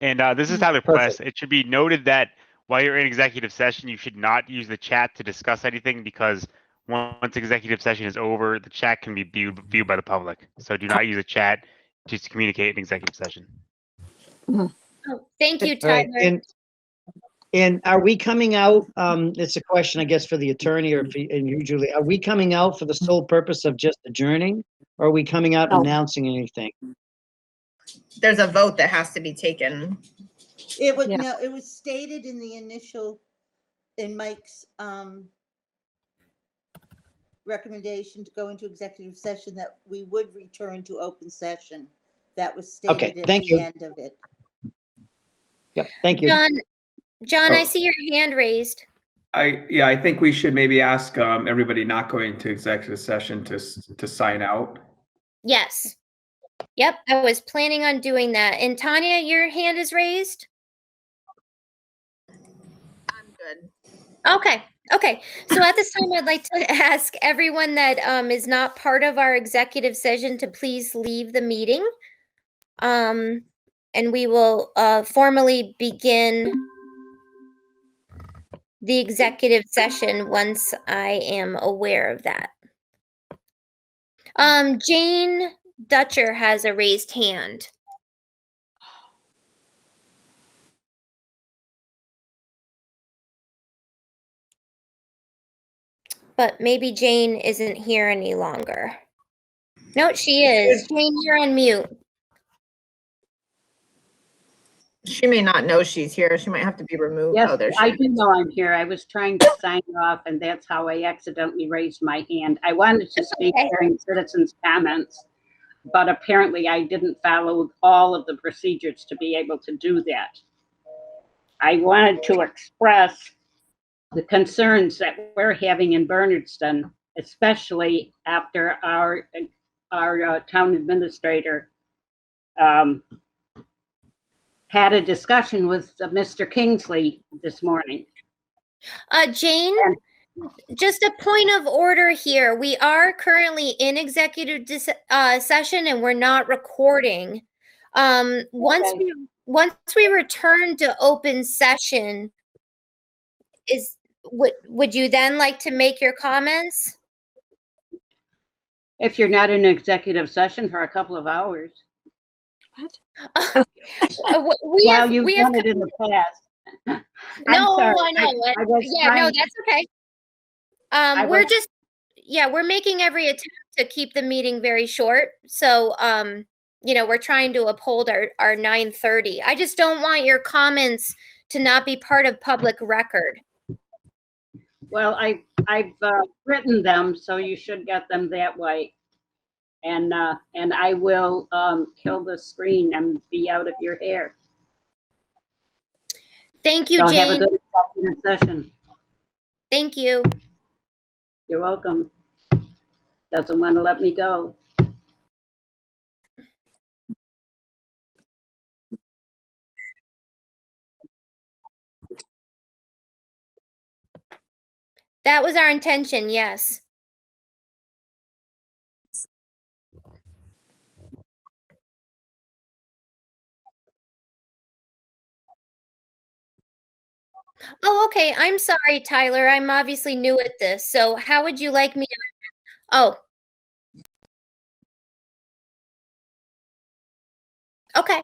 And this is Tyler Perfect. Quest. It should be noted that while you're in executive session, you should not use the chat to discuss anything because once executive session is over, the chat can be viewed by the public. So do not use the chat to communicate in executive session. Oh, thank you, All right, Tyler. and are we coming out, it's a question, I guess, for the attorney or and you, Julie, are we coming out for the sole purpose of just adjourning? Or are we coming out announcing anything? There's a vote that has to be taken. It was, Yeah. no, it was stated in the initial, in Mike's, recommendation to go into executive session that we would return to open session. That was Okay, stated at thank the you. end of it. Yep, thank you. John, I Oh. see your hand raised. I think we should maybe ask everybody not going to executive session to sign out. Yes. Yep, I was planning on doing that. And Tanya, your hand is raised? I'm good. Okay. Okay. So at this time, I'd like to ask everyone that is not part of our executive session to please leave the meeting. And we will formally begin the executive session once I am aware of that. Jane Dutcher has a raised hand. But maybe Jane isn't here any longer. No, she is. Jane, you're on mute. She may not know she's here. She might have to be removed. Yes, Oh, there she I is. do know I'm here. I was trying to sign off and that's how I accidentally raised my hand. I wanted to speak during citizens' comments, but apparently I didn't follow all of the procedures to be able to do that. I wanted to express the concerns that we're having in Bernardston, especially after our town administrator had a discussion with Mr. Kingsley this morning. Jane, just a point of order here. We are currently in executive session and we're not recording. Once we return to open session, would you then like to make your comments? If you're not in executive session for a couple of hours. We have you've done it in the past. No, sorry. I know. I was Yeah, no, trying- that's okay. We're making every attempt to keep the meeting very short. So, we're trying to uphold our 9:30. I just don't want your comments to not be part of public record. Well, I've written them, so you should get them that way. And I will kill the screen and be out of your hair. Thank you, So Jane. have a good executive session. Thank you. You're welcome. Doesn't want to let me go. That was our intention, yes. Oh, okay. I'm sorry, Tyler. I'm obviously new at this. So how would you like me to? Oh. Okay.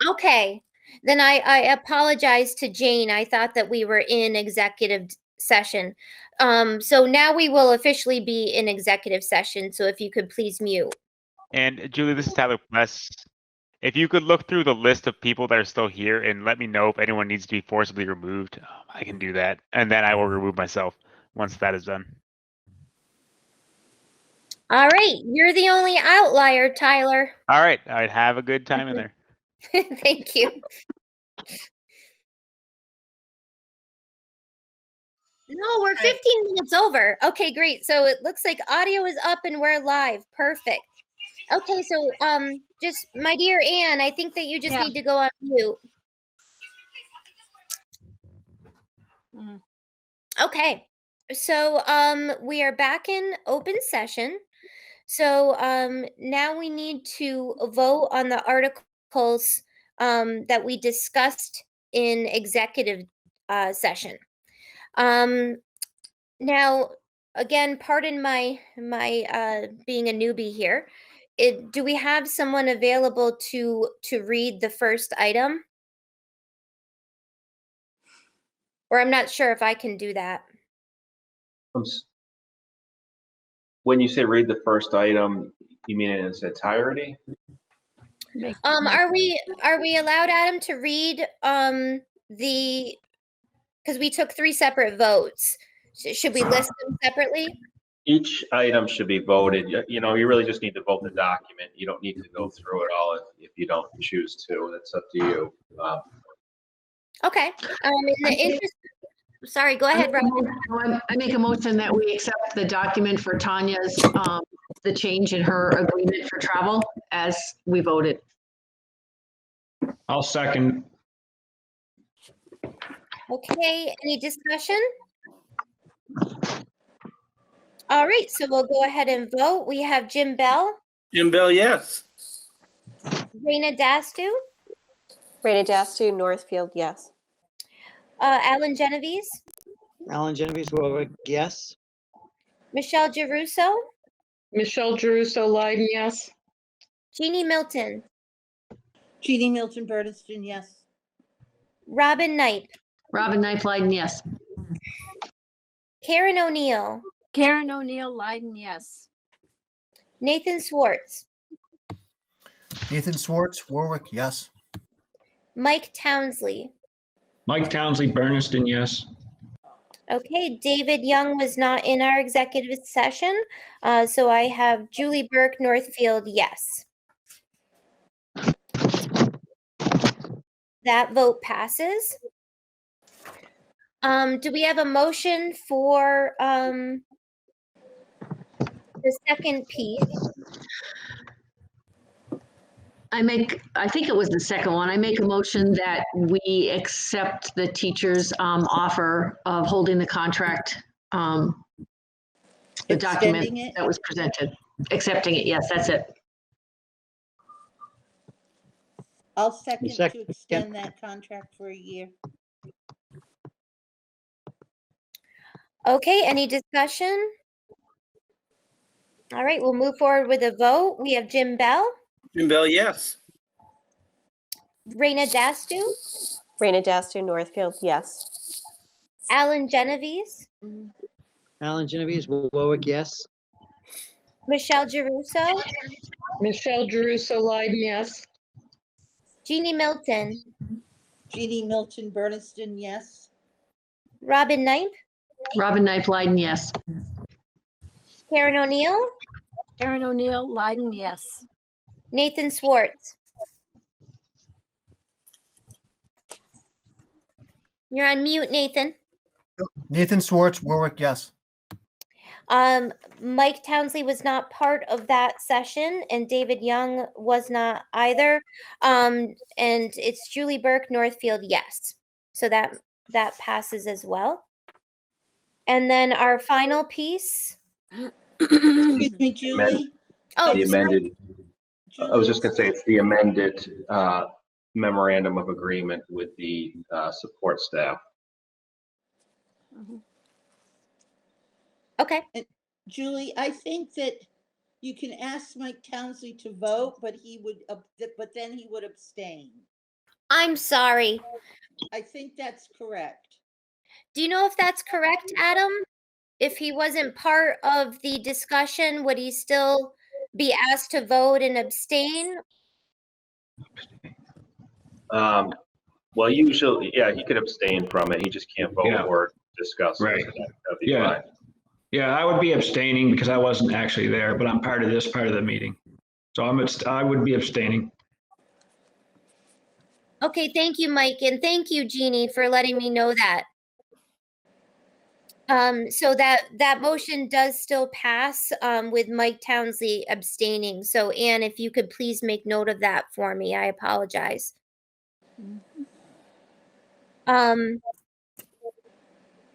Okay. Then I apologize to Jane. I thought that we were in executive session. So now we will officially be in executive session. So if you could please mute. And Julie, this is Tyler West. If you could look through the list of people that are still here and let me know if anyone needs to be forcibly removed, I can do that. And then I will remove myself once that is done. All right. You're the only outlier, Tyler. All right. I'd have a good time in there. Thank you. No, we're 15 minutes over. Okay, great. So it looks like audio is up and we're live. Perfect. Okay, so just my dear Anne, I think that you just need to go on mute. Okay. So we are back in open session. So now we need to vote on the articles that we discussed in executive session. Now, again, pardon my being a newbie here. Do we have someone available to read the first item? Or I'm not sure if I can do that. When you say read the first item, you mean in its entirety? Are we allowed, Adam, to read because we took 3 separate votes. Should we list them separately? Each item should be voted. You know, you really just need to vote the document. You don't need to go through it all if you don't choose to. That's up to you. Okay. In the interest, sorry, go ahead, Robin. I make a motion that we accept the document for Tanya's, the change in her agreement for travel as we voted. I'll second. Okay, any discussion? All right, so we'll go ahead and vote. We have Jim Bell, Jim Bell, yes. Raina Dastu, Raina Dastu, Northfield, yes. Alan Genovese, Alan Genovese, Warwick, yes. Michelle Giruso, Michelle Jeruso Leiden, yes. Jeannie Milton, Jeannie Milton Bernardston, yes. Robin Knight, Robin Knight Leiden, yes. Karen O'Neill, Karen O'Neill Leiden, yes. Nathan Swartz, Nathan Swartz, Warwick, yes. Mike Townsley. Mike Townsley, Bernardston, yes. Okay, David Young was not in our executive session, so I have Julie Burke, Northfield, yes. That vote passes. Do we have a motion for the second piece? I think it was the second one. I make a motion that we accept the teacher's offer of holding the contract, the document Extending it? that was presented. Accepting it, yes, that's it. I'll second Second. to extend that contract for a year. Okay, any discussion? All right, we'll move forward with a vote. We have Jim Bell, Jim Bell, yes. Raina Dastu, Raina Dastu, Northfield, yes. Alan Genovese, Alan Genovese, Warwick, yes. Michelle Giruso, Michelle Jeruso Leiden, yes. Jeannie Milton, Jeannie Milton Bernardston, yes. Robin Knight, Robin Knight Leiden, yes. Karen O'Neill, Karen O'Neill Leiden, yes. Nathan Swartz. You're on mute, Nathan. Nathan Swartz, Warwick, yes. Mike Townsley was not part of that session, and David Young was not either. And it's Julie Burke, Northfield, yes. So that passes as well. And then our final piece. Excuse me, Julie. Oh, The sorry. amended, I was just going to say it's the amended memorandum of agreement with the support staff. Okay. And Julie, I think that you can ask Mike Townsley to vote, but then he would abstain. I'm sorry. I think that's correct. Do you know if that's correct, Adam? If he wasn't part of the discussion, would he still be asked to vote and abstain? Well, usually, yeah, he could abstain from it. He just can't vote Yeah. or discuss. Right. It. So that'd be Yeah. fine. Yeah, I would be abstaining because I wasn't actually there, but I'm part of this part of the meeting. So I would be abstaining. Okay, thank you, Mike, and thank you, Jeannie, for letting me know that. So that motion does still pass with Mike Townsley abstaining. So Anne, if you could please make note of that for me, I apologize.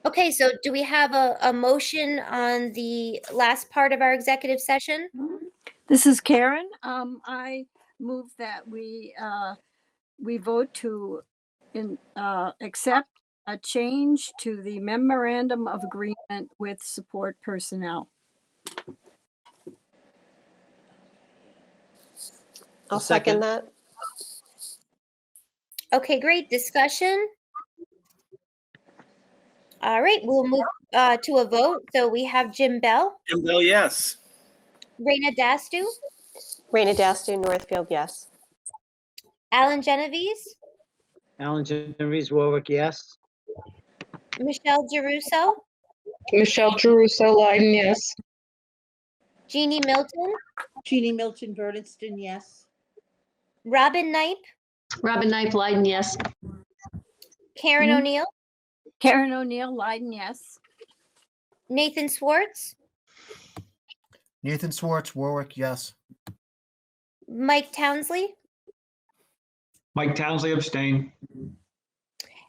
Okay, so do we have a motion on the last part of our executive session? This is Karen. I move that we vote to accept a change to the memorandum of agreement with support personnel. I'll second that. Okay, great. Discussion? All right, we'll move to a vote. So we have Jim Bell, Jim Bell, yes. Raina Dastu, Raina Dastu, Northfield, yes. Alan Genovese, Alan Genovese, Warwick, yes. Michelle Geruso, Michelle Geruso Leiden, yes. Jeannie Milton, Jeannie Milton, Bernardston, yes. Robin Knipe, Robin Knipe, Leiden, yes. Karen O'Neill, Karen O'Neill, Leiden, yes. Nathan Swartz, Nathan Swartz, Warwick, yes. Mike Townsley, Mike Townsley abstain.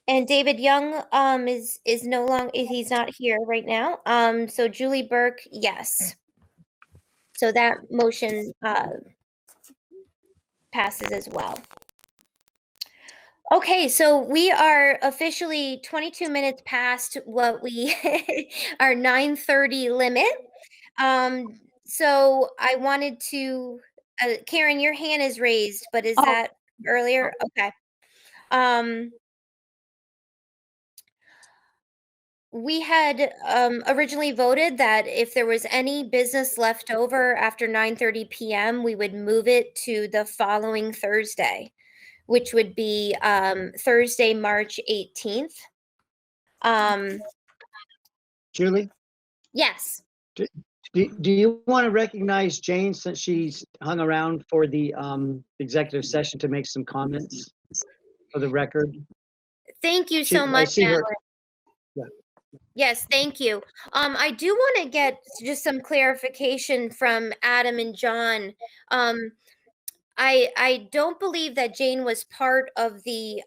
and David Young is no longer, he's not here right now. So Julie Burke, yes. So that motion passes as well. Okay, so we are officially 22 minutes past what we our 9:30 limit. So I wanted to, Karen, your hand is raised, but is that earlier? Okay. We had originally voted that if there was any business left over after 9:30 p.m., we would move it to the following Thursday, which would be Thursday, March 18th. Julie, Yes. do you want to recognize Jane since she's hung around for the executive session to make some comments for the record? Thank you so I much, see her. Alan. Yeah. Yes, thank you. I do want to get just some clarification from Adam and John. I don't believe that Jane was part of the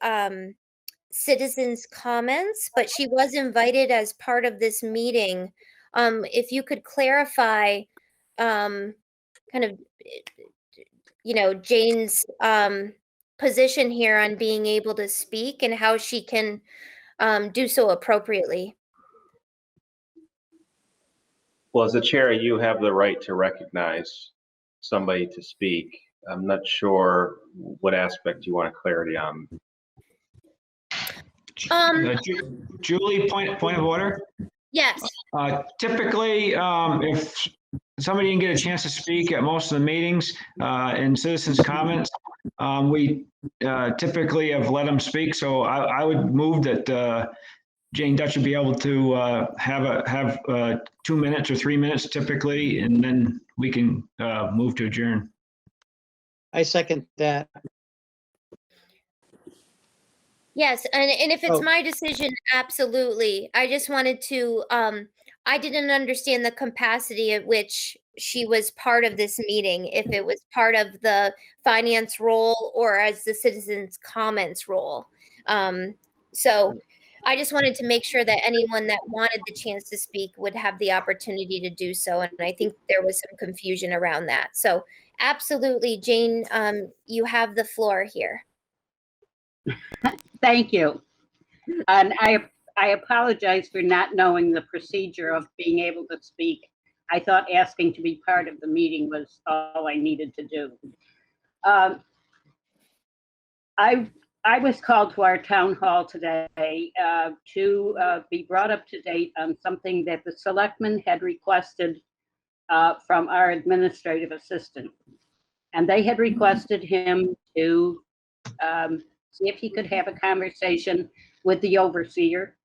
citizens' comments, but she was invited as part of this meeting. If you could clarify kind of, Jane's position here on being able to speak and how she can do so appropriately. Well, as the chair, you have the right to recognize somebody to speak. I'm not sure what aspect you want clarity on. Julie, point of order. Yes. Typically, if somebody didn't get a chance to speak at most of the meetings in citizens' comments, we typically have let them speak. So I would move that Jane Dutch would be able to have 2 minutes or 3 minutes typically, and then we can move to adjourn. I second that. Yes, and if it's Oh. my decision, absolutely. I just wanted to, I didn't understand the capacity at which she was part of this meeting, if it was part of the finance role or as the citizens' comments role. So I just wanted to make sure that anyone that wanted the chance to speak would have the opportunity to do so. And I think there was some confusion around that. So absolutely, Jane, you have the floor here. Thank you. And I apologize for not knowing the procedure of being able to speak. I thought asking to be part of the meeting was all I needed to do. I was called to our town hall today to be brought up to date on something that the selectmen had requested from our administrative assistant. And they had requested him to see if he could have a conversation with the overseer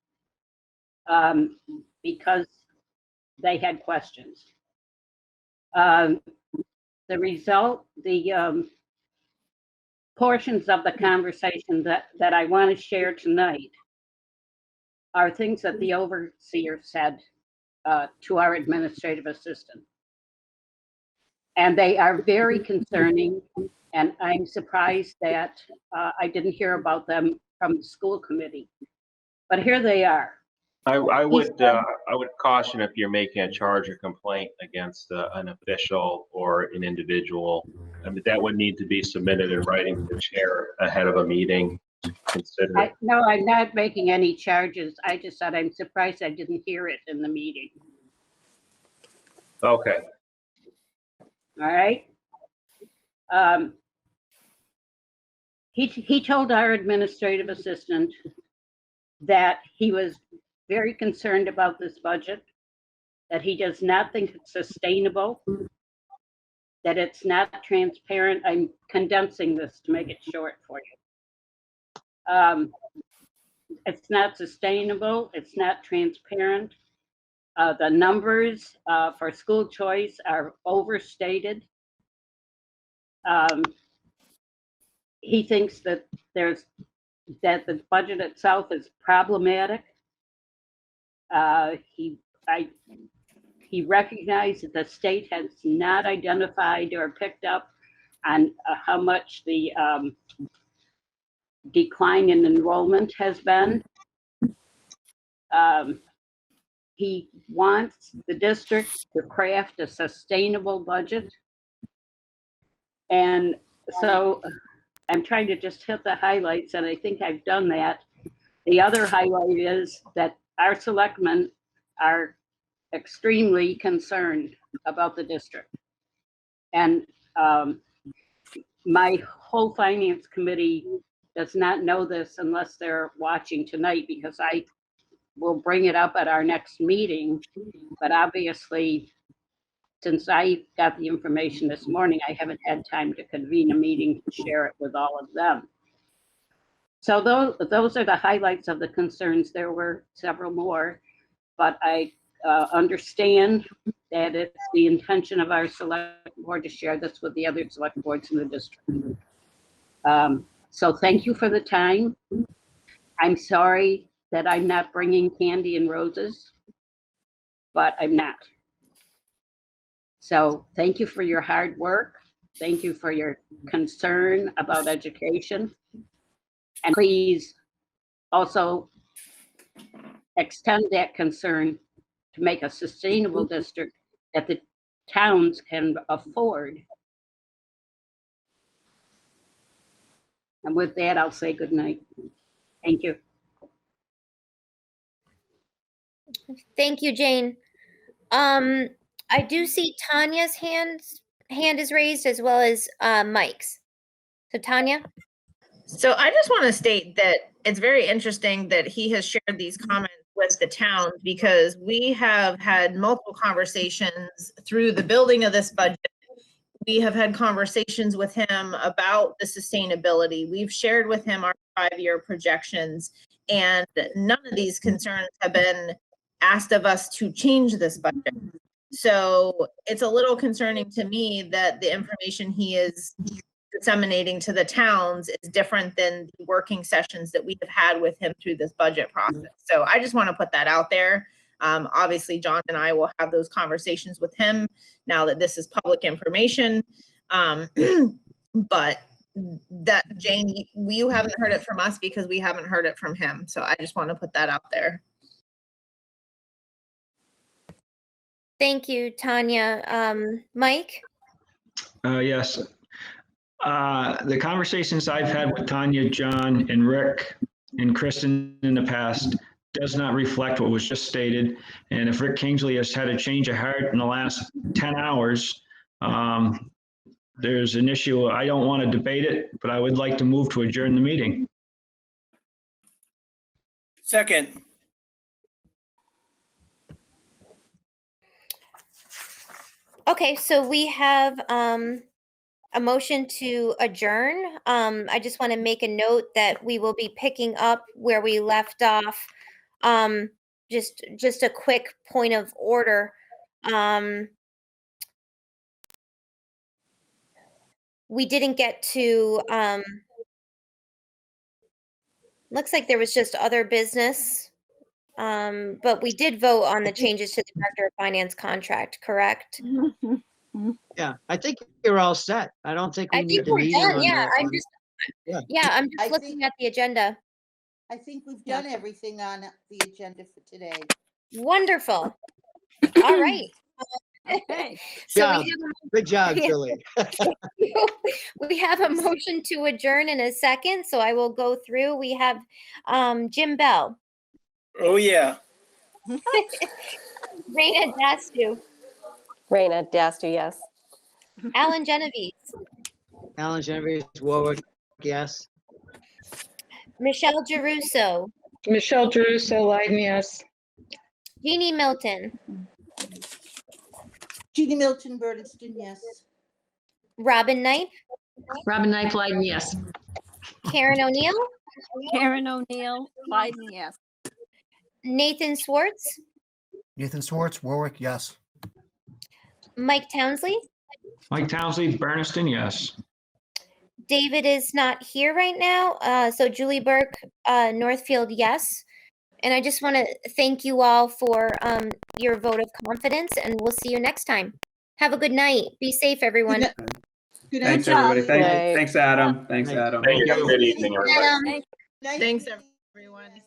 because they had questions. The result, the portions of the conversation that I want to share tonight are things that the overseer said to our administrative assistant. And they are very concerning, and I'm surprised that I didn't hear about them from the school committee. But here they are. I would caution if you're making a charge or complaint against an official or an individual. I mean, that would need to be submitted in writing to the chair ahead of a meeting. No, I'm not making any charges. I just said I'm surprised I didn't hear it in the meeting. Okay. All right. He told our administrative assistant that he was very concerned about this budget, that he does not think it's sustainable, that it's not transparent. I'm condensing this to make it short for you. It's not sustainable. It's not transparent. The numbers for school choice are overstated. He thinks that the budget itself is problematic. He recognized that the state has not identified or picked up on how much the decline in enrollment has been. He wants the district to craft a sustainable budget. And so I'm trying to just hit the highlights, and I think I've done that. The other highlight is that our selectmen are extremely concerned about the district. And my whole finance committee does not know this unless they're watching tonight, because I will bring it up at our next meeting. But obviously, since I got the information this morning, I haven't had time to convene a meeting to share it with all of them. So those are the highlights of the concerns. There were several more, but I understand that it's the intention of our select board to share this with the other select boards in the district. So thank you for the time. I'm sorry that I'm not bringing candy and roses, but I'm not. So thank you for your hard work. Thank you for your concern about education. And please also extend that concern to make a sustainable district that the towns can afford. And with that, I'll say good night. Thank you. Thank you, Jane. I do see Tanya's hand is raised, as well as Mike's. So Tanya? So I just want to state that it's very interesting that he has shared these comments with the towns, because we have had multiple conversations through the building of this budget. We have had conversations with him about the sustainability. We've shared with him our 5-year projections, and none of these concerns have been asked of us to change this budget. So it's a little concerning to me that the information he is disseminating to the towns is different than the working sessions that we have had with him through this budget process. So I just want to put that out there. Obviously, John and I will have those conversations with him now that this is public information. But that, Jane, you haven't heard it from us because we haven't heard it from him. So I just want to put that out there. Thank you, Tanya. Mike? Yes. The conversations I've had with Tanya, John, and Rick and Kristen in the past does not reflect what was just stated. And if Rick Kingsley has had a change of heart in the last 10 hours, there's an issue. I don't want to debate it, but I would like to move to adjourn the meeting. Second. Okay, so we have a motion to adjourn. I just want to make a note that we will be picking up where we left off. Just a quick point of order. We didn't get to, looks like there was just other business. But we did vote on the changes to the Director of Finance contract, correct? Yeah, I think you're all set. I don't think we need the meeting on Yeah, that I'm one. just, Yeah. I'm just looking at the agenda. I think we've done everything on the agenda for today. Wonderful. All right. Okay. So Job. Good job, Yeah. Julie. We have a motion to adjourn in a second, so I will go through. We have Jim Bell, Oh, yeah. Raina Dastu, Raina Dastu, yes. Alan Genovese, Alan Genevieve, Warwick, yes. Michelle Geruso, Michelle Druso, Leiden, yes. Jeannie Milton, Jeannie Milton, Bernardston, yes. Robin Knight, Robin Knight, Leiden, yes. Karen O'Neill, Karen O'Neill, Leiden, yes. Nathan Swartz, Nathan Swartz, Warwick, yes. Mike Townsley. Mike Townsley, Bernardston, yes. David is not here right now, so Julie Burke, Northfield, yes. And I just want to thank you all for your vote of confidence, and we'll see you next time. Have a good night. Be safe, everyone. Good Thanks, night, everybody. Julie. Thanks, Adam. Thanks, Adam. Thank you. Good evening, everybody. Adam. Nice Thanks, meeting you. everyone.